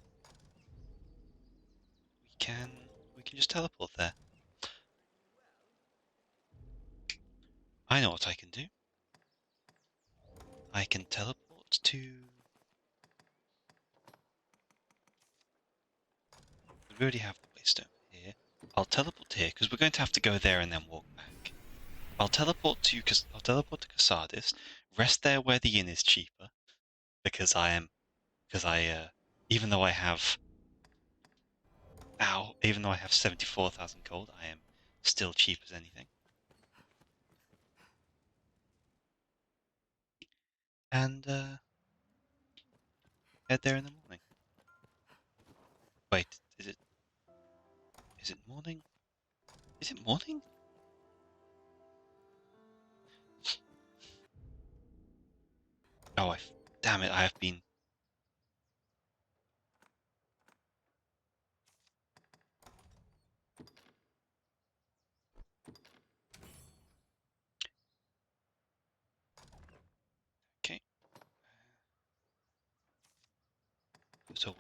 We can just teleport there. I know what I can do. I can teleport to. We already have the waystone here. I'll teleport here because we're going to have to go there and then walk back. I'll teleport to Casadis, rest there where the inn is cheaper, because even though I have 74,000 gold, I am still cheap as anything. And head there in the morning. Wait, is it morning? Is it morning? Oh, damn it! I have been. Okay. Put away.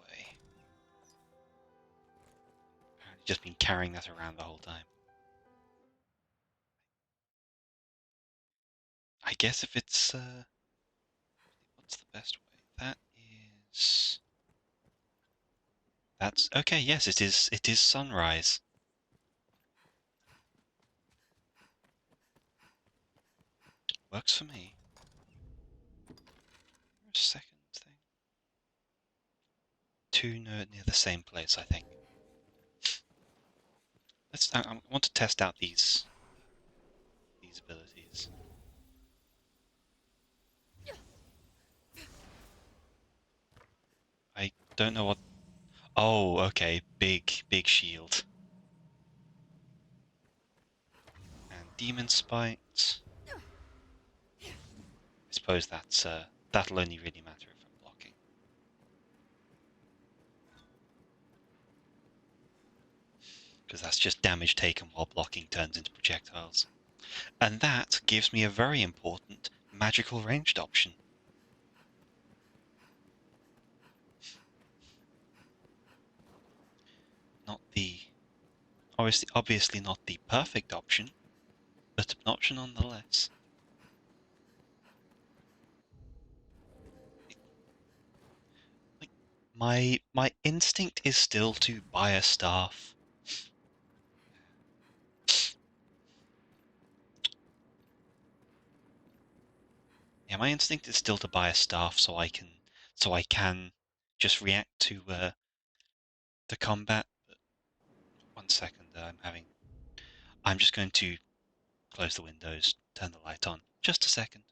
Apparently just been carrying that around the whole time. I guess if it's what's the best way? That's okay. Yes, it is. It is sunrise. Works for me. Second thing. two near the same place, I think. I want to test out these abilities. I don't know what. Oh, okay, big shield. And demon spite. I suppose that'll only really matter if I'm blocking. Because that's just damage taken while blocking turns into projectiles. And that gives me a very important magical ranged option. Not the obviously not the perfect option, but an option nonetheless. Like, my instinct is still to buy a staff. Yeah, my instinct is still to buy a staff so I can just react to combat. But 1 second, I'm just going to close the windows, turn the light on. Just a second.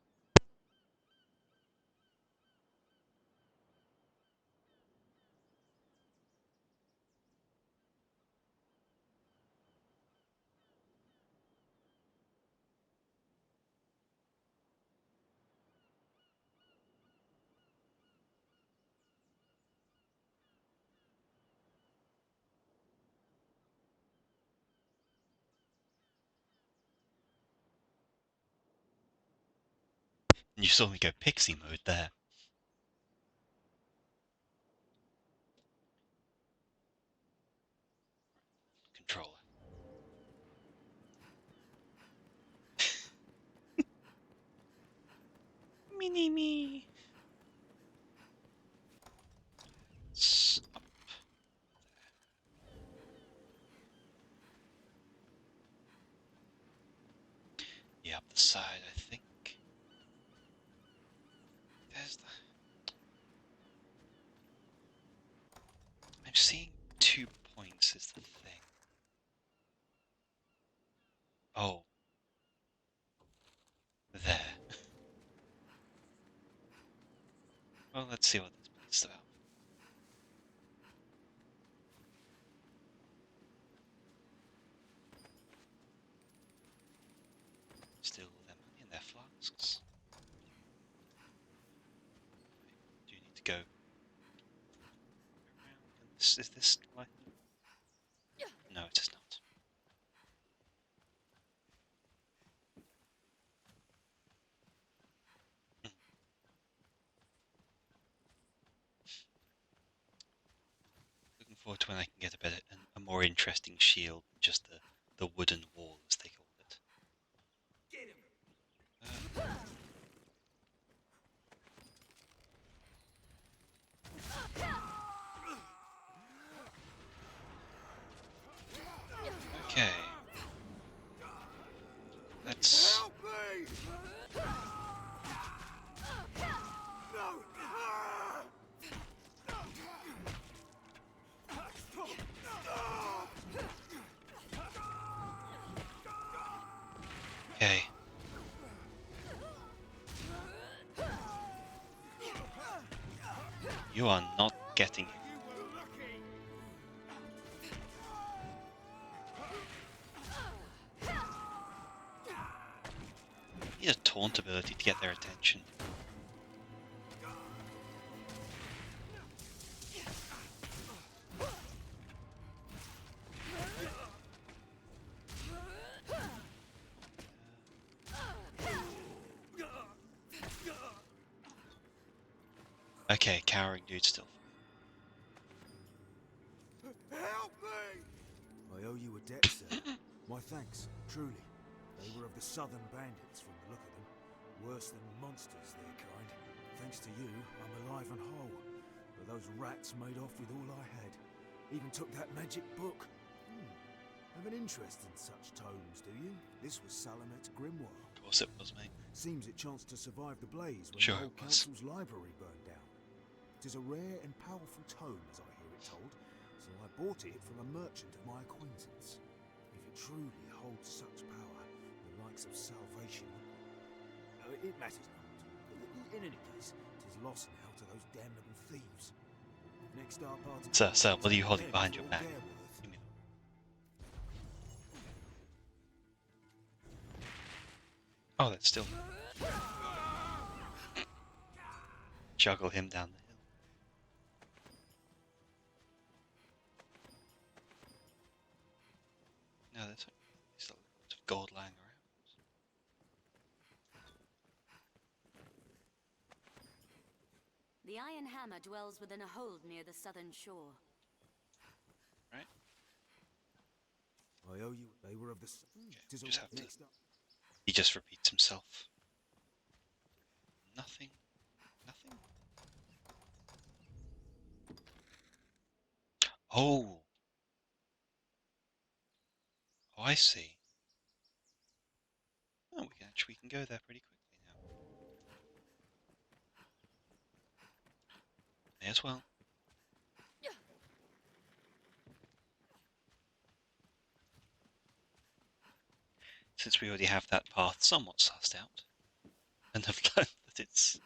And you saw me go pixie mode there. Controller. Mini me. Up. Yeah, up the side, I think. There's the... I'm seeing 2 points is the thing. Oh. There. Well, let's see what this place is about. Steal all their money and their flasks. I do need to go around. Is this like... No, it is not. Looking forward to when I can get a more interesting shield than just the wooden wall, as they call it. Okay. Let's... Help me! No! Okay. You are not getting it. Need a taunt ability to get their attention. Okay, cowering dude still. Help me! I owe you a debt, sir. My thanks, truly. They were of the southern bandits from the look of them. Worse than monsters, their kind. Thanks to you, I'm alive and whole. But those rats made off with all I had. Even took that magic book. Have an interest in such tomes, do you? This was Salamet's grimoire. Of course it was, mate. Seems it chanced to survive the blaze when Sure the it whole was. council's library burned down. It is a rare and powerful tome, as I hear. we're told, so I bought it from a merchant of my acquaintance. If it truly holds such power, the likes of salvation... it matters not. In any case, 'tis lost now to those damnable thieves. Next our party... Sir, what are you holding behind your back? Give me that. Oh, that's still... Juggle him down the hill. No, there's still lots of gold lying around. The Iron Hammer dwells within a hold near the southern shore. Right? I owe you. They were of the... Okay, just have to... He just repeats himself. Nothing. Nothing? Oh! Oh, I see. Oh, we can go there pretty quickly now. May as well. Since we already have that path somewhat sussed out, and have learned that it's...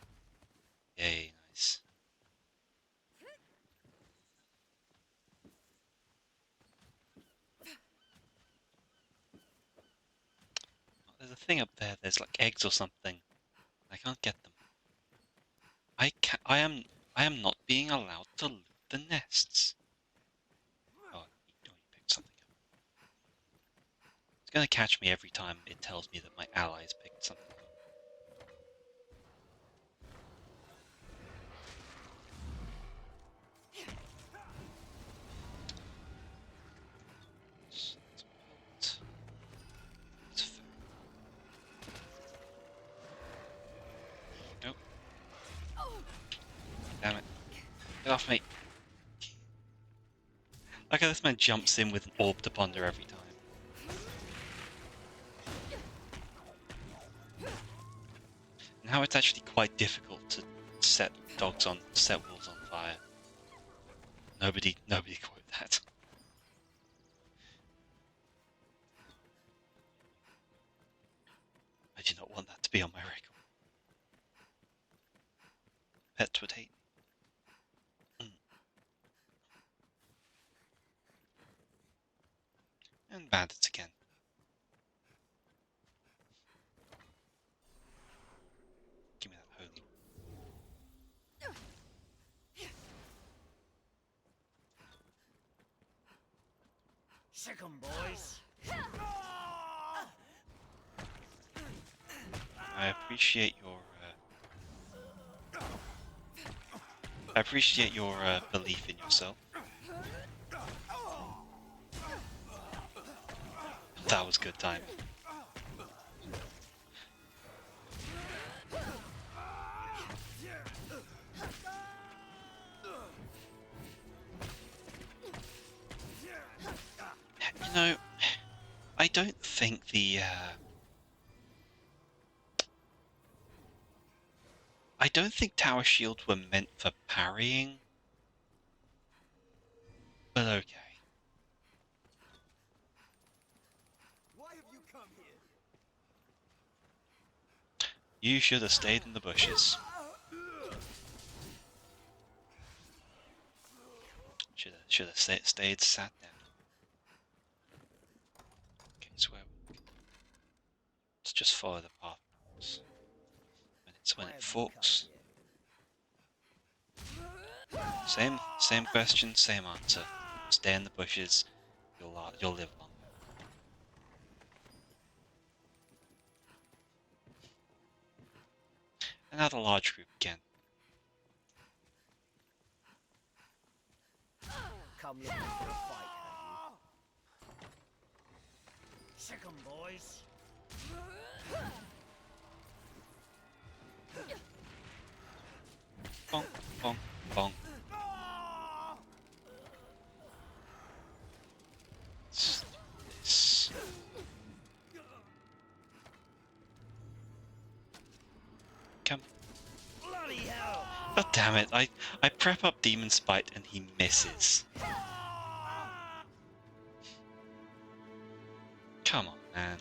Yay, nice. Oh, there's a thing up there, there's like eggs or something. I can't get them. I am not being allowed to loot the nests. Oh, you picked something up. It's gonna catch me every time it tells me that my allies picked something up. Nope. Damn it. Get off me. Look how this man jumps in with an orb to ponder every time. And how it's actually quite difficult to set wolves on fire. Nobody quote that. I do not want that to be on my record. Pets would hate me. And bandits again. Give me that holy. Sick 'em, boys. I appreciate your belief in yourself. That was good time. You know, I don't think I don't think tower shields were meant for parrying. But okay. Why have you come here? You should have stayed in the bushes. Should have stayed sat down. Okay, so let's just follow the path. When it forks. Same question, same answer. Stay in the bushes. You'll live longer. Another large group again. Come looking for a fight, have you? Sick 'em, boys. Bonk, bonk, bonk. This. Come. Bloody hell! Oh, damn it. I prep up Demon Spite and he misses. Come on, man.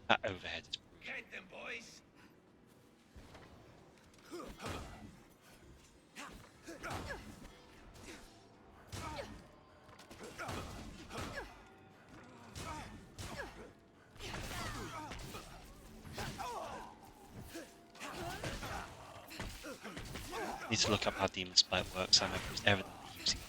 That overhead is brutal. Get them, boys! Need to look up how Demon Spite works. I remember it was evidently using it.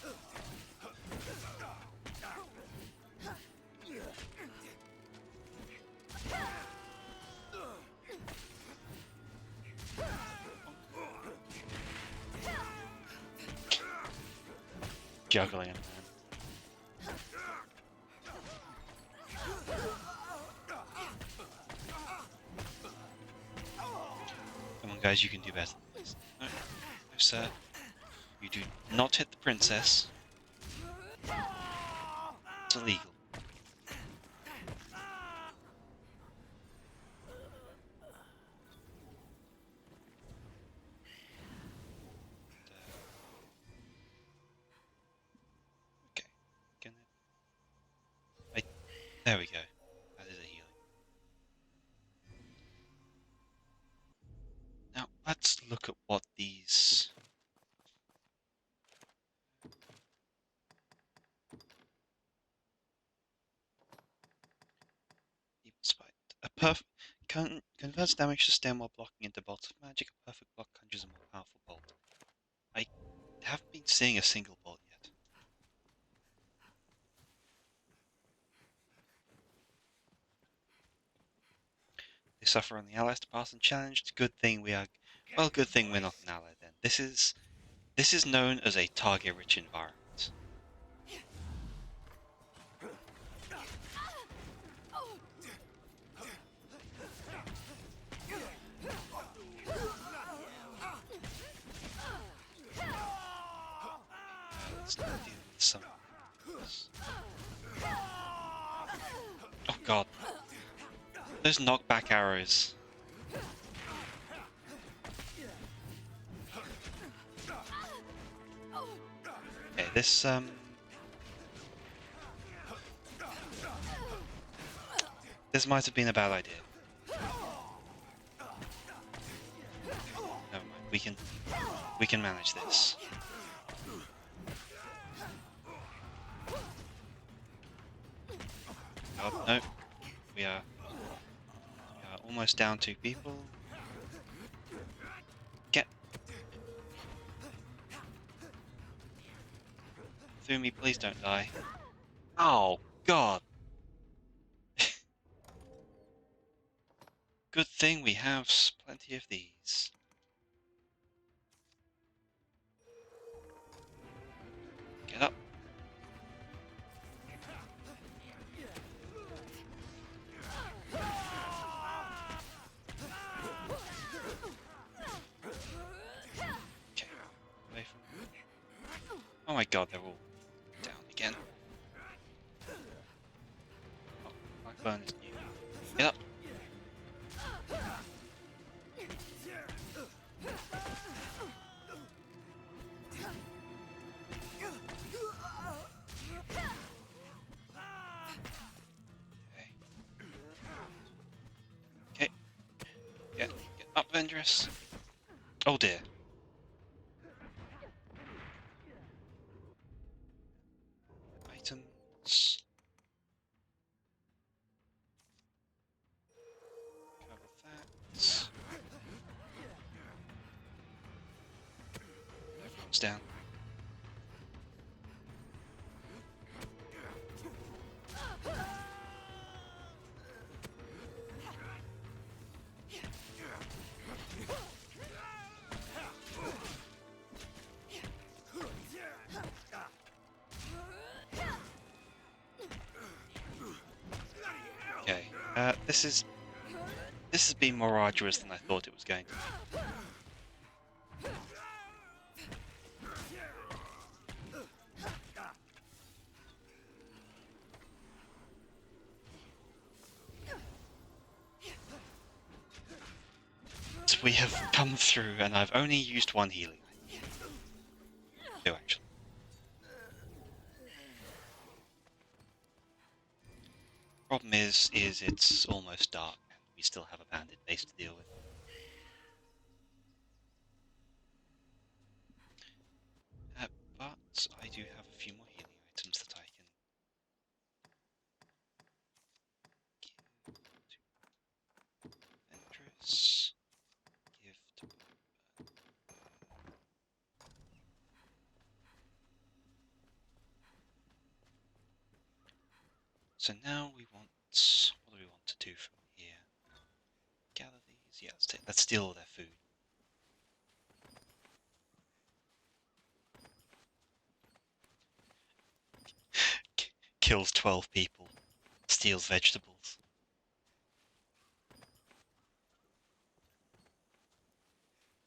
Juggling it, man. Come on, guys, you can do better than this. No, no, sir. You do not hit the princess. It's illegal. Okay. There we go. That is a healing. Now, let's look at what these... Demon Spite. A perfect... Converts damage to stem while blocking into bolts of magic. A perfect block conjures a more powerful bolt. I haven't been seeing a single bolt yet. They suffer on the allies to pass unchallenged. Good thing we are... Well, good thing we're not an ally then. This is known as a target-rich environment. Let's deal with some... Oh god. Those knockback arrows. Okay, this this might have been a bad idea. Never mind. We can manage this. Oh, no. We are almost down 2 people. Get through me, please don't die. Oh god. Good thing we have plenty of these. Get up. Okay, away from... Oh my god, they're all down again. Oh, Blackburn is new. Get up. Okay. Get up, Vendress. Oh dear. Items. Cover that. Everyone's down. Okay, this has been more arduous than I thought it was going to be. And we have come through, and I've only used one healing. Two, actually. Problem is it's almost dark, and we still have a bandit base to deal with. But I do have a few more healing items that I can give to Ventress, give to So now we want, what do we want to do from here? Gather these, yeah, let's steal all their food. Kills 12 people, steals vegetables.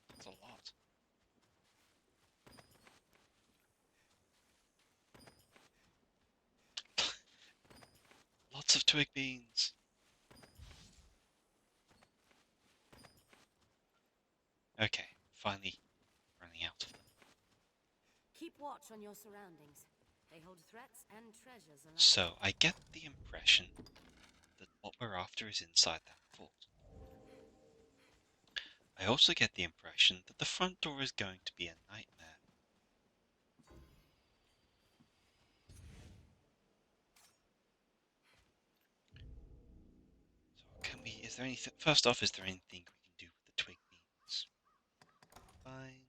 That's a lot. Lots of twig beans. Okay, finally running out of them. Keep watch on your surroundings. They hold threats and treasures alike. So I get the impression that what we're after is inside that fort. I also get the impression that the front door is going to be a nightmare. So can we, is there anything, first off, is there anything we can do with the twig beans? Fine.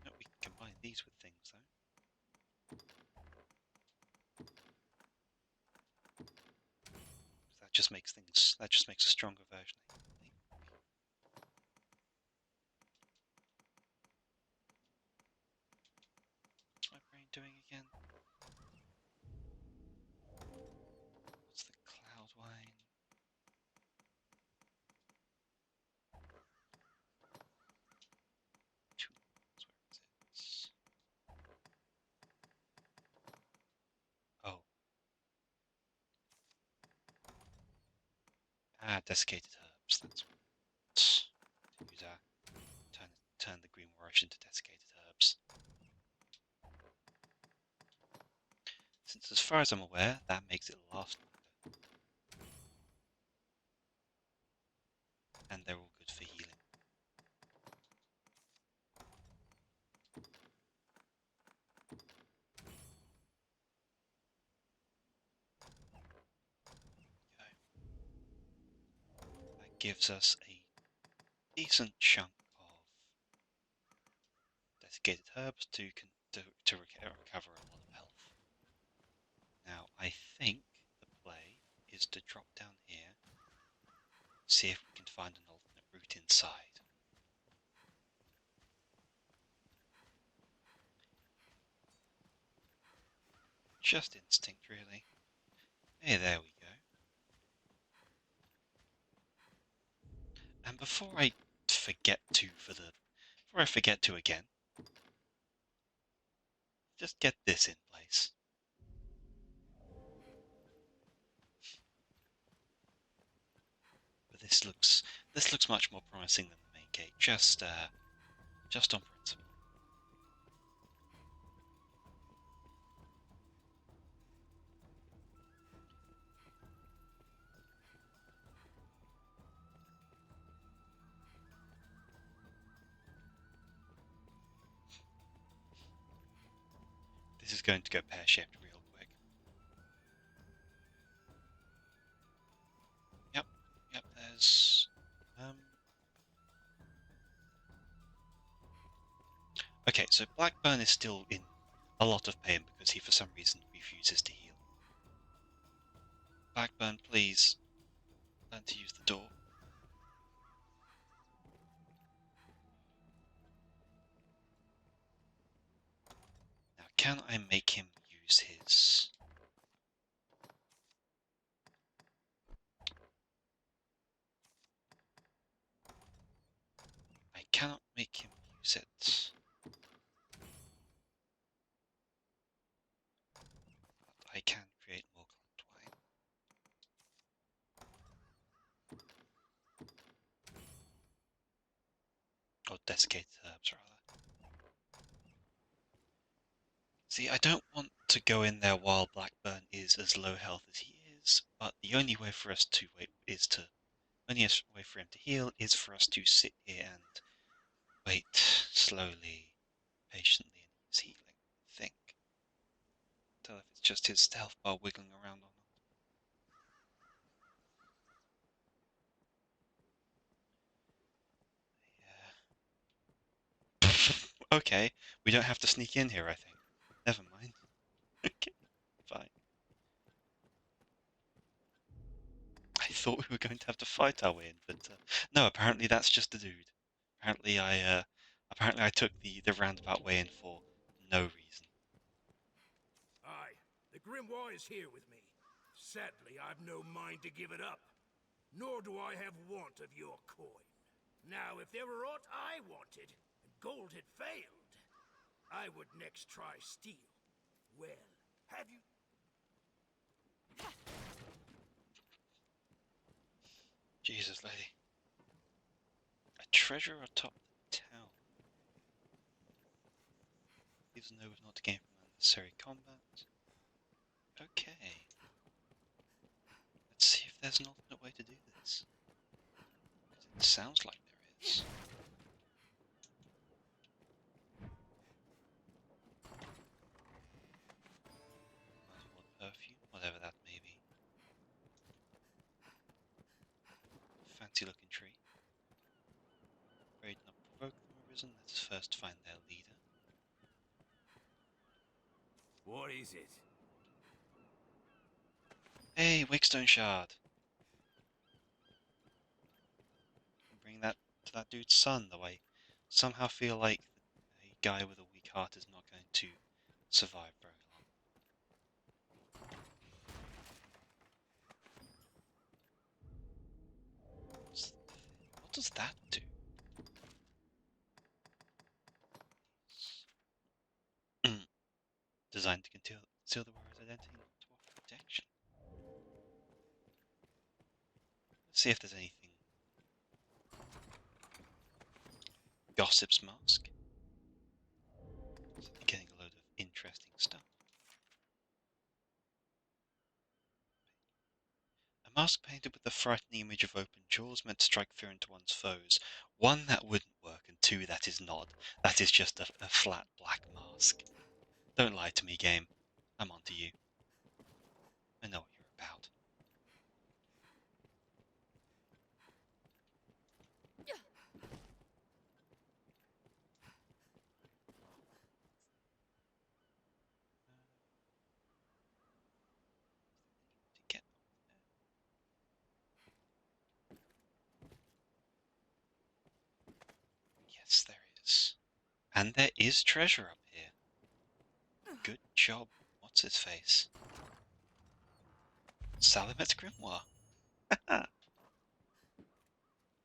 No, we can combine these with things though. That just makes things, that just makes a stronger version, I think. What's my brain doing again? What's the cloud wine? Tools, where is it? Oh. Ah, desiccated herbs, that's what. Use our turn the green wash into desiccated herbs. Since as far as I'm aware, that makes it last longer. And they're all good for healing. That gives us a decent chunk of desiccated herbs to recover a lot of health. Now, I think the play is to drop down here, see if we can find an alternate route inside. Just instinct, really. Hey, there we go. And before I forget to again, just get this in place. But this looks much more promising than the main gate, just on principle. This is going to go pear-shaped real quick. Yep, there's... Okay, so Blackburn is still in a lot of pain because he for some reason refuses to heal. Blackburn, please, learn to use the door. Now, can I make him use his... I cannot make him use it. desiccated herbs, rather. See, I don't want to go in there while Blackburn is as low health as he is, but the only way for us to wait is to... only way for him to heal is for us to sit here and wait slowly, patiently, and he's healing, I think. Tell if it's just his health bar wiggling around or not. Yeah. Okay, we don't have to sneak in here, I think. Never mind. Okay, fine. I thought we were going to have to fight our way in, but no, apparently that's just a dude. Apparently I took the roundabout way in for no reason. Aye, the Grimoire is here with me. Sadly, I've no mind to give it up. Nor do I have want of your coin. Now, if there were aught I wanted, and gold had failed, I would next try steel. Well, have you... Jesus, lady. A treasure atop the town. Even though we've not gained from unnecessary combat. Okay. Let's see if there's an alternate way to do this. It sounds like there is. Might as well perfume, whatever that may be. Fancy looking tree. Afraid not provoke them arisen, let us first find their leader. What is it? Hey, Wigstone Shard! Bring that to that dude's son, though I somehow feel like a guy with a weak heart is not going to survive very long. What does that do? Designed to conceal the wearer's identity and to offer protection. Let's see if there's anything. Gossip's mask. Getting a load of interesting stuff. A mask painted with the frightening image of open jaws meant to strike fear into one's foes. One, that wouldn't work, and two, that is not. That is just a flat black mask. Don't lie to me, game. I'm onto you. I know what you're about. To get yes, there is. And there is treasure up here. Good job. What's his face? Salamet's Grimoire.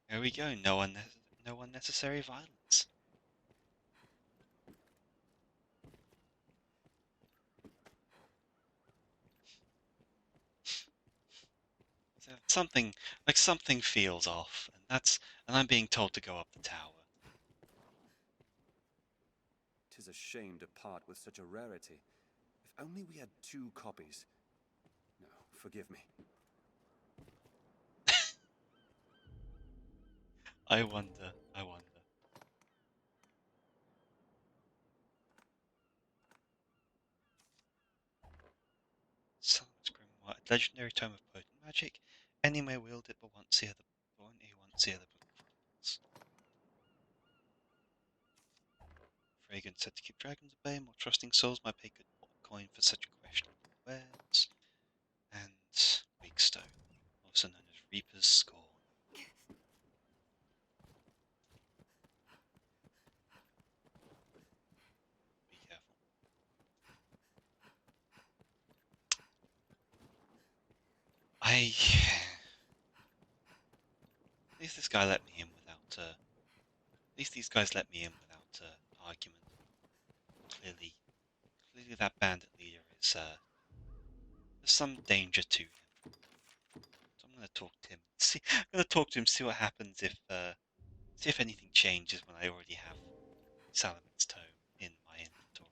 There we go. No unnecessary violence. So something feels off, and I'm being told to go up the tower. 'Tis a shame to part with such a rarity. If only we had 2 copies. No, forgive me. I wonder. Salamet's Grimoire, a legendary tome of potent magic. Any may wield it, but once see other books. Fragrant said to keep dragons at bay. More trusting souls might pay good coin for such questionable wares. And Wigstone, also known as Reaper's Scorn. Be careful. At least this guy let me in without. At least these guys let me in without argument. Clearly that bandit leader is. There's some danger to him. So I'm gonna talk to him. I'm gonna talk to him. See what happens if See if anything changes when I already have Salaman's Tome in my inventory.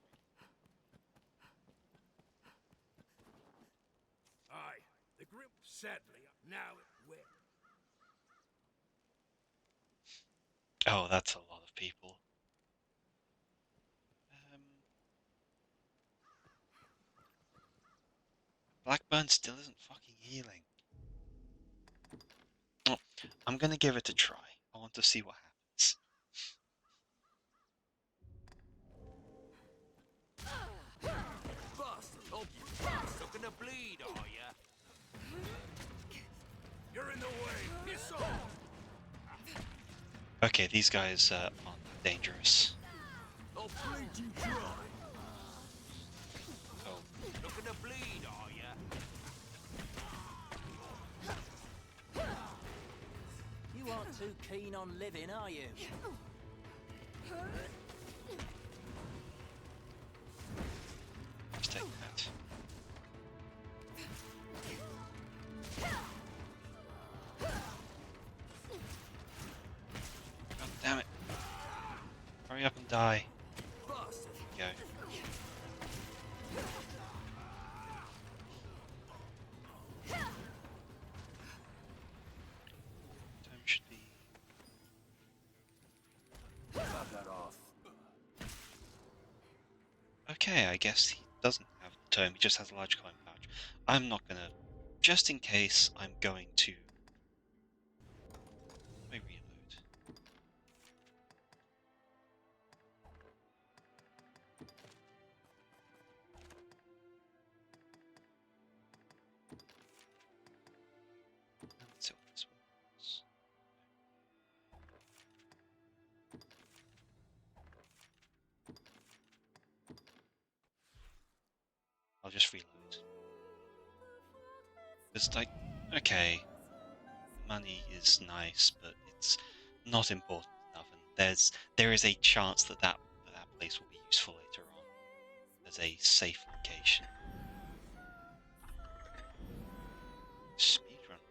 Aye, the Grim. Sadly, now where? Oh, that's a lot of people. Blackburn still isn't fucking healing. Oh, I'm gonna give it a try. I want to see what happens. Bastard! Oh, you bastard! Gonna bleed, are ya? You're in the way. Piss off. Okay, these guys aren't dangerous. I'll bleed you dry. Oh, Looking to bleed, are ya? You aren't too keen on living, are you? let's take that. God damn it. Hurry up and die. Bastard! Go. Time should be. Cut that off. Okay, I guess he doesn't have the tome, he just has a large coin pouch. I'm not gonna. Just in case, I'm going to. Let me reload. Let's see what this was. I'll just reload. It's like, okay, money is nice, but it's not important enough, and there is a chance that that place will be useful later on as a safe location. Speedrun.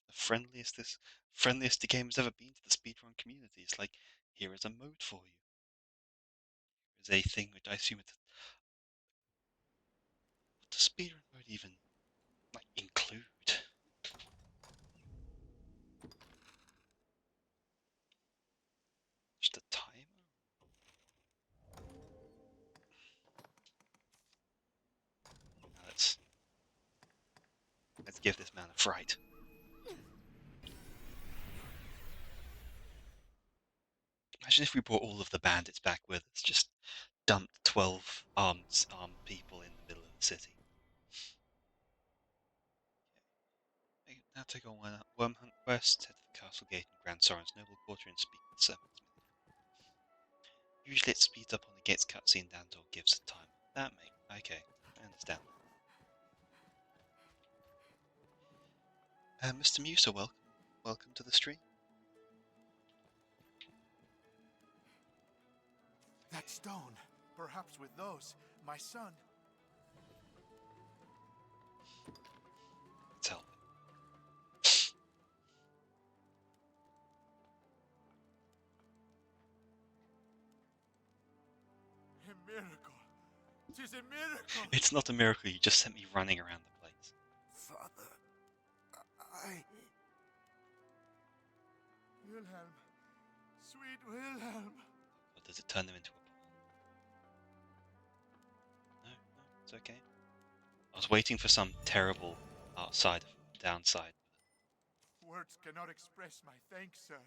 The friendliest the game has ever been to the speedrun community. It's like, here is a mode for you. Here is a thing which I assume it's. What does speedrun mode even like include? Just a timer? Now let's give this man a fright. Imagine if we brought all of the bandits back with us, just dumped 12 armed people in the middle of the city. Okay. Now take on Wormhunt Quest, head to the castle gate in Grand Soren's noble quarter and speak with the servants. Usually it speeds up on the gate's cutscene and or gives a time. That may. Okay, I understand. Mr. Musa, welcome to the stream. That stone. Perhaps with those, my son. Let's help him. A miracle. 'Tis a miracle. It's not a miracle, you just sent me running around the place. Father, I... Wilhelm. Sweet Wilhelm. Or does it turn them into a ball? No, it's okay. I was waiting for some terrible downside. Words cannot express my thanks, sir.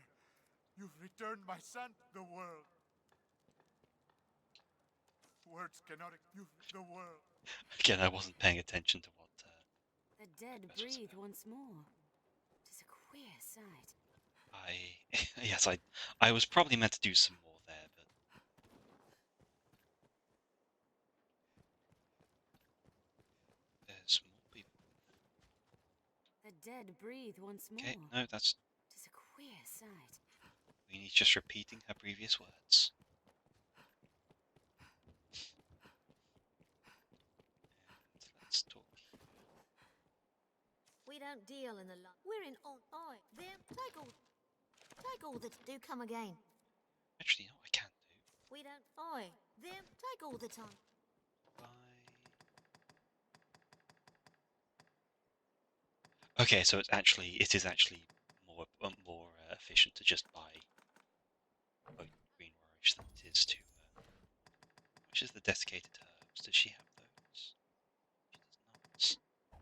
You've returned my son to the world. Words cannot the world. Again, I wasn't paying attention to what. The dead breathe once more. 'Tis a queer sight. Yes, I was probably meant to do some more there, but there's more people. The dead breathe once more. Okay, no, that's. 'Tis a queer sight. Queenie's just repeating her previous words. And let's talk. We don't deal in the we're in on. Oi, them. Take all the. Do come again. Actually, you know what I can do? We don't. Oi, them. Take all the time. Okay, so it is actually more efficient to just buy green Warish than it is to. Which is the desiccated herbs? Does she have those? She does not.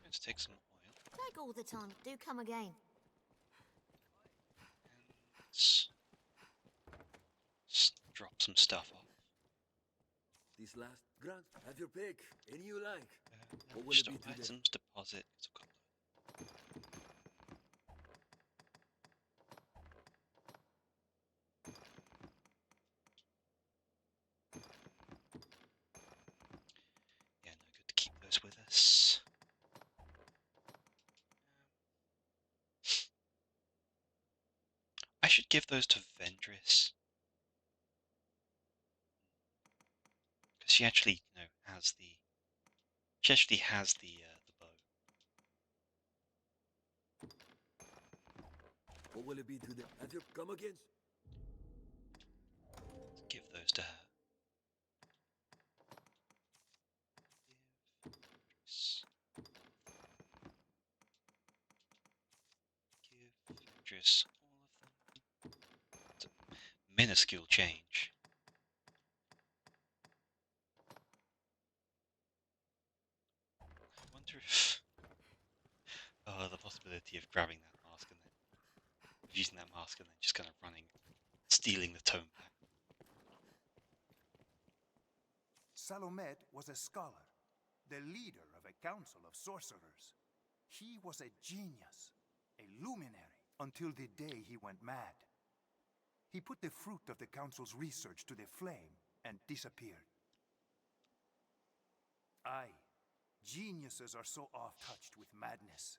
Let's take some oil. Take all the time. Do come again. And drop some stuff off. This last Grant, have your pick. Any you like. What will it be today? Items, deposit. Yeah, no good to keep those with us. I should give those to Vendris. Because she actually, has the... She actually has the bow. What will it be today? Have you come again? Give those to her. Give Vendris all of them. It's a minuscule change. I wonder if... Oh, the possibility of grabbing that mask and then... using that mask and then just kind of running... stealing the tome pack. Salomet was a scholar, the leader of a council of sorcerers. He was a genius, a luminary, until the day he went mad. He put the fruit of the council's research to the flame and disappeared. Aye, geniuses are so oft-touched with madness.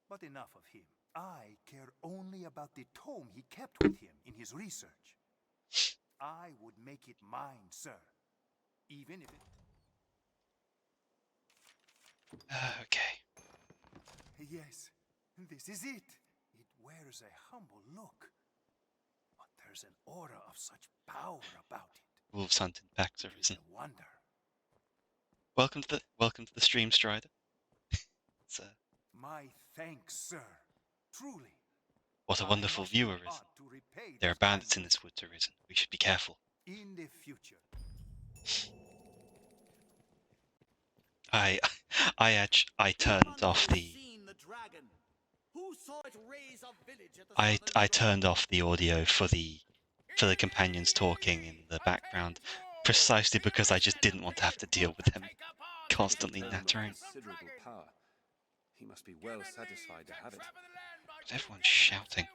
But enough of him. I care only about the tome he kept with him in his research. I would make it mine, sir. Even if it... Okay. Yes, this is it. It wears a humble look. But there's an aura of such power about it. Wolves hunting packs are Arisen. Wonder. Welcome to the stream, Strider. It's, My thanks, sir. Truly. What a wonderful view, Arisen. There are bandits in this woods, Arisen. We should be careful. In the future. I turned off the... I turned off the audio for the companions talking in the background, precisely because I just didn't want to have to deal with them constantly nattering. Considerable power. He must be well satisfied to have it. Everyone's shouting.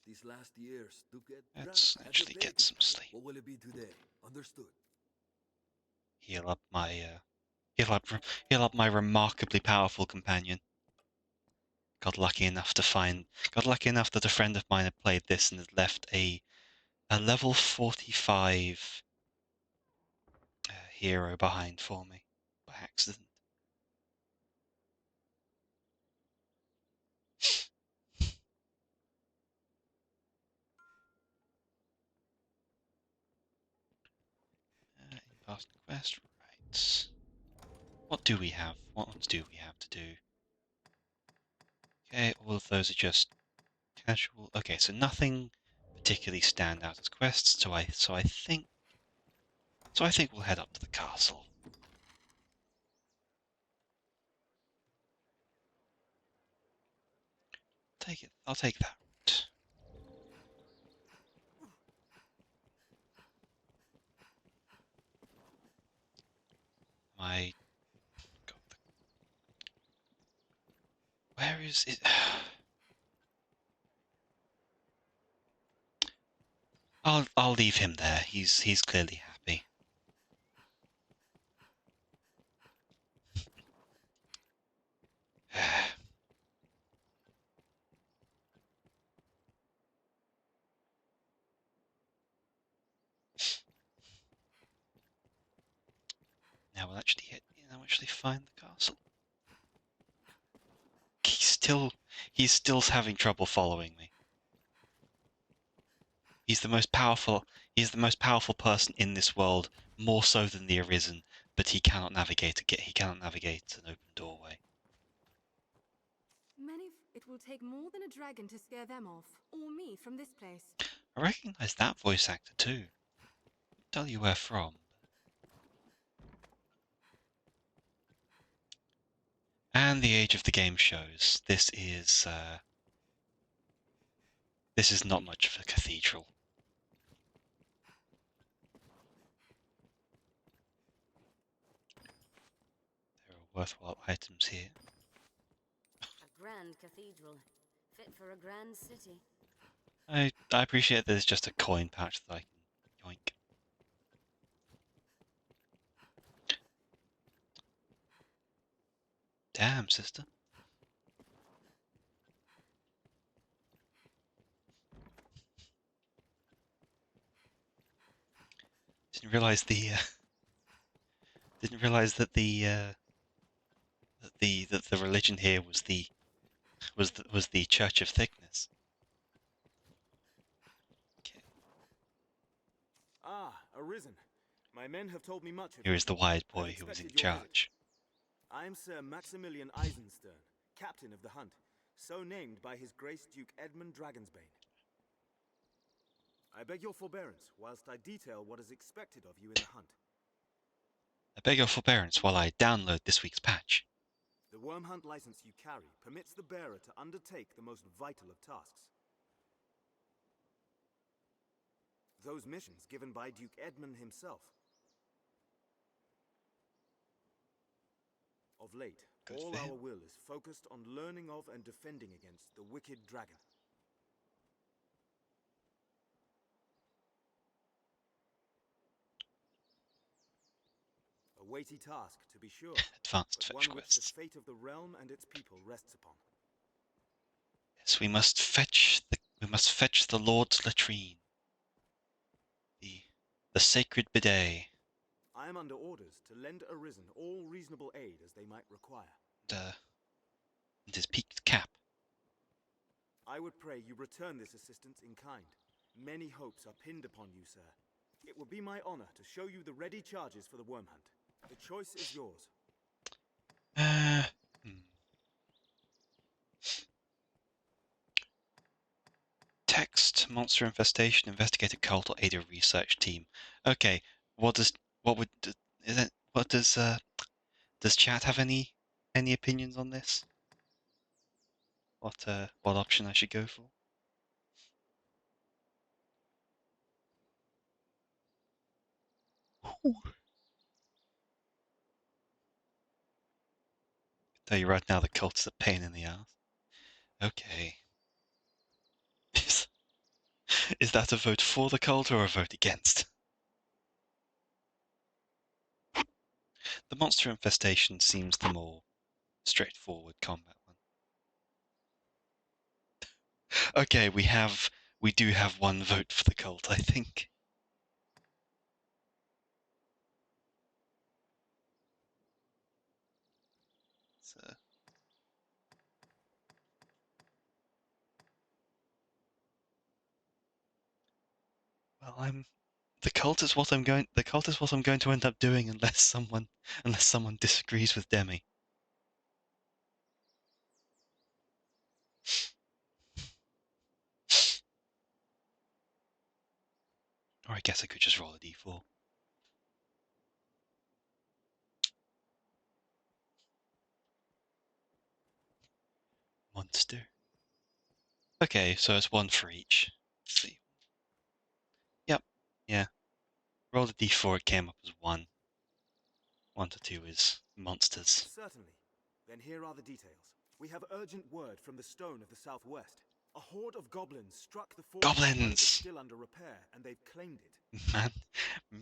These last years to get Let's actually get some sleep. What will it be today? Understood. Heal up my remarkably powerful companion. Got lucky enough that a friend of mine had played this and had left a level 45 hero behind for me by accident. Past quest, right. What do we have? What ones do we have to do? Okay, all of those are just casual. Okay, so nothing particularly stand out as quests, so I think we'll head up to the castle. I'll take that route. Where is it? I'll leave him there. He's clearly happy. Now we'll actually find the castle. He's still having trouble following me. He's the most powerful person in this world, more so than the Arisen, but he cannot navigate an open doorway. It will take more than a dragon to scare them off, or me from this place. I recognise that voice actor too. I'll tell you where from. And the age of the game shows. This is not much of a cathedral. There are worthwhile items here. A grand cathedral, fit for a grand city. I appreciate there's just a coin pouch that I can yoink. Damn, sister. Didn't realize that the religion here was the Church of Thickness. Okay. Ah, Arisen. My men have told me much of Here you. is the wired boy who was in charge. I am Sir Maximilian Eisenstern, captain of the hunt, so named by His Grace Duke Edmund Dragonsbane. I beg your forbearance whilst I detail what is expected of you in the hunt. I beg your forbearance while I download this week's patch. The worm hunt license you carry permits the bearer to undertake the most vital of tasks. Those missions given by Duke Edmund himself. Of late, all our will is focused on learning of and defending against the wicked dragon. A weighty task, to be sure, Advanced but fetch one which quests. the fate of the realm and its people rests upon. Yes, we must fetch the Lord's latrine. The sacred bidet. I am under orders to lend Arisen all reasonable aid as they might require. And his peaked cap. I would pray you return this assistance in kind. Many hopes are pinned upon you, sir. It would be my honor to show you the ready charges for the worm hunt. The choice is yours. Text, monster infestation, investigate a cult, or aid a research team. Okay, does chat have any opinions on this? What option I should go for? Tell you right now, the cult is a pain in the ass. Okay. Is that a vote for the cult or a vote against? The monster infestation seems the more straightforward combat one. Okay, we do have one vote for the cult, I think. So, well, the cult is what I'm going to end up doing unless someone disagrees with Demi. Or I guess I could just roll a d4. Monster. Okay, so it's one for each. Let's see. Yep, yeah. Roll a d4, it came up as 1. 1 to 2 is monsters. Certainly. Then here are the details. We have urgent word from the Stone of the Southwest. A horde of goblins struck the fort. Goblins! It's still under repair, and they've claimed it.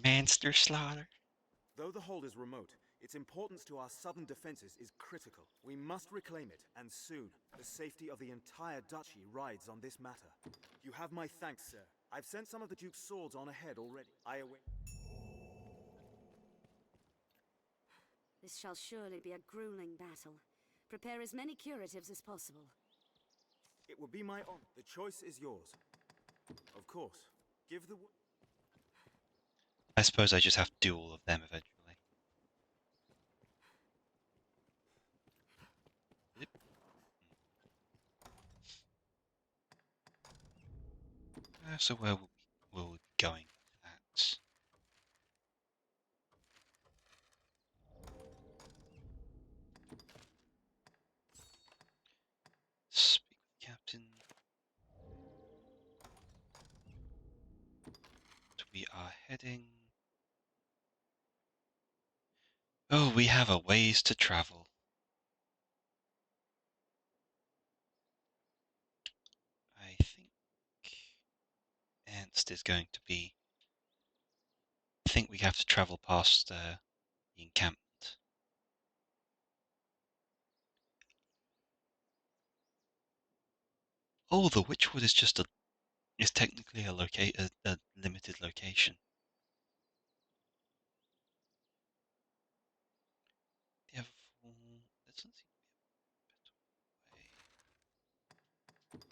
Monster slaughter. Though the hold is remote, its importance to our southern defenses is critical. We must reclaim it, and soon. The safety of the entire duchy rides on this matter. You have my thanks, sir. I've sent some of the Duke's swords on ahead already. I await... This shall surely be a grueling battle. Prepare as many curatives as possible. It will be my honor. The choice is yours. Of course. Give the... I suppose I just have to do all of them eventually. Yep. So where will we be going with that? Speak with the captain. We are heading... Oh, we have a ways to travel. I think Ernst is going to be... I think we have to travel past the encampment. Oh, the Witchwood is just is technically a limited location. The other four, there doesn't seem to be a better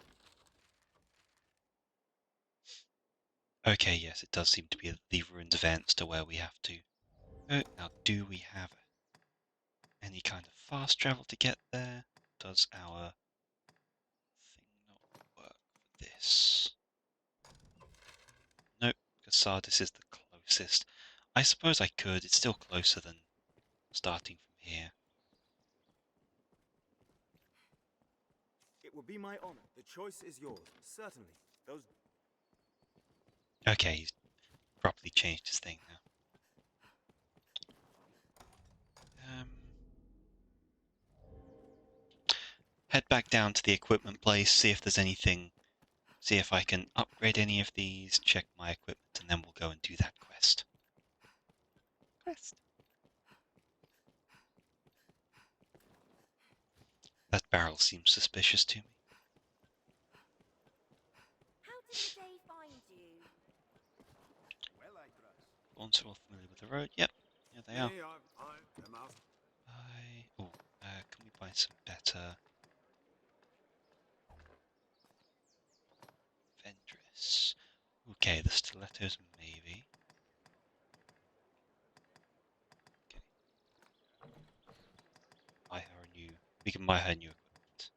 way. Okay, yes, it does seem to be the ruins of Ernst to where we have to. Now, do we have any kind of fast travel to get there? Does our thing not work for this? Nope, because Sardis is the closest. I suppose I could, it's still closer than starting from here. It will be my honor. The choice is yours. Certainly. Those... Okay, he's properly changed his thing now. Head back down to the equipment place, see if there's anything, see if I can upgrade any of these, check my equipment, and then we'll go and do that quest. That barrel seems suspicious to me. How did the day find you? Well, I trust. Lawns are all familiar with the road. Yep, here they are. I am out. Can we buy some better Vendress? Okay, the stilettos maybe. Okay. Buy her a new. We can buy her new equipment.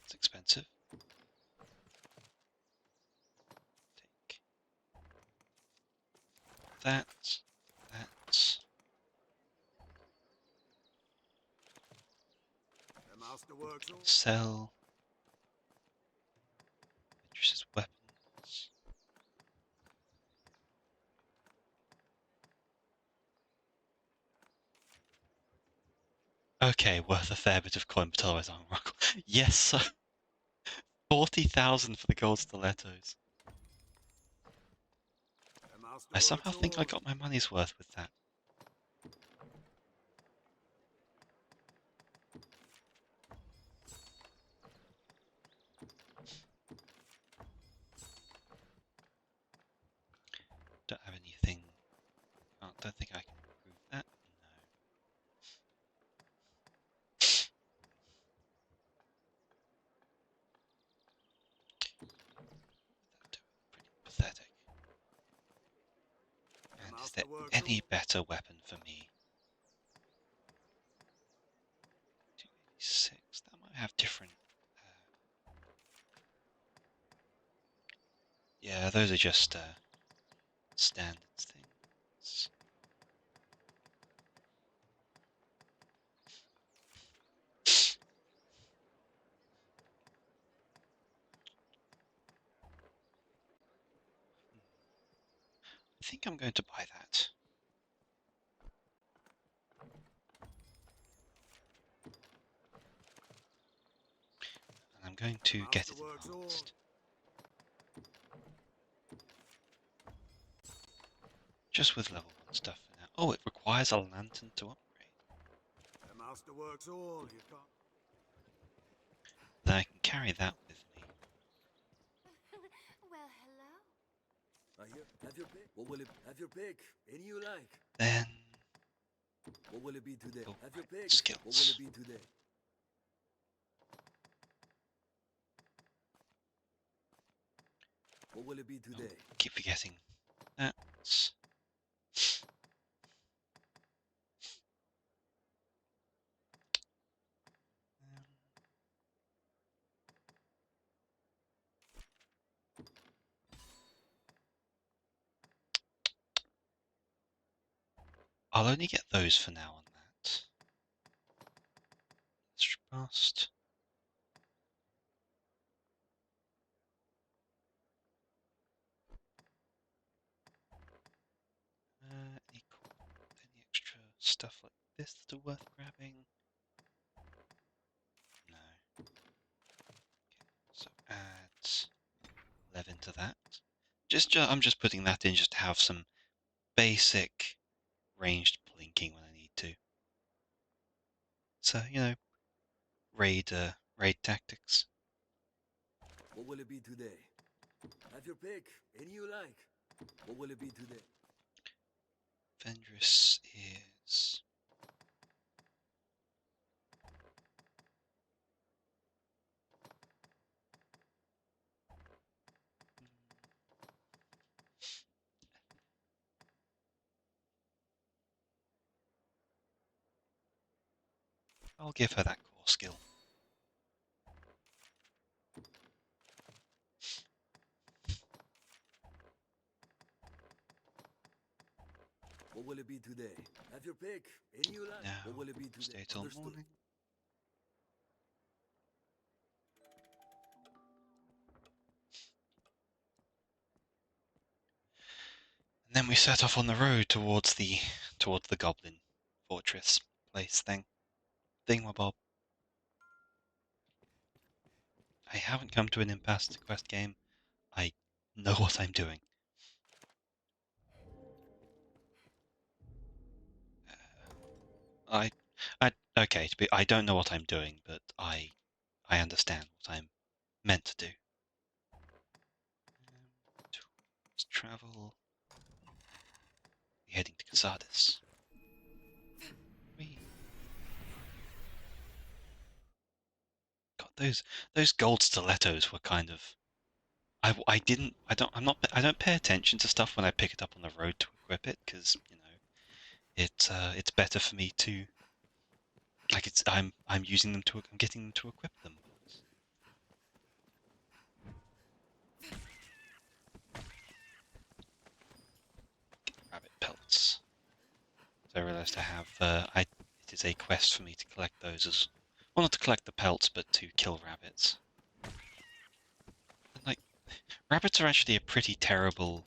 It's expensive. Take that. The master works all. Sell. Vendress's weapons. Okay, worth a fair bit of coin, but otherwise I'm wrong. Yes, sir. 40,000 for the gold stilettos. I somehow think I got my money's worth with that. Don't have anything. Don't think I can improve that. No. Pretty pathetic. And is there any better weapon for me? 286. That might have different. Yeah, those are just standard things. I think I'm going to buy that. And I'm going to get it enhanced. Just with level 1 stuff for now. Oh, it requires a lantern to upgrade. The master works all. You can't. Then I can carry that with me. Well, hello. I hear. Have your pick. What will it? Have your pick. Any you like. Then What will it be today? Oh, Have your right, pick. skills. What will it be today? What will it be today? Oh, keep forgetting that. I'll only get those for now on that. Let's past. Any extra stuff like this that are worth grabbing? No. Okay, so add 11 to that. I'm just putting that in just to have some basic ranged plinking when I need to. So, you know, raid tactics. What will it be today? Have your pick. Any you like. What will it be today? Vendress is... I'll give her that core skill. What will it be today? Have your pick. Any you like. Now, What will it be today? stay till Understood. morning. And then we set off on the road towards the goblin fortress place thingamabob. I haven't come to an impasse to quest game. I know what I'm doing. I don't know what I'm doing, but I understand what I'm meant to do. Let's travel. We're heading to Casadis. God, those gold stilettos were kind of. I don't pay attention to stuff when I pick it up on the road to equip it because you know it's better for me to like I'm using them I'm getting them to equip them. Rabbit pelts. So I realised it is a quest for me to collect those as well, not to collect the pelts, but to kill rabbits. And, like, rabbits are actually a pretty terrible.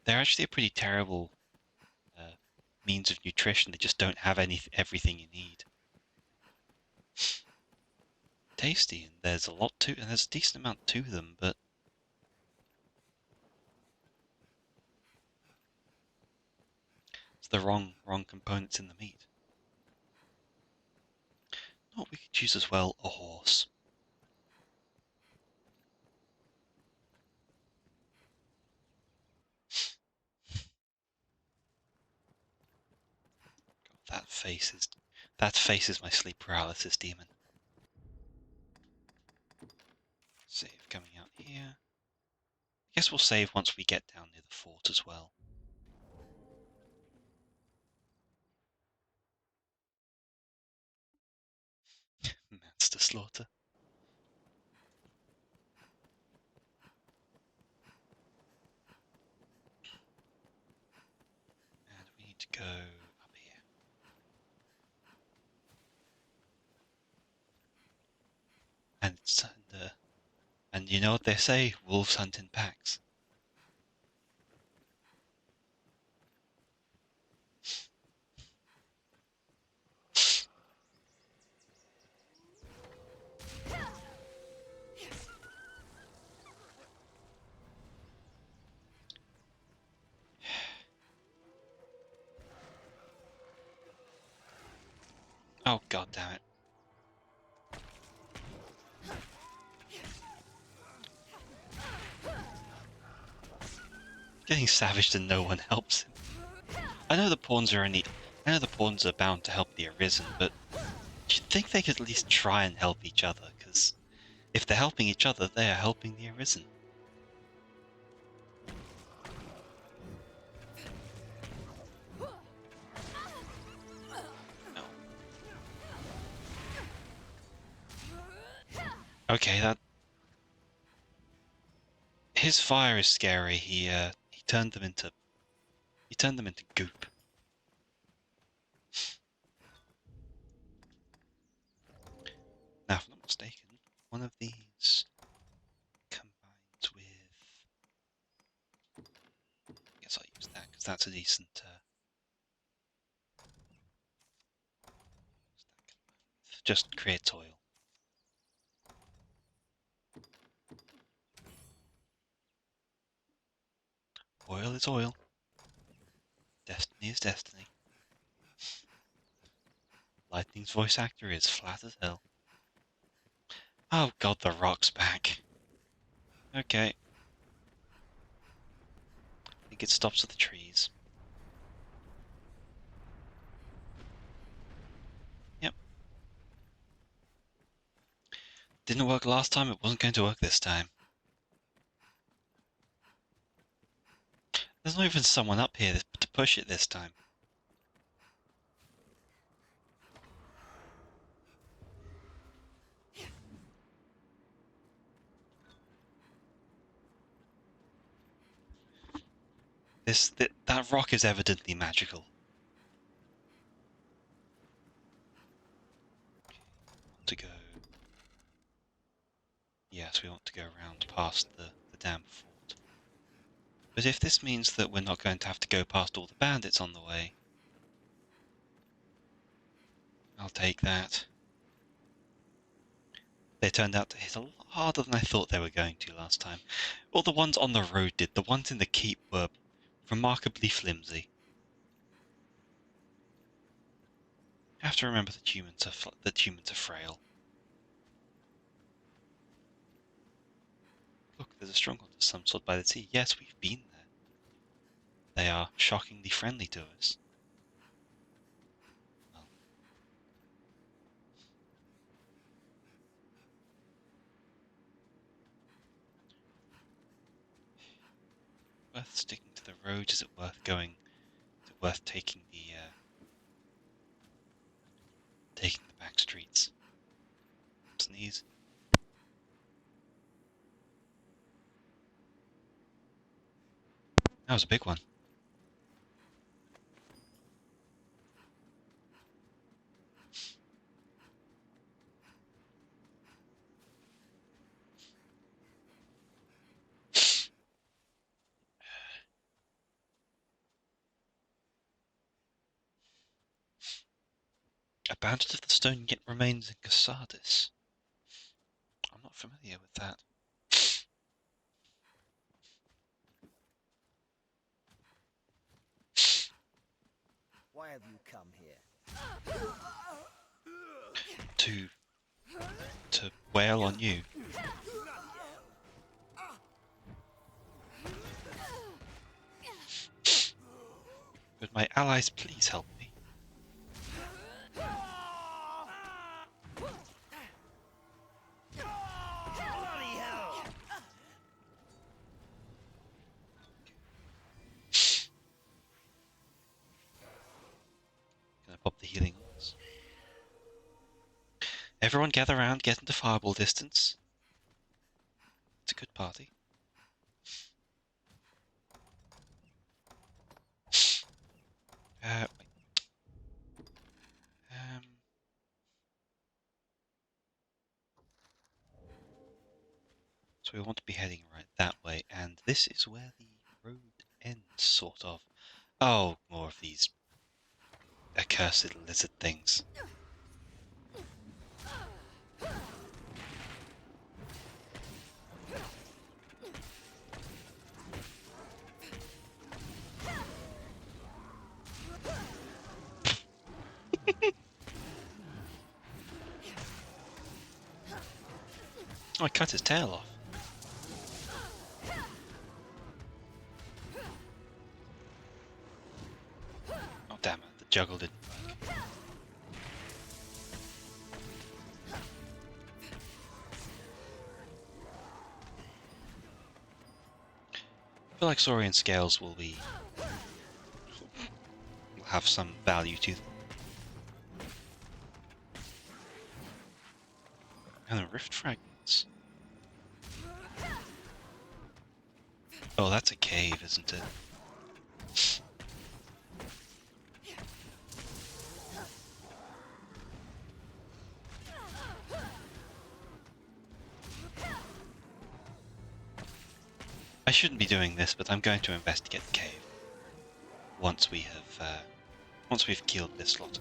They're actually a pretty terrible means of nutrition. They just don't have everything you need. Tasty, and there's a lot to, and there's a decent amount to them, but it's the wrong components in the meat. Oh, we could use as well a horse. God, that face is my sleep paralysis demon. Save coming out here. I guess we'll save once we get down near the fort as well. Monster slaughter. And we need to go up here. And you know what they say, wolves hunt in packs. Oh, god damn it. Getting savaged and no one helps him. I know the pawns are bound to help the Arisen, but you'd think they could at least try and help each other, because if they're helping each other, they are helping the Arisen. No. Okay, that... His fire is scary. He turned them into goop. Now, if I'm not mistaken, one of these combines with... I guess I'll use that, because that's a decent... just creates oil. Oil is oil. Destiny is destiny. Lightning's voice actor is flat as hell. Oh god, the rock's back. Okay. I think it stops at the trees. Yep. Didn't work last time, it wasn't going to work this time. There's not even someone up here to push it this time. That rock is evidently magical. To go... Yes, we want to go around past the damn fort. But if this means that we're not going to have to go past all the bandits on the way, I'll take that. They turned out to hit a lot harder than I thought they were going to last time. All the ones on the road did. The ones in the keep were remarkably flimsy. You have to remember that humans are frail. Look, there's a stronghold of some sort by the sea. Yes, we've been there. They are shockingly friendly to us. Well. Worth sticking to the road? Is it worth going? Is it worth taking the back streets? Sneeze. That was a big one. A bandit of the stone yet remains in Casadis. I'm not familiar with that. Why have you come here? To wail on you. Could my allies please help me? Can I pop the healing on this? Everyone gather around, get into fireball distance. It's a good party. Wait. So we want to be heading right that way, and this is where the road ends, sort of. Oh, more of these accursed lizard things. Oh, I cut his tail off. juggle didn't work. I feel like Saurian scales will have some value to them. And the rift fragments. Oh, that's a cave, isn't it? I shouldn't be doing this, but I'm going to investigate the cave once we've killed this lot.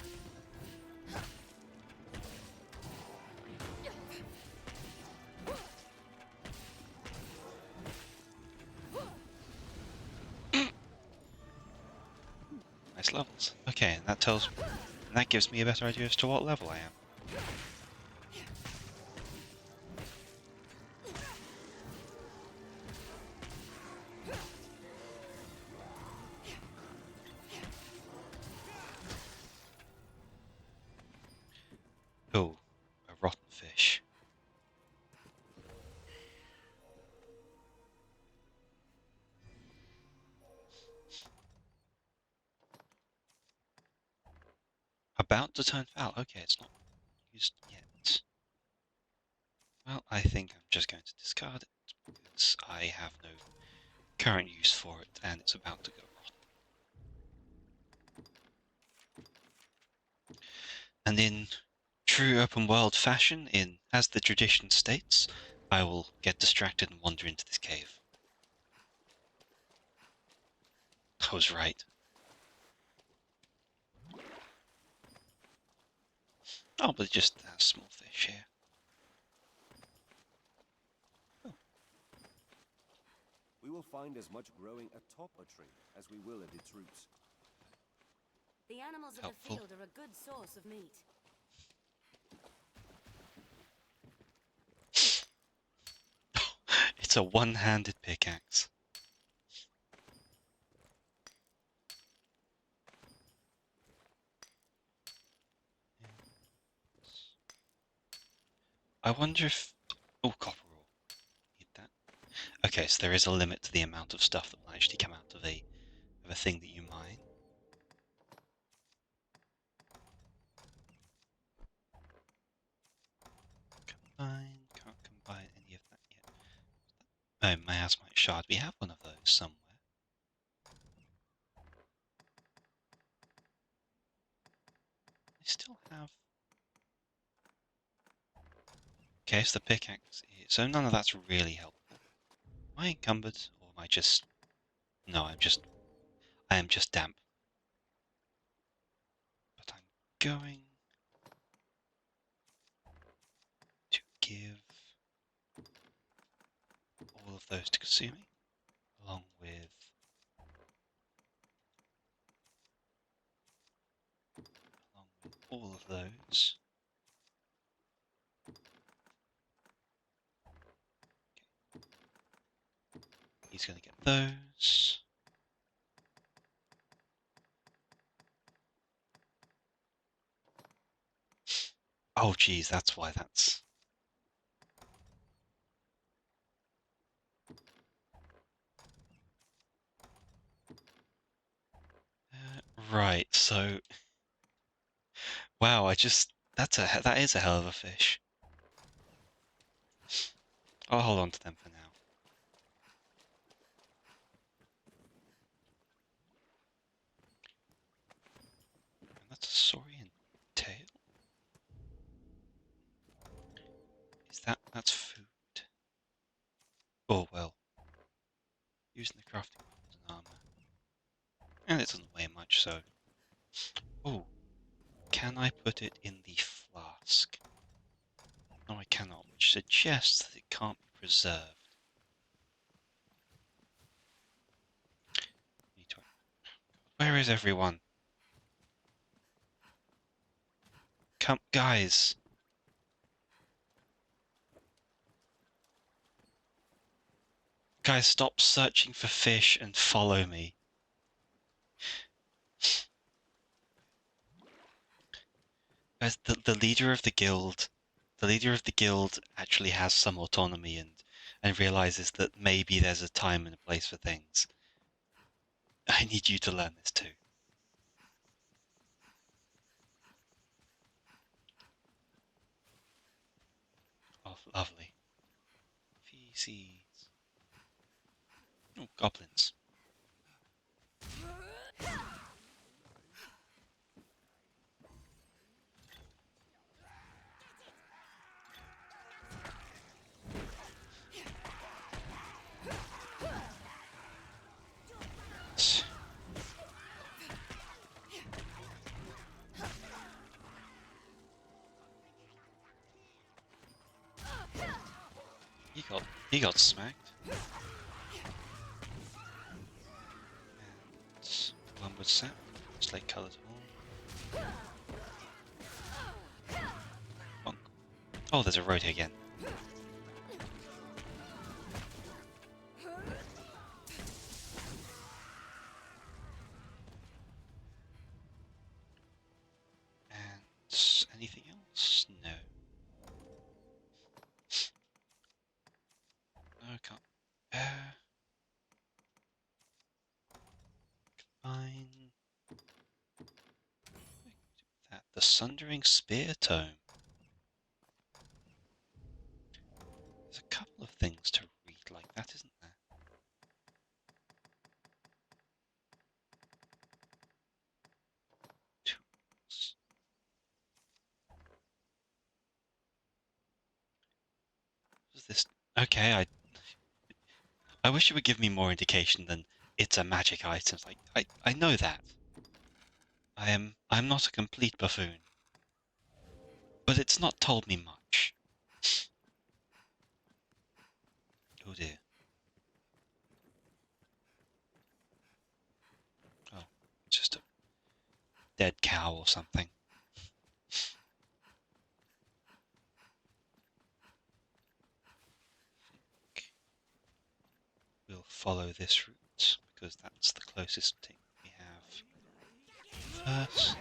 Nice levels. Okay, and that gives me a better idea as to what level I am. Oh, a rotten fish. About to turn foul. Okay, it's not used yet. Well, I think I'm just going to discard it because I have no current use for it and it's about to go rotten. And in true open world fashion, as the tradition states, I will get distracted and wander into this cave. I was right. Oh, but just a small fish here. Oh. We will find as much growing atop a tree as we will at its roots. The animals of Helpful. the field are a good source of meat. It's a one-handed pickaxe. I wonder if... Oh, copper ore. Need that. Okay, so there is a limit to the amount of stuff that will actually come out of a thing that you mine. Can't combine any of that yet. Oh, miasmite shard. We have one of those somewhere. I still have... Okay, so the pickaxe... So none of that's really helpful. Am I encumbered? Or am I just... No, I am just damp. But I'm going to give all of those to Kasumi, along with all of those. Okay. He's going to get those. Oh, geez, that's why that's... Right, so... Wow, that is a hell of a fish. I'll hold on to them for now. And that's a saurian tail. That's food? Oh, well. Using the crafting weapons and armor. And it doesn't weigh much, so... Oh, can I put it in the flask? No, I cannot, which suggests that it can't be preserved. Where is everyone? Come, guys! Guys, stop searching for fish and follow me. As the leader of the guild, actually has some autonomy and realizes that maybe there's a time and a place for things. I need you to learn this too. Oh, lovely. Feces. Oh, goblins. He got smacked. And one would sap. Slate coloured horn. Bonk. Oh, there's a road here again. And anything else? No. No, I can't. Fine. That the Sundering Spear Tome. There's a couple of things to read like that, isn't there? Tools. What is this? Okay, I wish it would give me more indication than it's a magic item. Like I know that. I'm not a complete buffoon. But it's not told me much. Oh dear. Oh, just a dead cow or something. We'll follow this route because that's the closest thing we have first.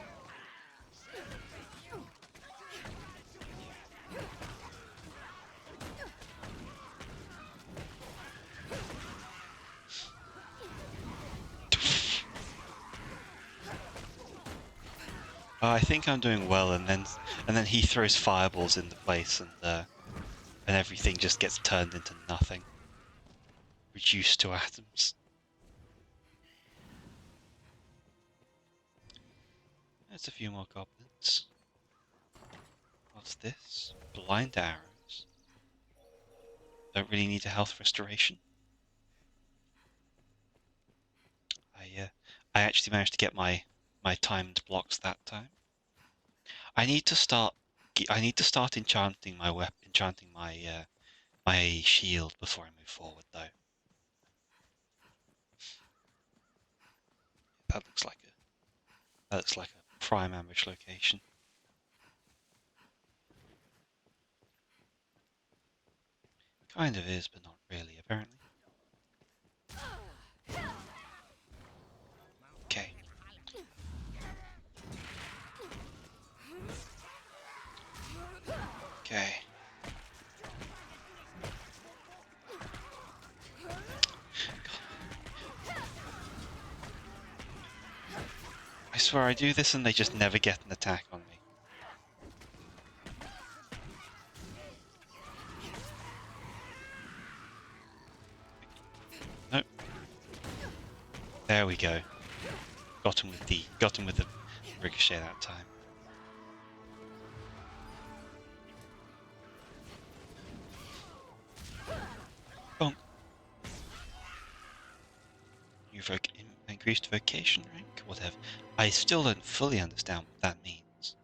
I think I'm doing well, and then he throws fireballs into place, and everything just gets turned into nothing, reduced to atoms. There's a few more goblins. What's this? Blind arrows. Don't really need a health restoration. I actually managed to get my timed blocks that time. I need to start enchanting my shield before I move forward, though. That looks like a prime ambush location. Kind of is, but not really, apparently. Okay. Okay. I swear I do this and they just never get an attack on me. Nope. There we go. Got him with the ricochet that time. Bonk. You increased vocation rank, whatever. I still don't fully understand what that means.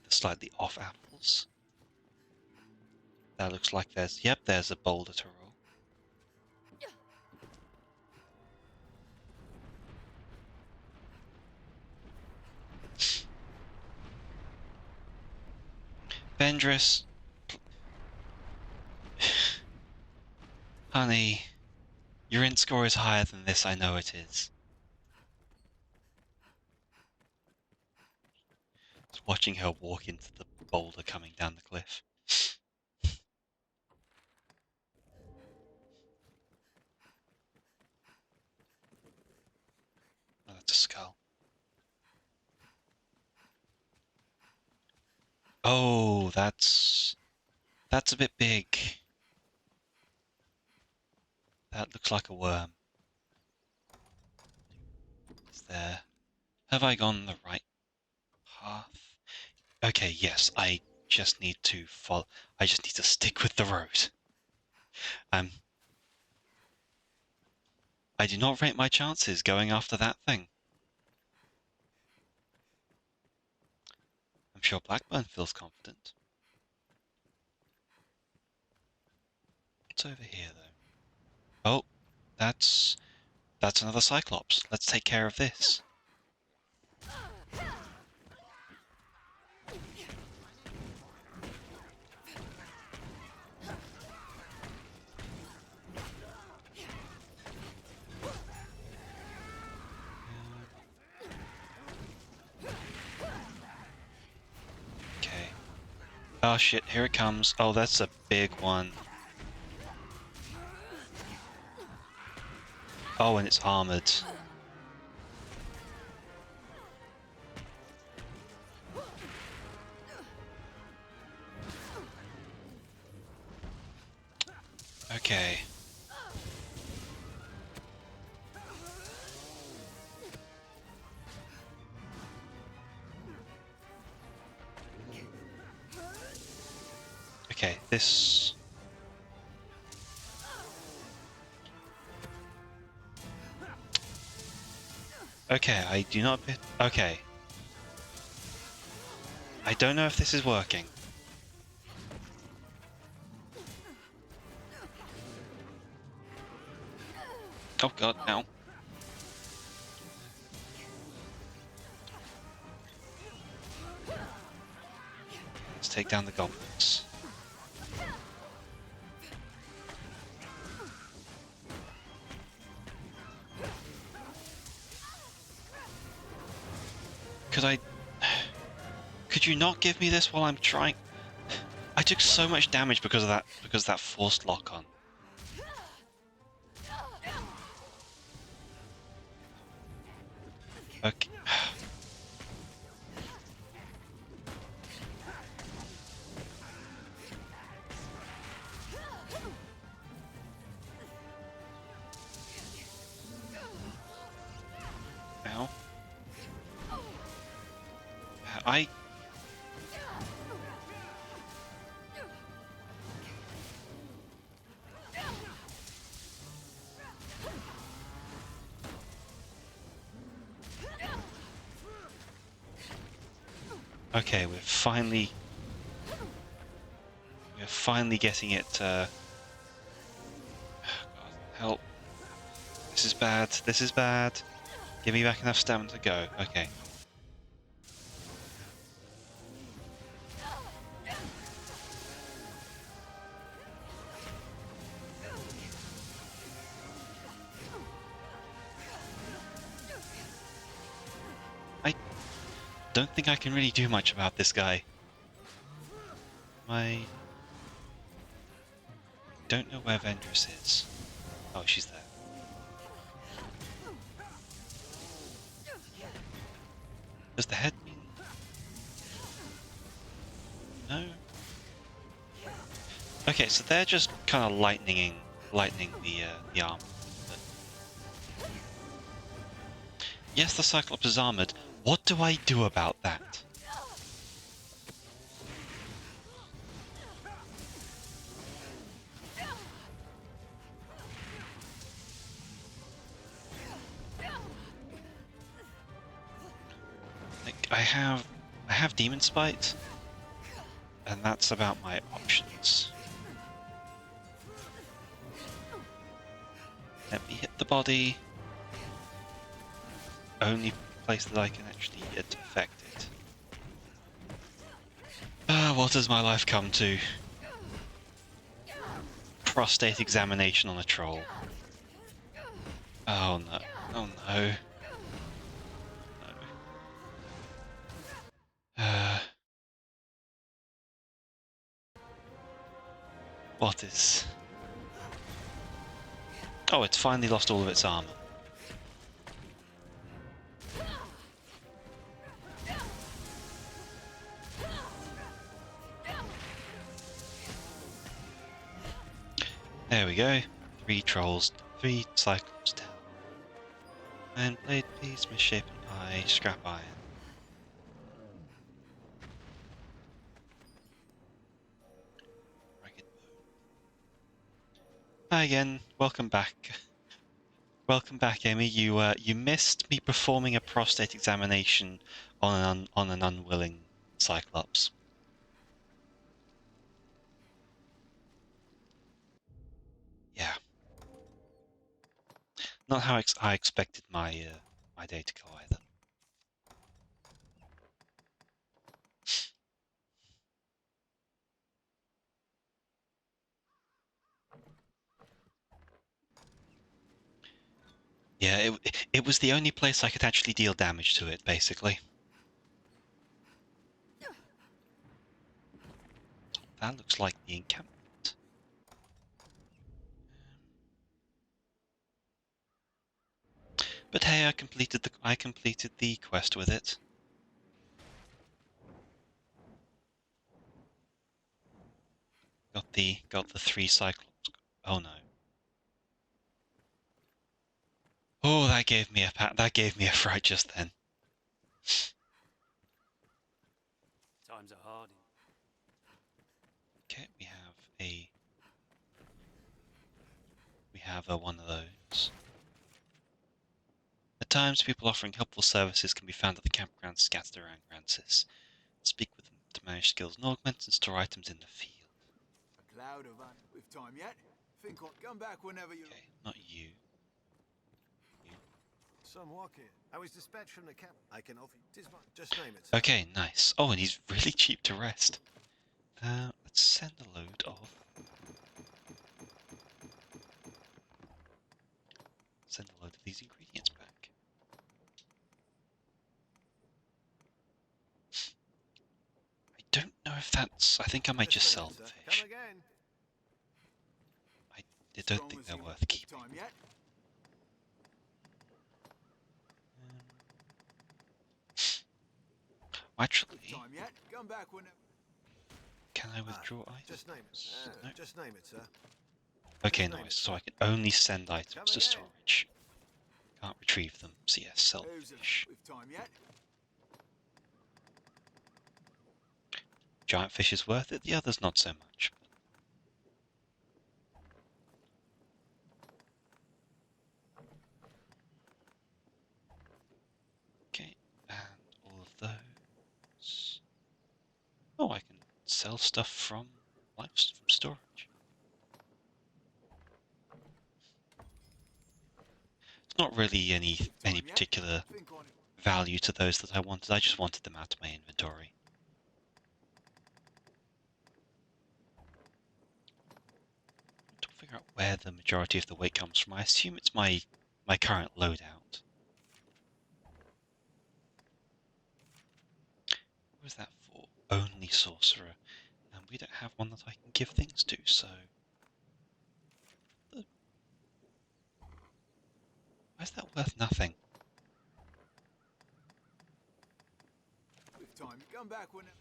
The slightly off apples. That looks like there's a boulder to roll. Vendris. Honey, your int score is higher than this, I know it is. Watching her walk into the boulder coming down the cliff. Oh, that's a skull. Oh, that's a bit big. That looks like a worm. Is there? Have I gone the right path? Okay, yes, I just need to follow. I just need to stick with the road. I do not rate my chances going after that thing. I'm sure Blackburn feels confident. What's over here, though? Oh, that's another Cyclops. Let's take care of this. Okay. Oh shit, here it comes. Oh, that's a big one. Oh, and it's armored. Okay. Okay, this... Okay, I do not... Okay. I don't know if this is working. Oh god, ow. Let's take down the goblins. Could you not give me this while I'm trying? I took so much damage because of that forced lock on. Okay. Ow. Okay, we're finally getting it. God, help! This is bad. This is bad. Give me back enough stamina to go. Okay. I don't think I can really do much about this guy. I don't know where Vendress is. Oh, she's there. Does the head mean? No. Okay, so they're just kind of lightning the arm. But... Yes, the Cyclops is armored. What do I do about that? Like, I have Demon Spite, and that's about my options. Let me hit the body. Only place that I can actually get affected. What has my life come to? Prostate examination on a troll. Oh no. Oh no. No. What is... Oh, it's finally lost all of its armor. There we go. 3 trolls, 3 cyclops down. And blade piece misshapen by scrap iron. Hi again, welcome back. Welcome back, Amy. You missed me performing a prostate examination on an unwilling cyclops. Yeah. Not how I expected my my day to go either. Yeah, it was the only place I could actually deal damage to it, basically. That looks like the encampment. But hey, I completed the quest with it. Got the 3 cyclops. Oh no. Oh, that gave me a fright just then. Times are hard. Okay, we have a one of those. At times, people offering helpful services can be found at the campground scattered around Grancis. Speak with them to manage skills and augment and store items in the field. A cloud of with time yet? Think I'll come back whenever you. Okay, not you. Some walk here. I was dispatched from the camp. I can offer you. Just name it. Sir. Okay, nice. Oh, and he's really cheap to rest. Let's send a load of. Send a load of these ingredients back. I don't know if that's. I think I might just sell the fish. I don't think they're worth keeping. Actually, can I withdraw items? Just name it. No. Just name it, sir. Okay, nice. So I can only send items to storage. Can't retrieve them. So yes, sell the fish. Giant fish is worth it. The others not so much. Okay, and all of those. Oh, I can sell stuff from storage. It's not really any particular value to those that I wanted. I just wanted them out of my inventory. To figure out where the majority of the weight comes from. I assume it's my current loadout. What was that for? Only sorcerer. And we don't have one that I can give things to, so... Why is that worth nothing? With time, come back whenever.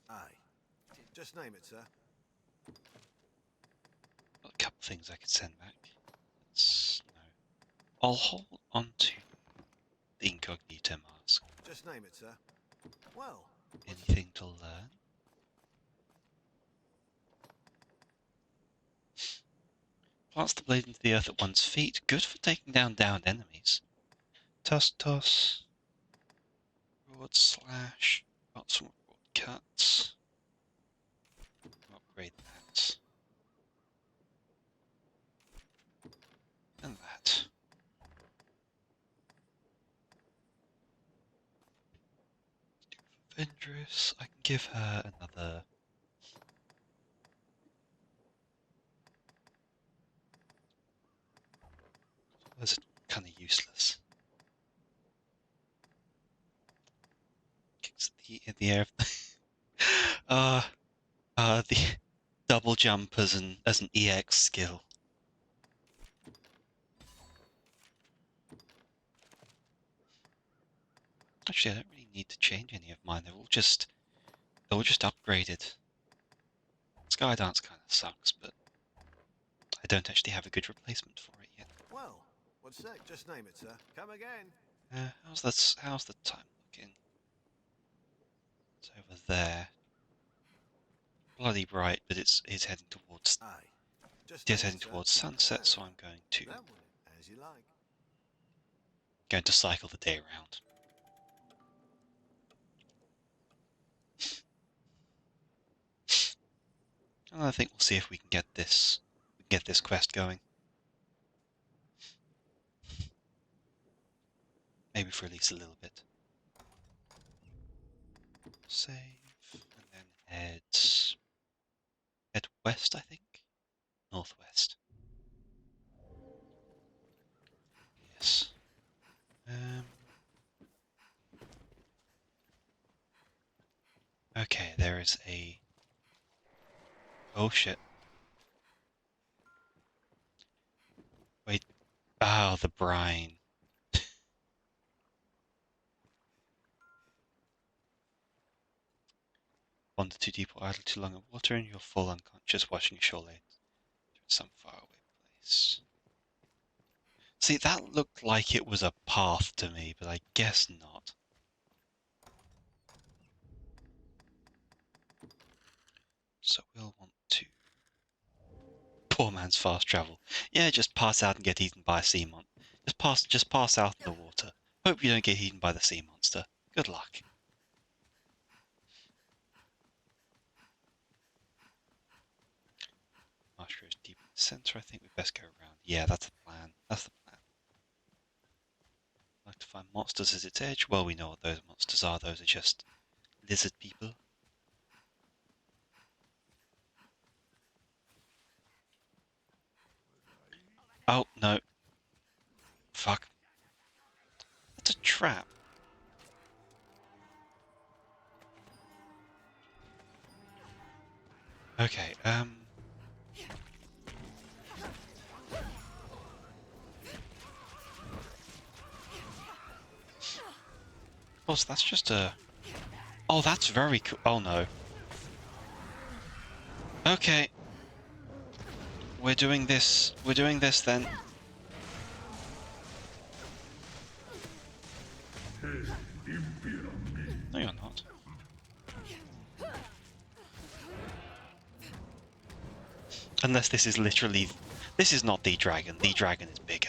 Aye. Just name it, sir. Got a couple things I could send back. No. I'll hold on to the incognito mask. Just name it, sir. Well. Anything to learn? Plants the blade into the earth at one's feet. Good for taking down downed enemies. Toss. Broad slash. Got some broad cuts. Upgrade that. And that. Vendress. I can give her another. Was kind of useless. Kicks the air. the double jump as an EX skill. Actually, I don't really need to change any of mine. They're all just upgraded. Skydance kind of sucks, but I don't actually have a good replacement for it yet. Well, what's that? Just name it, sir. Come again. How's the time looking? It's over there. Bloody bright, but it's heading towards Aye. Just it's name heading it, sir. towards sunset, so I'm going That one, as you like. to cycle the day around. And I think we'll see if we can get this quest going. Maybe for at least a little bit. Save and then head west, I think. Northwest. Yes. Okay, there is a... Oh shit. Wait. Ah, the brine. Wander too deep or idle too long in water and you'll fall unconscious watching shoreline to some faraway place. See, that looked like it was a path to me, but I guess not. So we'll want to... Poor man's fast travel. Yeah, just pass out and get eaten by a sea monster. Just pass out in the water. Hope you don't get eaten by the sea monster. Good luck. Master is deep in the center. I think we best go around. Yeah, that's the plan. That's the plan. Like to find monsters at its edge. Well, we know what those monsters are. Those are just lizard people. Oh, no. Fuck. That's a trap. Okay, of course, that's just a... Oh, that's very cool. Oh, no. Okay. We're doing this. We're doing this, then. No, you're not. Unless this is literally... This is not the dragon. The dragon is bigger.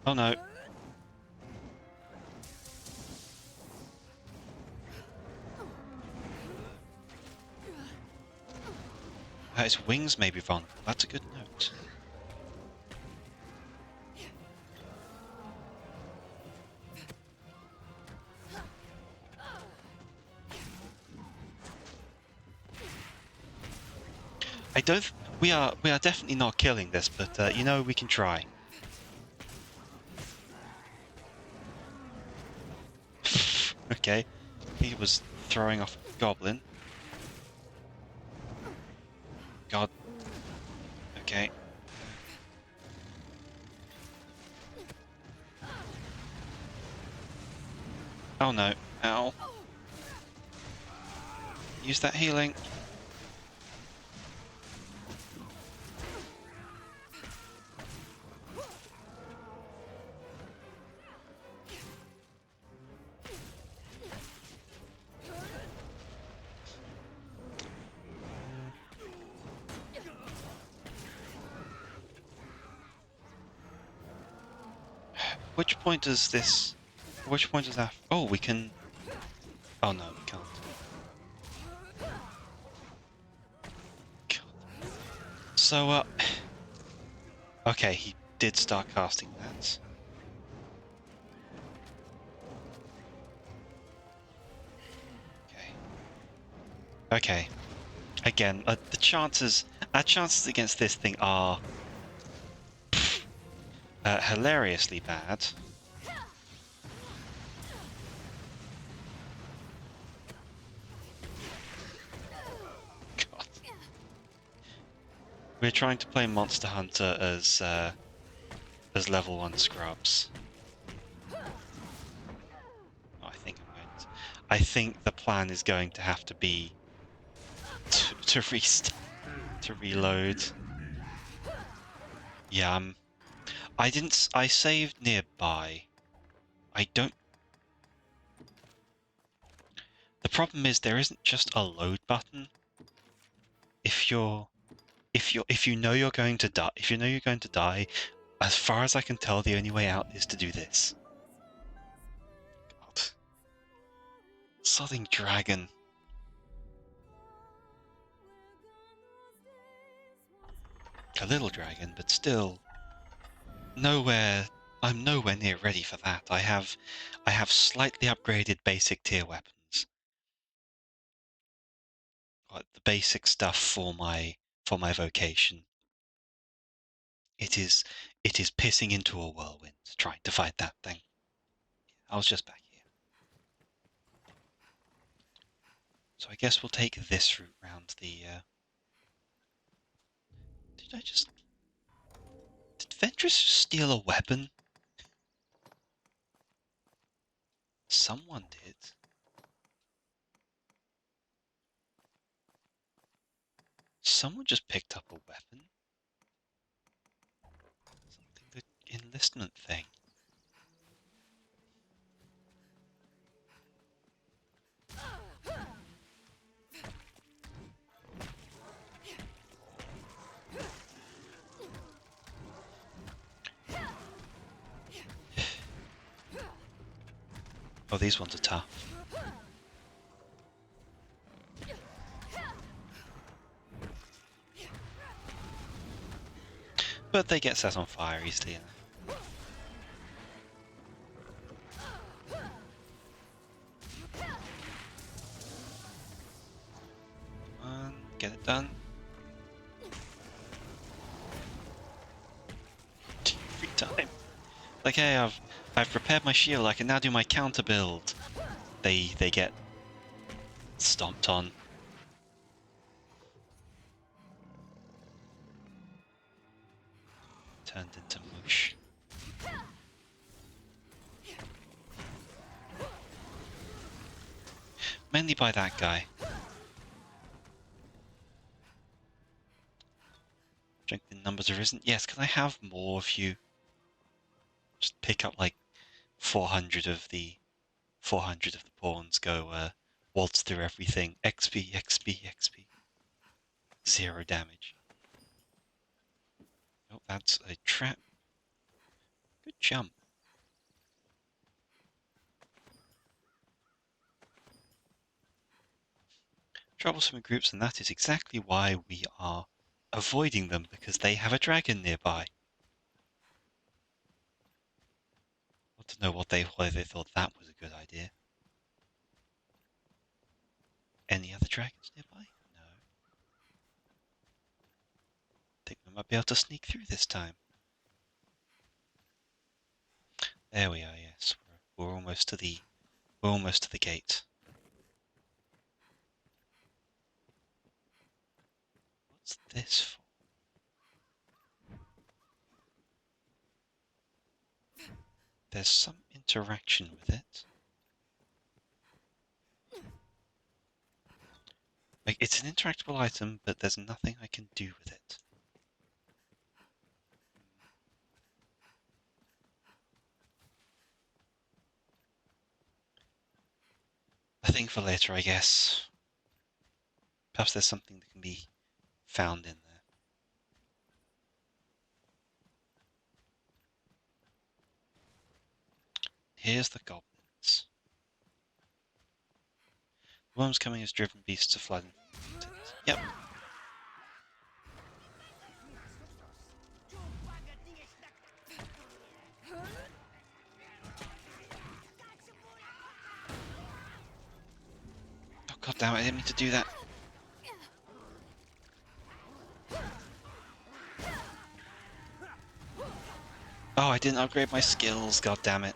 Oh, no. Its wings may be vulnerable. That's a good note. I don't... We are definitely not killing this, but, you know, we can try. Okay. He was throwing off a goblin. God. Okay. Oh no. Ow. Use that healing. Which point does this... Which point does that... Oh, we can... Oh no, we can't. God. So, okay, he did start casting that. Okay. Okay. Again, the chances... Our chances against this thing are... hilariously bad. We're trying to play Monster Hunter as level 1 scrubs. Oh, I think I'm going to. I think the plan is going to have to be to restart, to reload. Yeah, I saved nearby. I don't. The problem is there isn't just a load button. If you know you're going to die, as far as I can tell, the only way out is to do this. God. Sodding dragon. A little dragon, but still I'm nowhere near ready for that. I have slightly upgraded basic tier weapons. Like the basic stuff for my vocation. It is pissing into a whirlwind trying to fight that thing. I was just back here. So I guess we'll take this route round the Did Ventress steal a weapon? Someone did. Someone just picked up a weapon. Something, the enlistment thing. Oh, these ones are tough. But they get set on fire easily enough. Come on, get it done. Every time. Like, hey, I've prepared my shield, I can now do my counter build. They get stomped on. Turned into mush. Mainly by that guy. Strength in numbers arisen. Yes, can I have more of you? Just pick up like 400 of the pawns, go waltz through everything. XP, XP, XP. 0 damage. Oh, that's a trap. Good jump. Troublesome groups, and that is exactly why we are avoiding them, because they have a dragon nearby. I want to know why they thought that was a good idea. Any other dragons nearby? No. Think we might be able to sneak through this time. There we are. Yes, we're almost to the gate. What's this for? There's some interaction with it. Like, it's an interactable item, but there's nothing I can do with it. A thing for later, I guess. Perhaps there's something that can be found in there. Here's the goblins. The worms coming as driven beasts of flood. Yep. Oh god damn it, I didn't mean to do that. Oh, I didn't upgrade my skills, god damn it.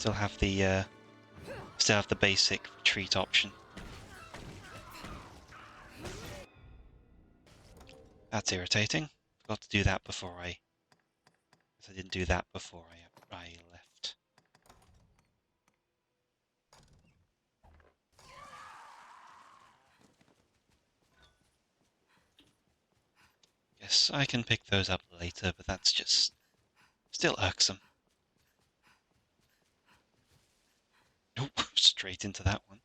Still have the basic retreat option. That's irritating. Forgot to do that before I didn't do that before I left. Yes, I can pick those up later, but that's just still irksome. Oh, straight into that one.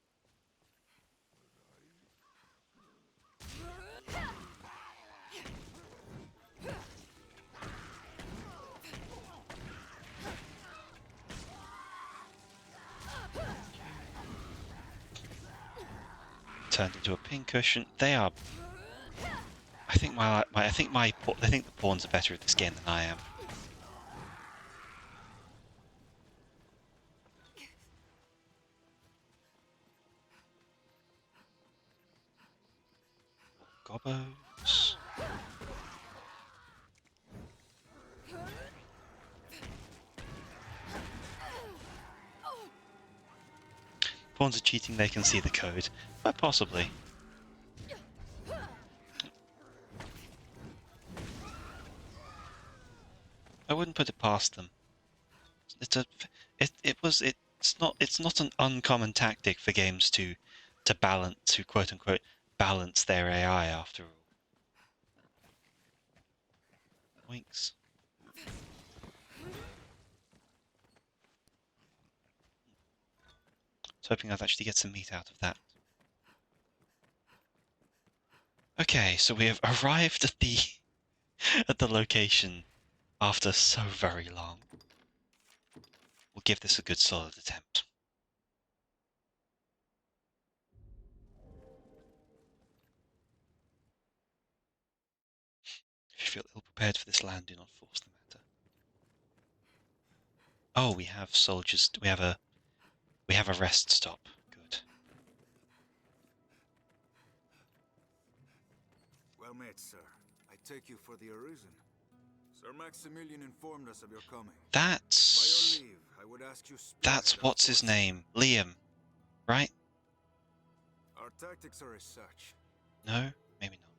Turned into a pincushion. They are. I think the pawns are better at this game than I am. Gobbos. Pawns are cheating, they can see the code. Quite possibly. I wouldn't put it past them. It's not an uncommon tactic for games to quote unquote balance their AI after all. Winks. I was hoping I'd actually get some meat out of that. Okay, so we have arrived at the location after so very long. We'll give this a good solid attempt. If you feel ill-prepared for this land, do not force the matter. Oh, we have soldiers. We have a rest stop. Good. Well met, sir. I take you for the Arisen. Sir Maximilian informed us of your coming. That's... By your leave, I would ask you That's what's his name? Liam, right? Our tactics are as such. No, maybe not.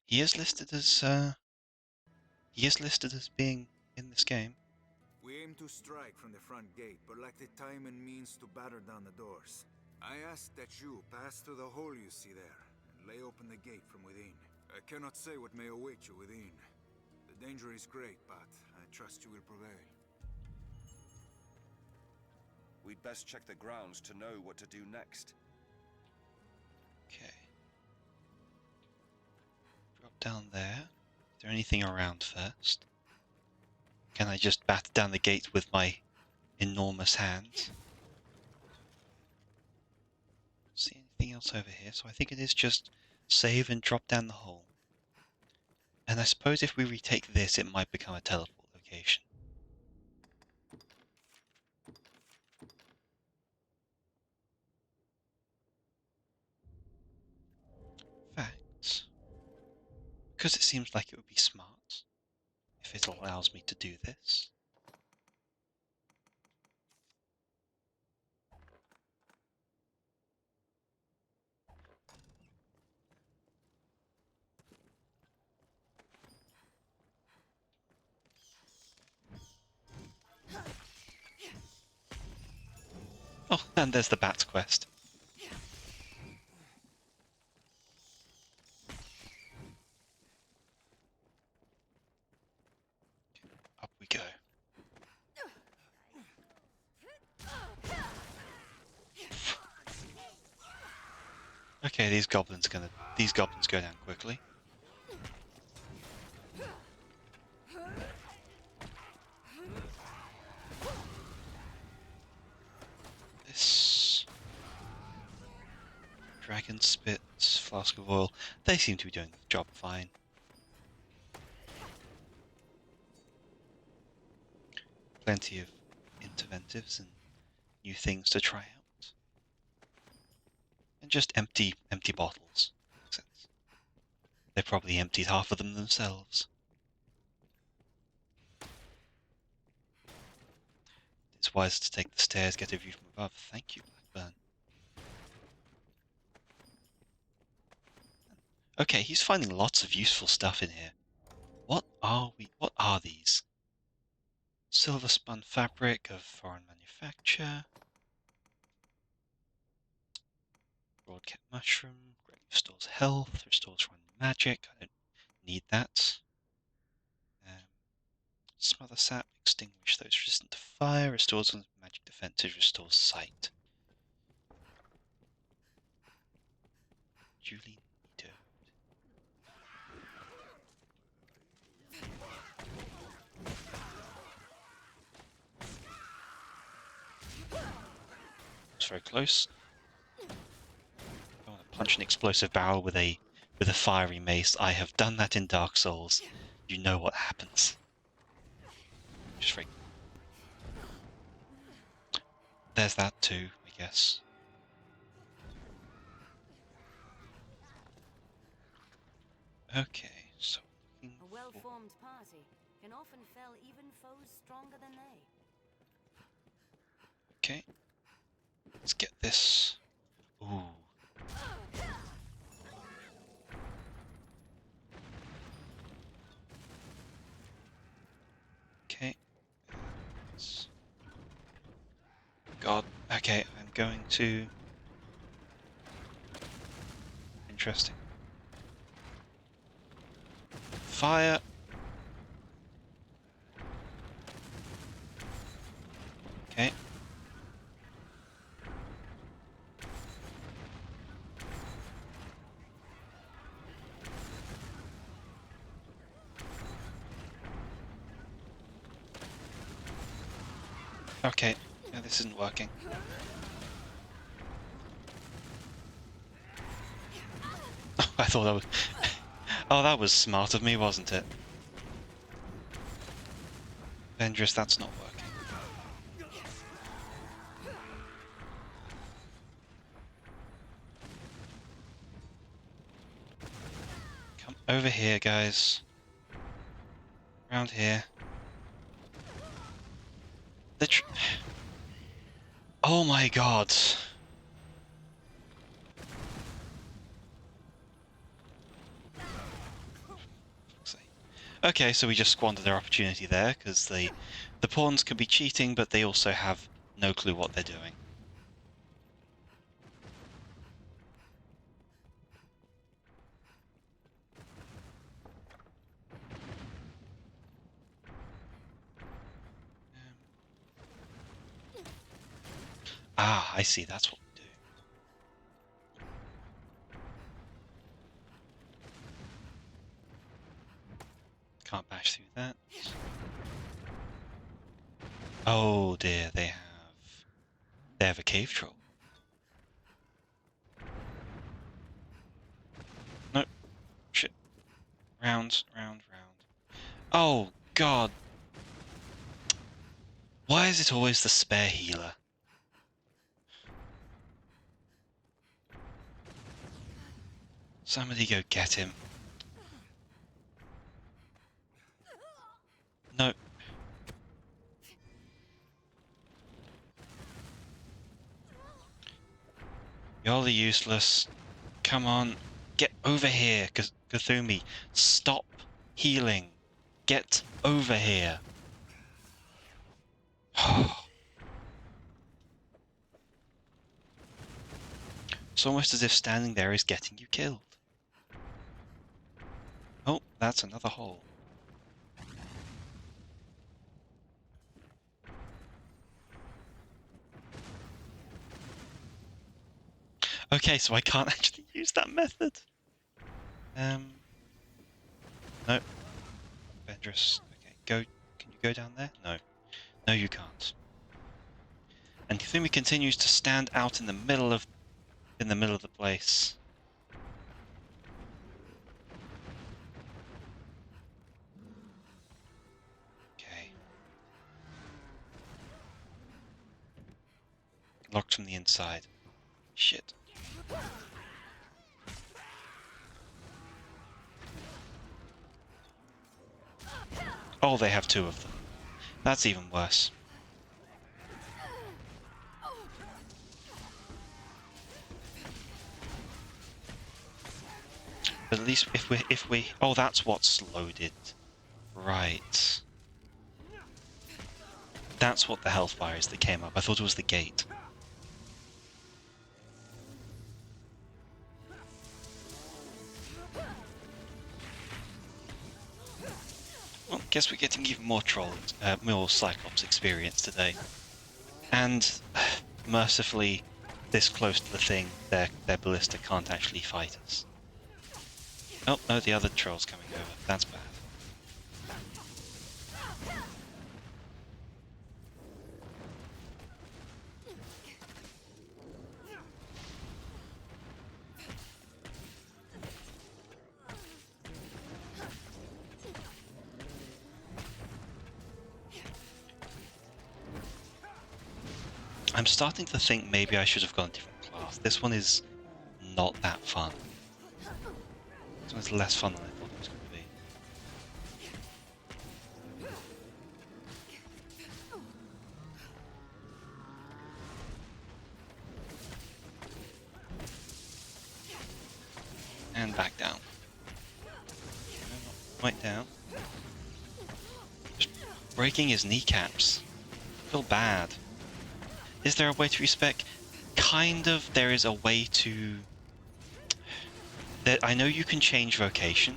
He is listed as being in this game. We aim to strike from the front gate, but lack the time and means to batter down the doors. I ask that you pass through the hole you see there, and lay open the gate from within. I cannot say what may await you within. The danger is great, but I trust you will prevail. We'd best check the grounds to know what to do next. Okay. Drop down there. Is there anything around first? Can I just batter down the gate with my enormous hands? See anything else over here? So I think it is just save and drop down the hole. And I suppose if we retake this, it might become a teleport location. In fact, because it seems like it would be smart if it allows me to do this. Oh, and there's the Bat's quest. Up we go. Okay, these goblins go down quickly. This dragon spits, flask of oil. They seem to be doing the job fine. Plenty of interventives and new things to try out. And just empty bottles. Makes sense. They probably emptied half of them themselves. It's wise to take the stairs, get a view from above. Thank you, Blackburn. Okay, he's finding lots of useful stuff in here. What are these? Silver spun fabric of foreign manufacture. Broadcat mushroom. Restores health. Restores random magic. I don't need that. Smother sap. Extinguish those resistant to fire. Restores magic defenses. Restores sight. Julie Neato. It's very close. I want to punch an explosive barrel with a fiery mace. I have done that in Dark Souls. You know what happens. Just very... There's that too, I guess. Okay, so A well-formed party can often fell even foes stronger than they. Okay. Let's get this. Ooh. Okay. God. Okay, I'm going to... Interesting. Fire. Okay. Okay. Yeah, this isn't working. I thought that was... Oh, that was smart of me, wasn't it? Vendress, that's not working. Come over here, guys. Around here. Oh my god. Okay, so we just squandered their opportunity there, because the pawns could be cheating, but they also have no clue what they're doing. Ah, I see, that's what we do. Can't bash through that. Oh dear, they have a cave troll. Nope. Shit. Round. Oh god. Why is it always the spare healer? Somebody go get him. No. You're the useless. Come on. Get over here, Kathumi. Stop healing. Get over here. It's almost as if standing there is getting you killed. Oh, that's another hole. Okay, so I can't actually use that method. No. Vendress. Okay, go. Can you go down there? No. No, you can't. And Kathumi continues to stand out in the middle of the place. Okay. Locked from the inside. Shit. Oh, they have two of them. That's even worse. But at least if we oh, that's what's loaded. Right. That's what the hellfire is that came up. I thought it was the gate. Well, guess we're getting even more more Cyclops experience today. And mercifully, this close to the thing, their ballista can't actually fight us. Oh no, the other troll's coming over. That's bad. I'm starting to think maybe I should have gone a different class. This one is not that fun. This one's less fun than I thought it was going to be. And back down. Right down. Just breaking his kneecaps. I feel bad. Is there a way to respec? Kind of. There is a way to... I know you can change vocation.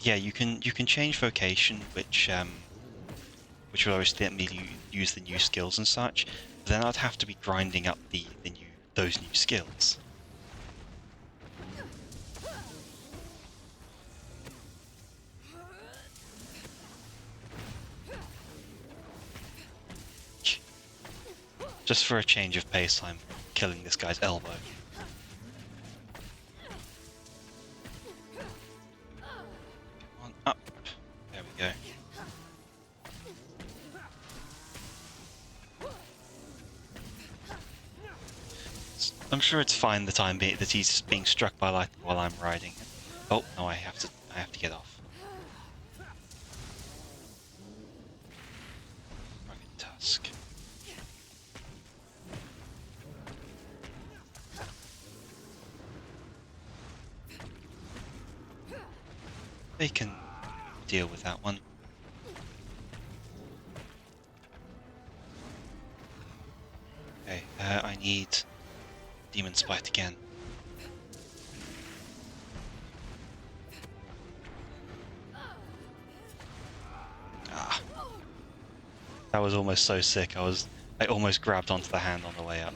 Yeah, you can change vocation, which will obviously let me use the new skills and such. But then I'd have to be grinding up those new skills. Just for a change of pace, I'm killing this guy's elbow. Come on, up. There we go. I'm sure it's fine that that he's being struck by lightning while I'm riding. Oh no, I have to get off. Rugged Tusk. They can deal with that one. Okay, I need Demon Spite again. Ah. That was almost so sick, I almost grabbed onto the hand on the way up.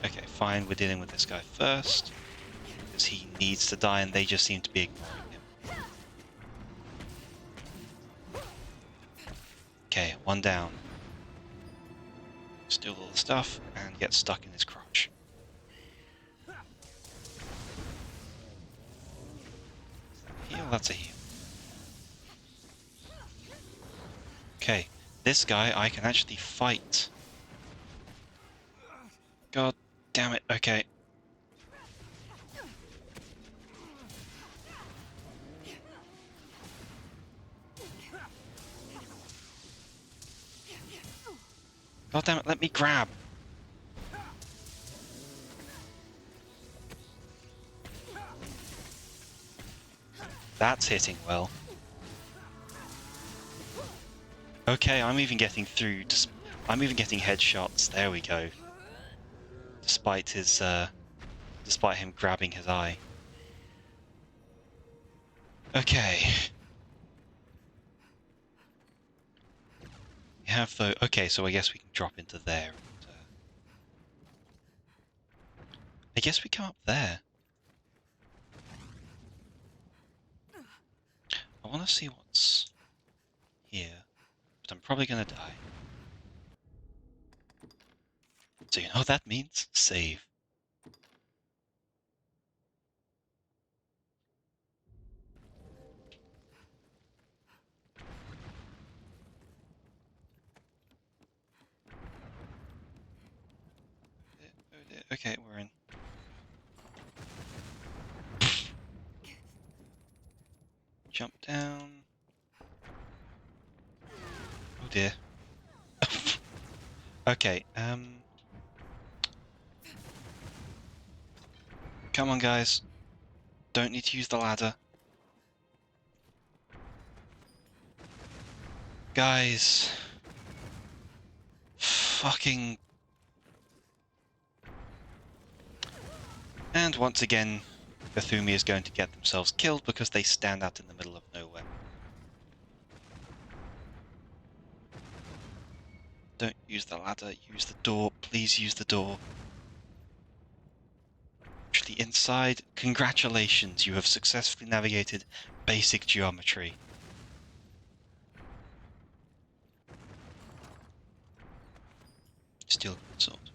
Okay, fine, we're dealing with this guy first, because he needs to die and they just seem to be ignoring him. Okay, one down. Steal all the stuff and get stuck in his crotch. Heal, that's a heal. Okay, this guy I can actually fight. God damn it, okay. God damn it, let me grab. That's hitting well. Okay, I'm even getting through. I'm even getting headshots. There we go. Despite his, despite him grabbing his eye. Okay. We have the. Okay, so I guess we can drop into there. And, I guess we come up there. I want to see what's here, but I'm probably gonna die. So you know what that means? Save. Okay, we're in. Jump down. Oh dear. Okay, come on guys. Don't need to use the ladder. Guys. Fucking... And once again, Gathumi is going to get themselves killed because they stand out in the middle of nowhere. Don't use the ladder, use the door. Please use the door. Actually, inside, congratulations, you have successfully navigated basic geometry. Steel sword.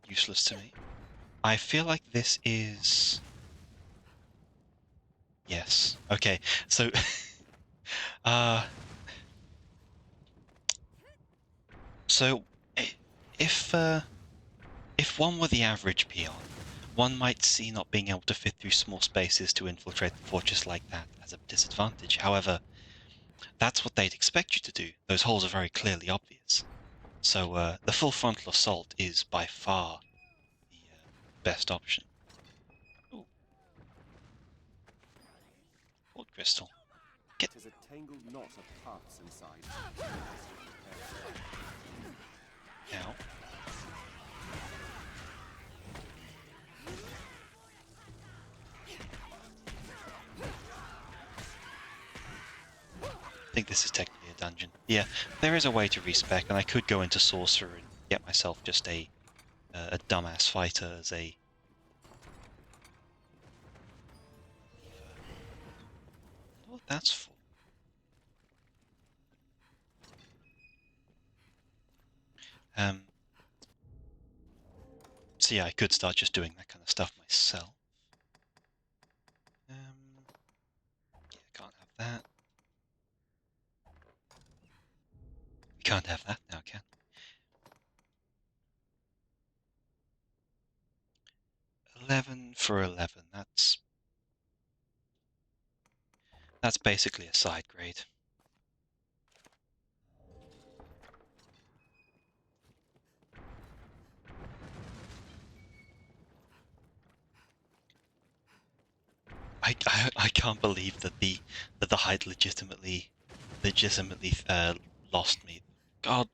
Useless to me. I feel like this is... Yes. Okay, so... So, if one were the average peon, one might see not being able to fit through small spaces to infiltrate the fortress like that as a disadvantage. However, that's what they'd expect you to do. Those holes are very clearly obvious. So the full frontal assault is by far the best option. Ooh. Gold crystal. Get. There's a tangled knot of paths inside. Now. I think this is technically a dungeon. Yeah, there is a way to respec, and I could go into sorcerer and get myself just a dumbass fighter as a... I don't know what that's for. So yeah, I could start just doing that kind of stuff myself. Yeah, can't have that. We can't have that now, can we? 11 for 11. That's basically a side grade. I can't believe that the hide legitimately lost me. God,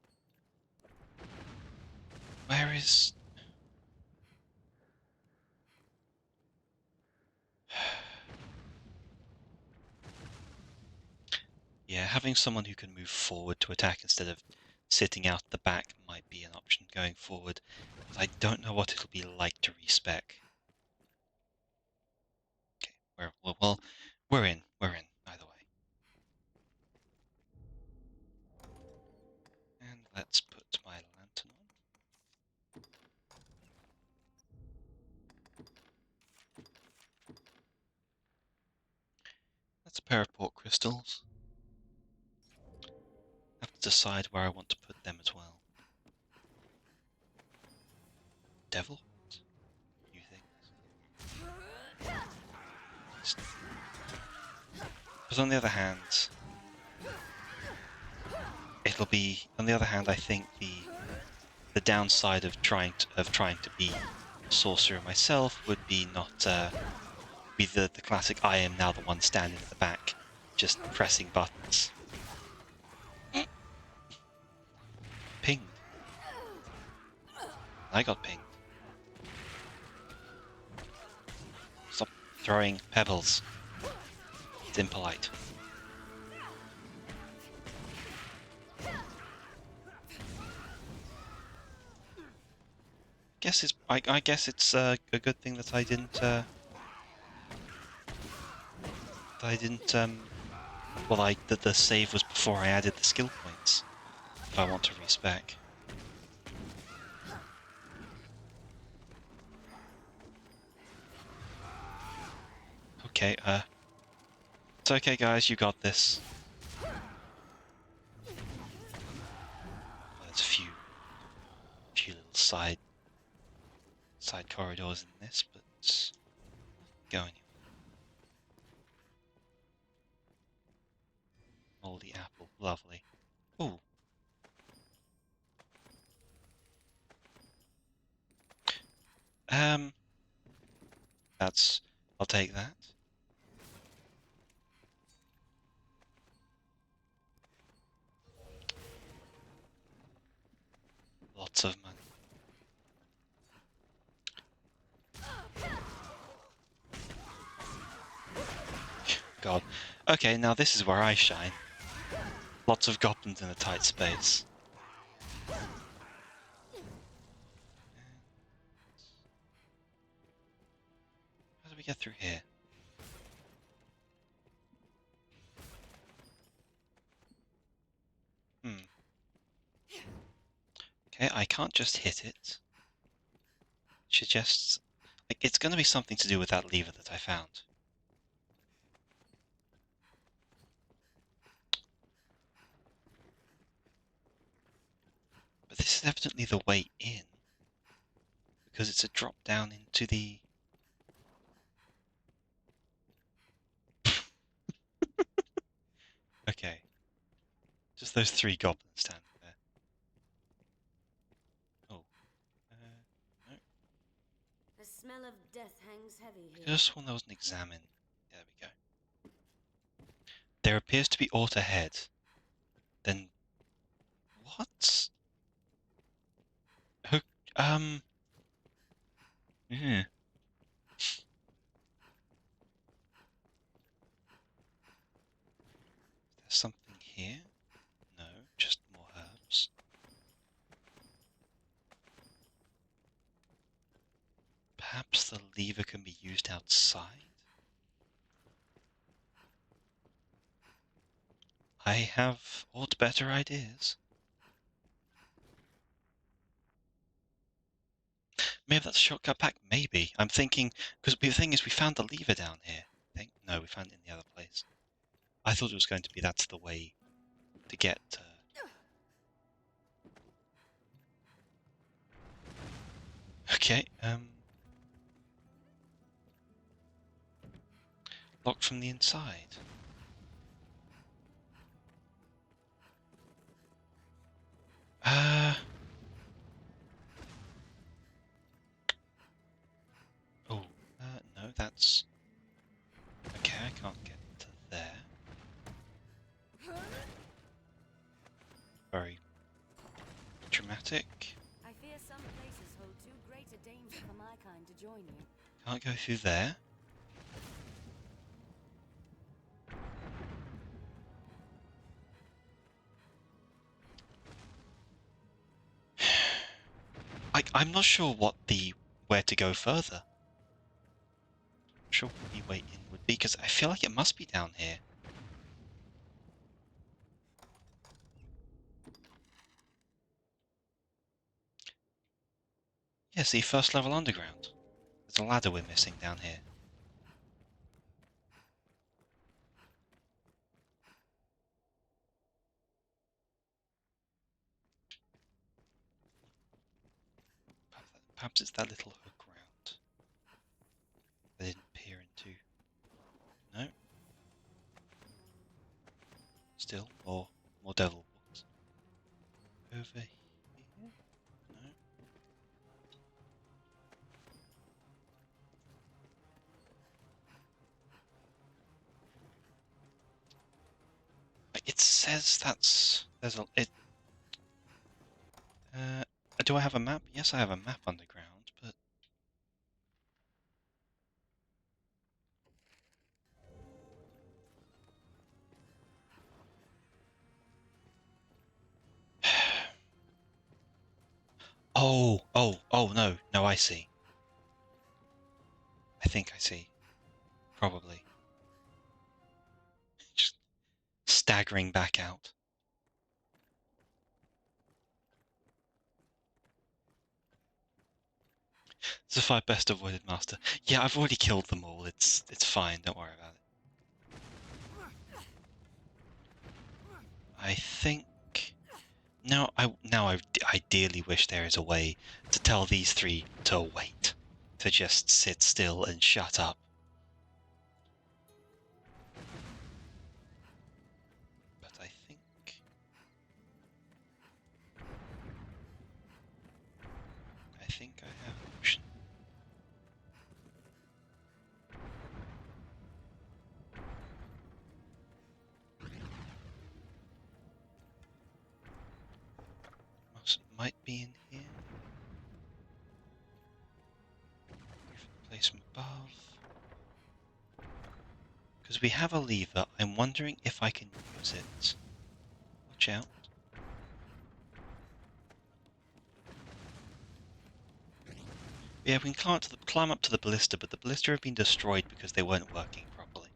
where is? Yeah, having someone who can move forward to attack instead of sitting out the back might be an option going forward. But I don't know what it'll be like to respec. Okay, well, we're in either way. And let's put my lantern on. That's a pair of port crystals. I have to decide where I want to put them as well. Devil? New things. But on the other hand, it'll be. On the other hand, I think the downside of trying to be sorcerer myself would be not be the classic I am now the one standing at the back, just pressing buttons. Pinged. I got pinged. Stop throwing pebbles. It's impolite. I guess it's a good thing that I didn't well, that the save was before I added the skill points. If I want to respec. Okay, it's okay, guys. You got this. Well, there's a few little side corridors in this, but go anywhere. Moldy apple, lovely. Ooh. I'll take that. Lots of money. God. Okay, now this is where I shine. Lots of goblins in a tight space. How do we get through here? Okay, I can't just hit it. Suggests... Like, it's going to be something to do with that lever that I found. But this is evidently the way in. Because it's a drop down into the... Okay. Just those 3 goblins standing there. Oh. No. The smell of death hangs heavy I here. could have sworn there was an examine. There we go. There appears to be aught ahead. Then... What? Who... Yeah. There's something here? No, just more herbs. Perhaps the lever can be used outside? I have aught better ideas. Maybe that's a shortcut back, maybe. I'm thinking, because the thing is we found the lever down here. I think, no, we found it in the other place. I thought it was going to be that's the way to get... Okay, locked from the inside. Oh, no, that's... Okay, I can't get to there. Very dramatic. I fear some places hold too great a danger for my kind to join you. Can't go through there. I'm not sure where to go further. I'm not sure what the way in would be, because I feel like it must be down here. Yeah, see, first level underground. There's a ladder we're missing down here. Perhaps it's that little hook round. I didn't peer into. No. Still more devil balls. Over here. No. It says there's a do I have a map? Yes, I have a map underground, but oh no, I see. I think I see. Probably. Just staggering back out. It's the 5 best avoided master. Yeah, I've already killed them all. It's fine. Don't worry about it. I think now I ideally wish there is a way to tell these 3 to wait, to just sit still and shut up. But I think I have an option. Might be in here. Place from above. Because we have a lever, I'm wondering if I can use it. Watch out. Yeah, we can climb up to the ballista, but the ballista have been destroyed because they weren't working properly.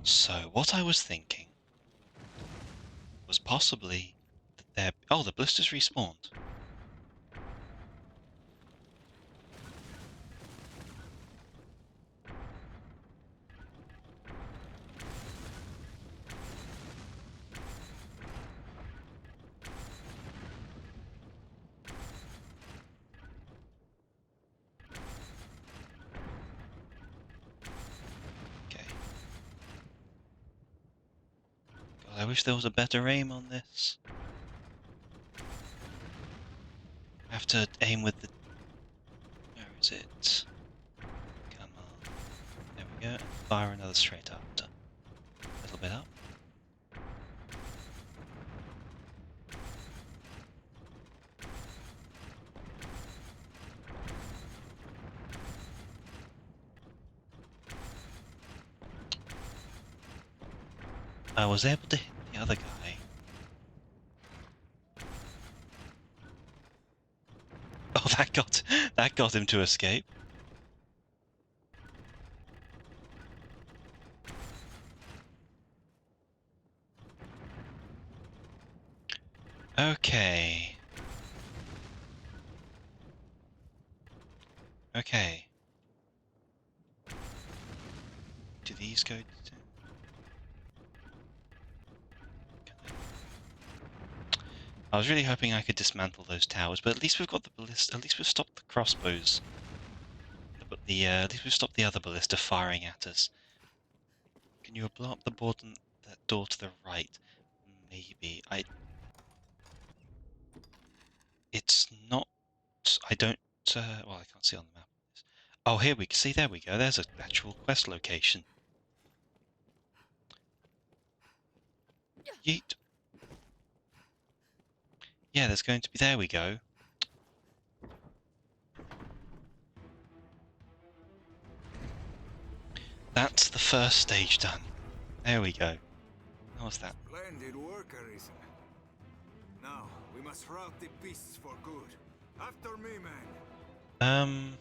So, what I was thinking was possibly that oh, the ballista's respawned. Okay. God, I wish there was a better aim on this. I have to aim with the... Where is it? Come on. There we go. And fire another straight after. A little bit up. I was able to hit the other guy. Oh, that got him to escape. Okay. Okay. Do these go to... I was really hoping I could dismantle those towers, but at least we've got the ballista. At least we've stopped the crossbows. But at least we've stopped the other ballista firing at us. Can you blow up the board and that door to the right? Maybe. It's not. I don't. Well, I can't see on the map. Oh, here we can see. There we go. There's an actual quest location. Yeet. Yeah, there's going to be... There we go. That's the first stage done. There we go. How was that? Splendid work, Arisen. Now, we must rout the beasts for good. After me, man.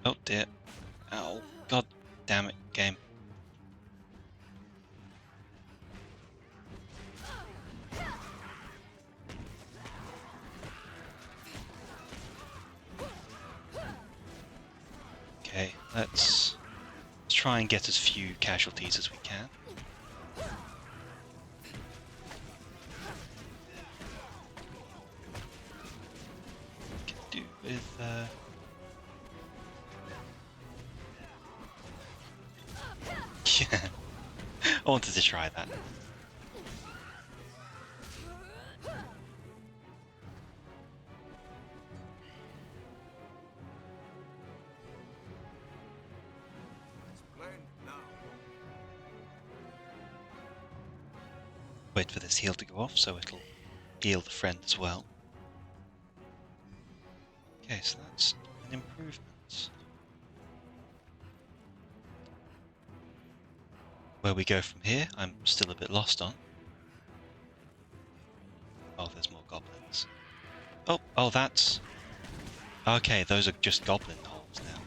Oh dear. Oh, god damn it, game. Okay, let's try and get as few casualties as we can. Can do with yeah. I wanted to try that. Wait for this heal to go off so it'll heal the friend as well. Okay, so that's an improvement. Where we go from here, I'm still a bit lost on. Oh, there's more goblins. Oh, that's... Okay, those are just goblin holes now.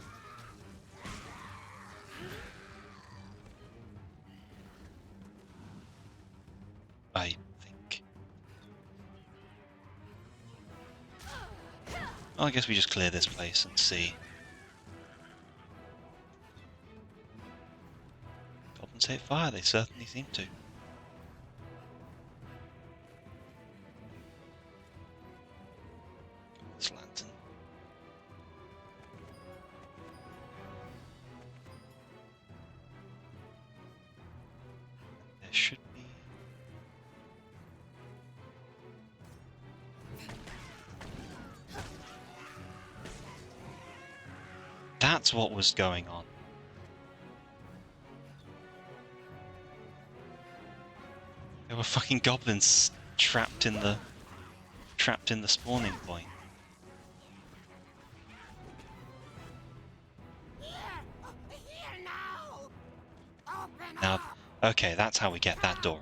Well, I guess we just clear this place and see. Goblins hate fire, they certainly seem to. This lantern. There should be... That's what was going on. There were fucking goblins trapped in the spawning point. Now, okay, that's how we get that door.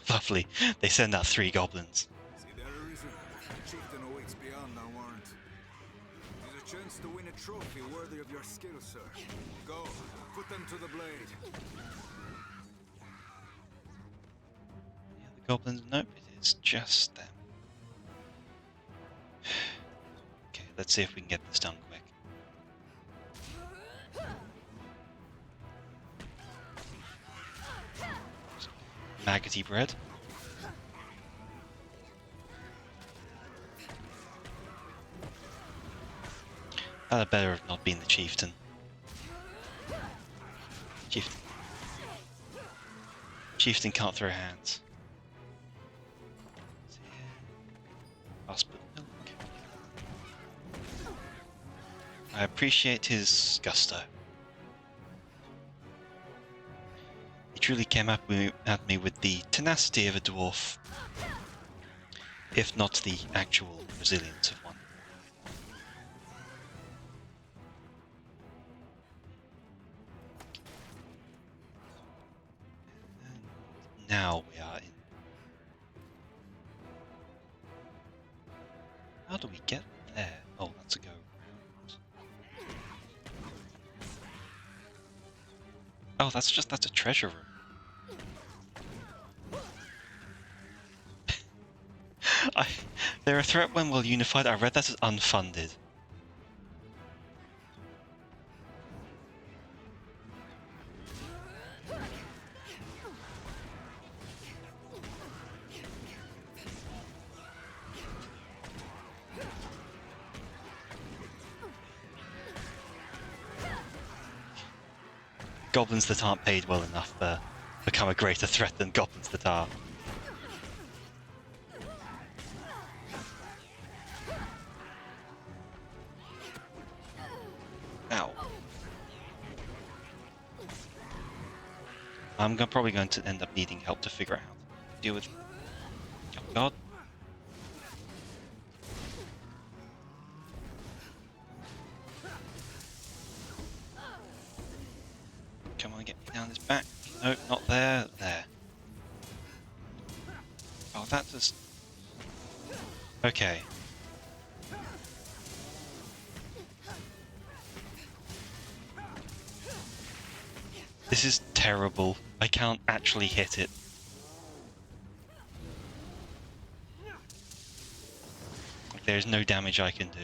Lovely. They send out 3 goblins. See there, Arisen? The chieftain awaits beyond our warrant. There's a chance to win a trophy worthy of your skill, sir. Go, put them to the blade. Yeah, the goblins. Nope, it is just them. Okay, let's see if we can get this done quick. Maggoty bread. That had better have not been the chieftain. Chieftain can't throw hands. Milk. I appreciate his gusto. He truly came at me with the tenacity of a dwarf, if not the actual resilience of one. And now we are in. How do we get there? Oh, that's a go around. Oh, that's a treasure room. They're a threat when well unified. I read that as unfunded. Goblins that aren't paid well enough become a greater threat than goblins that are. Ow. I'm probably going to end up needing help to figure out how to deal with... Oh god. Come on, get me down this back. No, not there. There. Oh, that just... Okay. This is terrible. I can't actually hit it. Like, there's no damage I can do.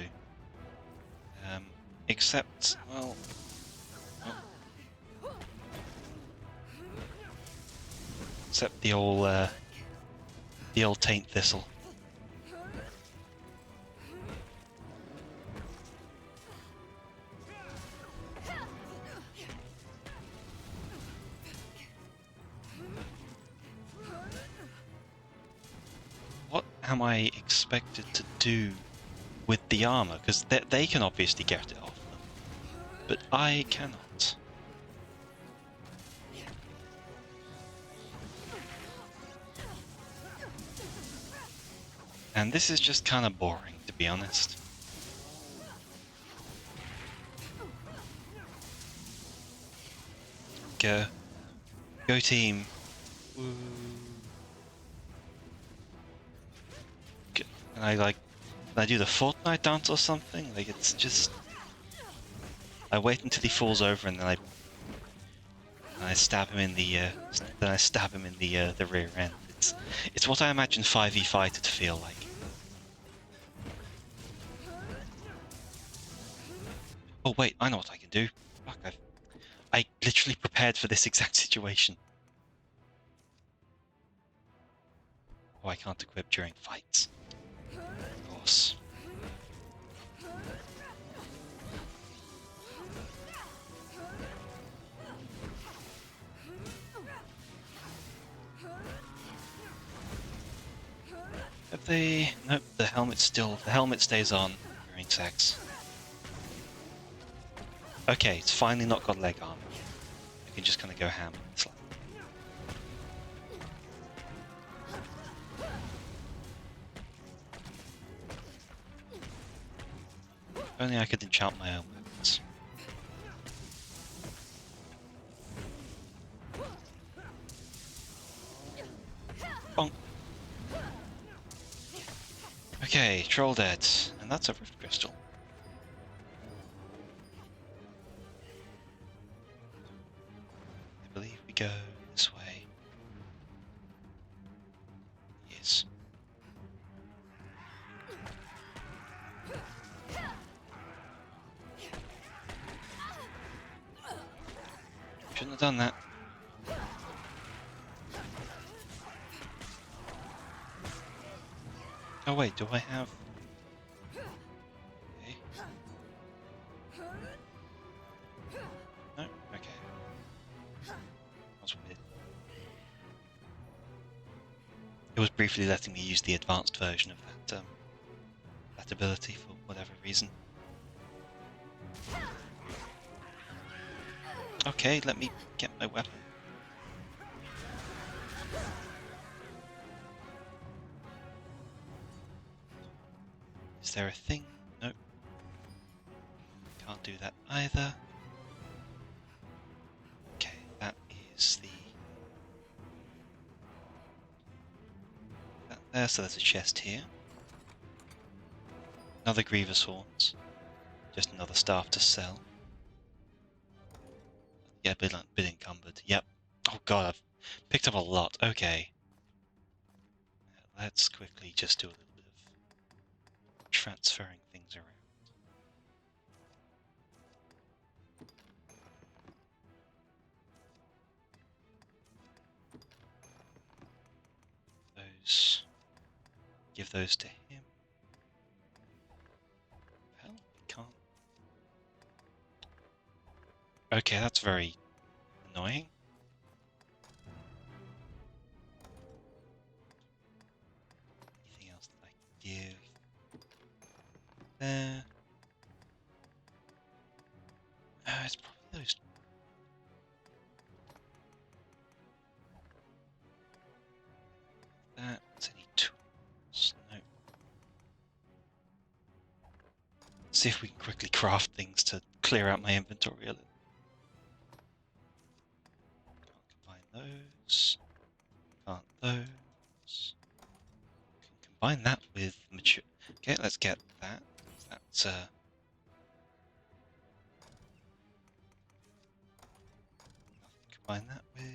Except, well... Except the old taint thistle. What am I expected to do with the armor? Because they can obviously get it off them, but I cannot. And this is just kind of boring, to be honest. Go team. Woo. Can I do the Fortnite dance or something? Like, it's just... I wait until he falls over and then I stab him in the the rear end. It's what I imagine 5v fighter to feel like. Oh wait, I know what I can do. Fuck, I literally prepared for this exact situation. Oh, I can't equip during fights. Of course. Have they... Nope, the helmet stays on during sex. Okay, it's finally not got leg armor. I can just kind of go ham on this line. If only I could enchant my own weapons. Bonk. Okay, troll dead. And that's a rift crystal. I believe we go this way. Yes. Shouldn't have done that. Oh wait, do I have... Okay. No? Okay. That's weird. It was briefly letting me use the advanced version of that ability for whatever reason. Okay, let me get my weapon. Is there a thing? Nope. Can't do that either. Okay, that is the... that there, so there's a chest here. Another Grievous Horns. Just another staff to sell. Yeah, bit encumbered. Yep. Oh god, I've picked up a lot. Okay. Let's quickly just do a little bit of transferring things around. Those... give those to him. Well, we can't... Okay, that's very annoying. Anything else that I can give? There. It's probably those... That's any tools? No. See if we can quickly craft things to clear out my inventory a little. Can't combine those. Can't those. Can combine that with mature. Okay, let's get that. That's nothing to combine that with.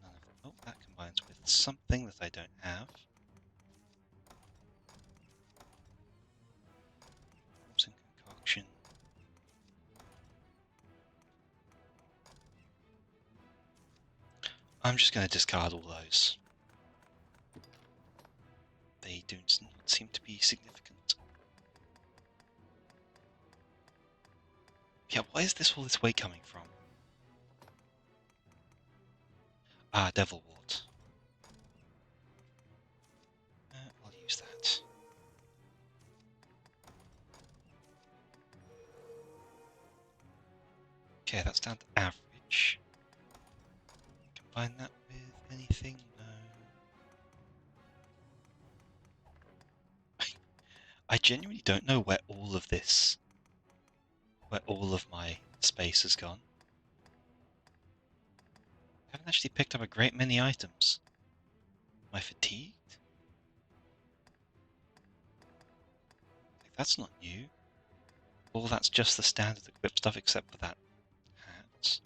None of... oh, that combines with something that I don't have. Some concoction. I'm just going to discard all those. They do not seem to be significant. Yeah, why is all this weight coming from? Ah, Devil Wart. I'll use that. Okay, that's down to average. Combine that with anything? No. I genuinely don't know where all of my space has gone. I haven't actually picked up a great many items. Am I fatigued? Like, that's not new. All that's just the standard equip stuff except for that hat.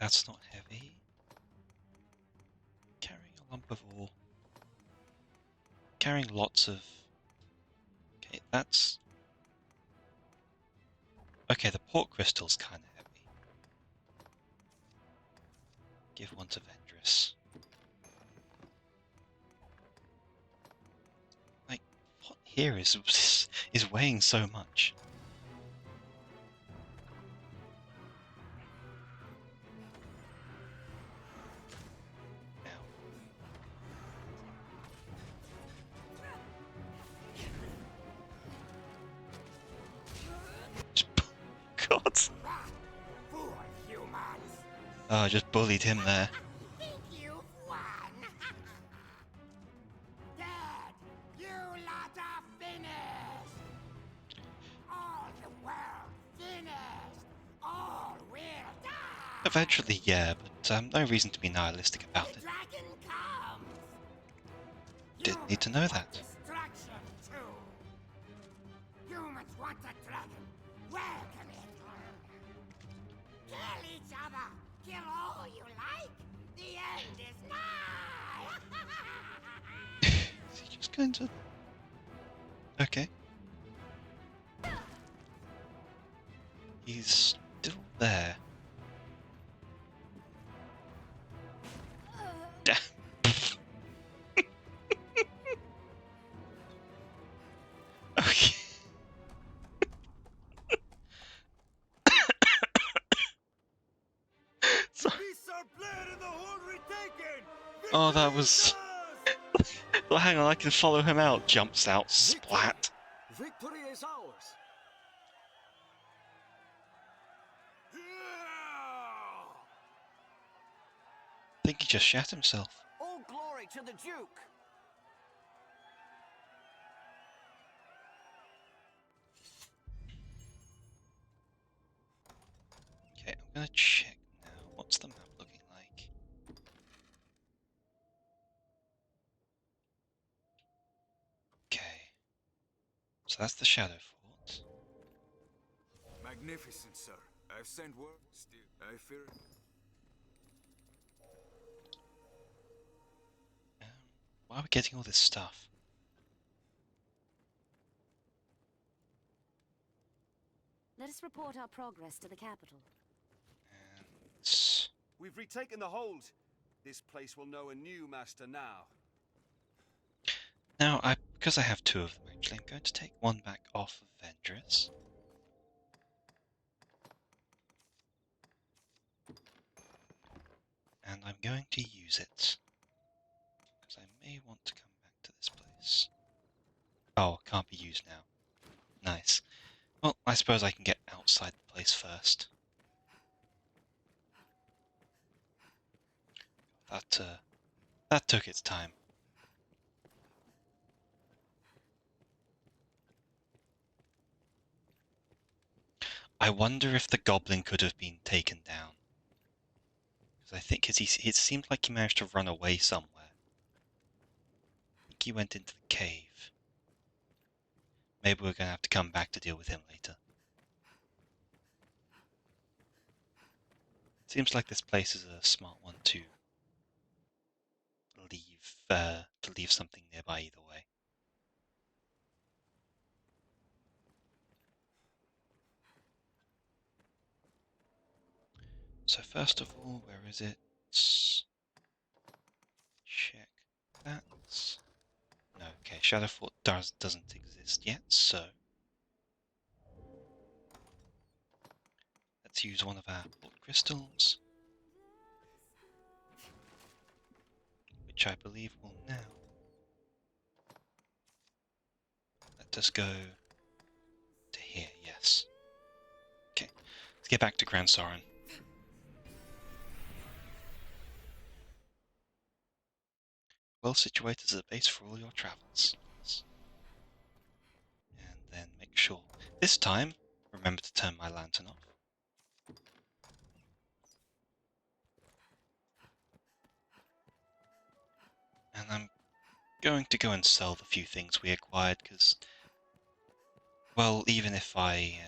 That's not heavy. Carrying a lump of ore. carrying lots of... Okay, that's... Okay, the port crystal's kind of heavy. Give one to Vendress. Like, what here is weighing so much? God. Oh, I just bullied him there. Think you've won? Dead! You lot are finished! All the world finished! All will die! Eventually, yeah, but no reason to be nihilistic about it. Dragon comes! Didn't need to know that. Destruction too! Humans want a dragon! Welcome it! Kill each other! Kill all you like! The end is nigh! Is he just going to... Okay. He's still there. Okay. Sorry. Oh, that was... Well, hang on, I can follow him out. Jumps out, splat. Victory is ours. I think he just shat himself. All glory to the Duke. Okay, I'm gonna check now. What's the map looking like? Okay. So that's the Shadow Fort. Magnificent, sir. I've sent word. Still, I fear. Why are we getting all this stuff? Let us report our progress to the capital. We've retaken the hold. This place will know a new master now. Now, because I have two of them actually, I'm going to take one back off of Vendress. And I'm going to use it. Because I may want to come back to this place. Oh, it can't be used now. Nice. Well, I suppose I can get outside the place first. That took its time. I wonder if the goblin could have been taken down. Because I think it seemed like he managed to run away somewhere. I think he went into the cave. Maybe we're going to have to come back to deal with him later. Seems like this place is a smart one to leave something nearby either way. So first of all, where is it? Check that. No, okay, Shadow Fort doesn't exist yet, so let's use one of our port crystals, which I believe will now let us go to here, yes. Okay, let's get back to Grand Soren. Well situated as a base for all your travels. And then make sure, this time, remember to turn my lantern off. And I'm going to go and sell the few things we acquired, because, well, even if I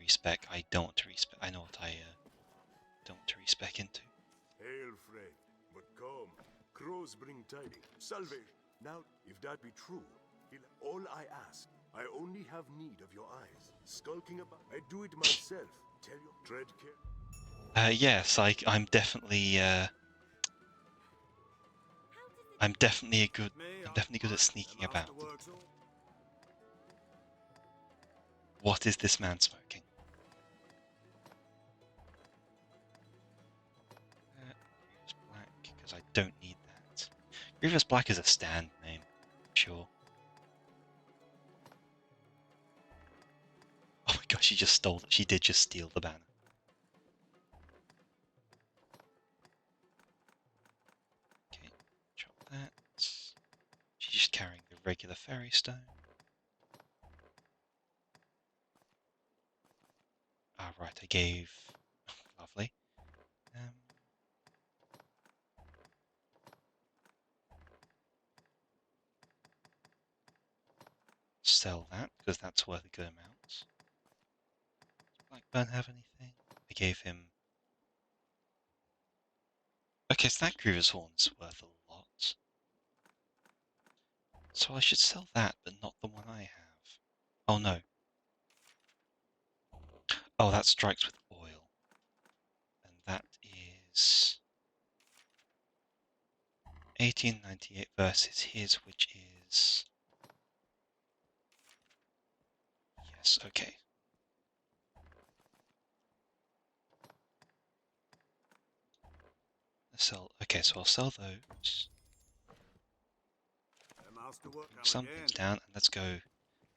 respec, I don't want to respec. I know what I don't want to respec into. Hail, friend, but come. Crow heroes bring tidings. Salvation. Now, if that be true, all I ask, I only have need of your eyes. Skulking about, I do it myself. Tell you, tread care. Yes, I'm definitely I'm definitely good at sneaking about. What is this man smoking? Grievous Black, because I don't need that. Grievous Black is a stand name, sure. Oh my gosh, she just stole it. She did just steal the banner. Okay, drop that. She's just carrying the regular fairy stone. Ah, right, I gave... Lovely. Sell that, because that's worth a good amount. Does Blackburn have anything? I gave him... Okay, so that Griever's Horn's worth a lot. So I should sell that, but not the one I have. Oh no. Oh, that strikes with oil. And that is... 1898 versus his, which is... Yes, okay. Okay, so I'll sell those. Some things down, and let's go.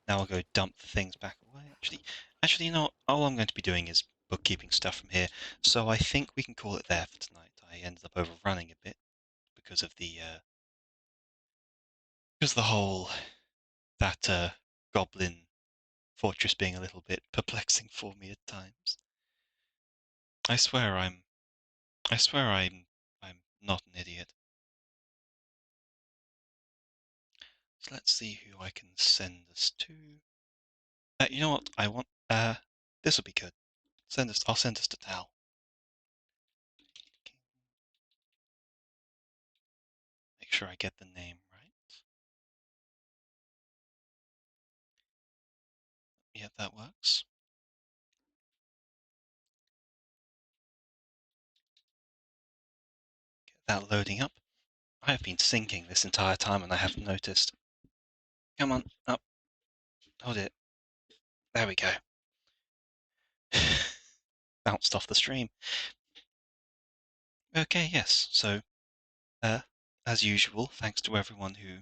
Now I'll go dump the things back away. Actually, you know what? All I'm going to be doing is bookkeeping stuff from here. So I think we can call it there for tonight. I ended up overrunning a bit because of the whole that goblin fortress being a little bit perplexing for me at times. I swear I'm not an idiot. So let's see who I can send us to. You know what? I want this will be good. I'll send us to Tal. Make sure I get the name right. Yeah, that works. Get that loading up. I have been syncing this entire time and I haven't noticed. Come on, up. Hold it. There we go. Bounced off the stream. Okay, yes. So, as usual, thanks to everyone who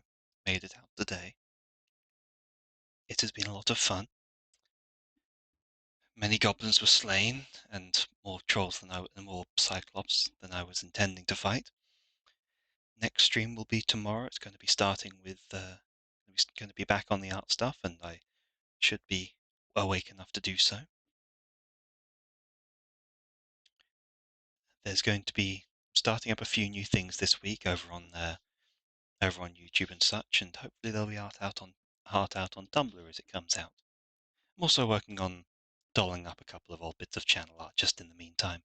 made it out today. It has been a lot of fun. Many goblins were slain, and more trolls and more cyclops than I was intending to fight. Next stream will be tomorrow. It's going to be starting with going to be back on the art stuff, and I should be awake enough to do so. There's going to be starting up a few new things this week over on YouTube and such, and hopefully there'll be art out on Tumblr as it comes out. I'm also working on dolling up a couple of old bits of channel art just in the meantime.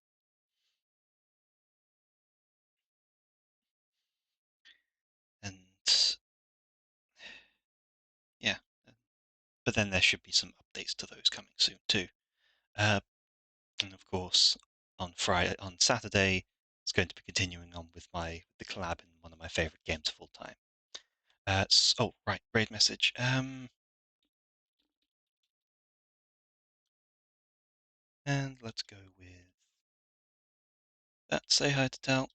And yeah, but then there should be some updates to those coming soon too. And of course, on Saturday, it's going to be continuing on with the collab in one of my favorite games of all time. Oh, right, raid message. And let's go with that. Say hi to Tal.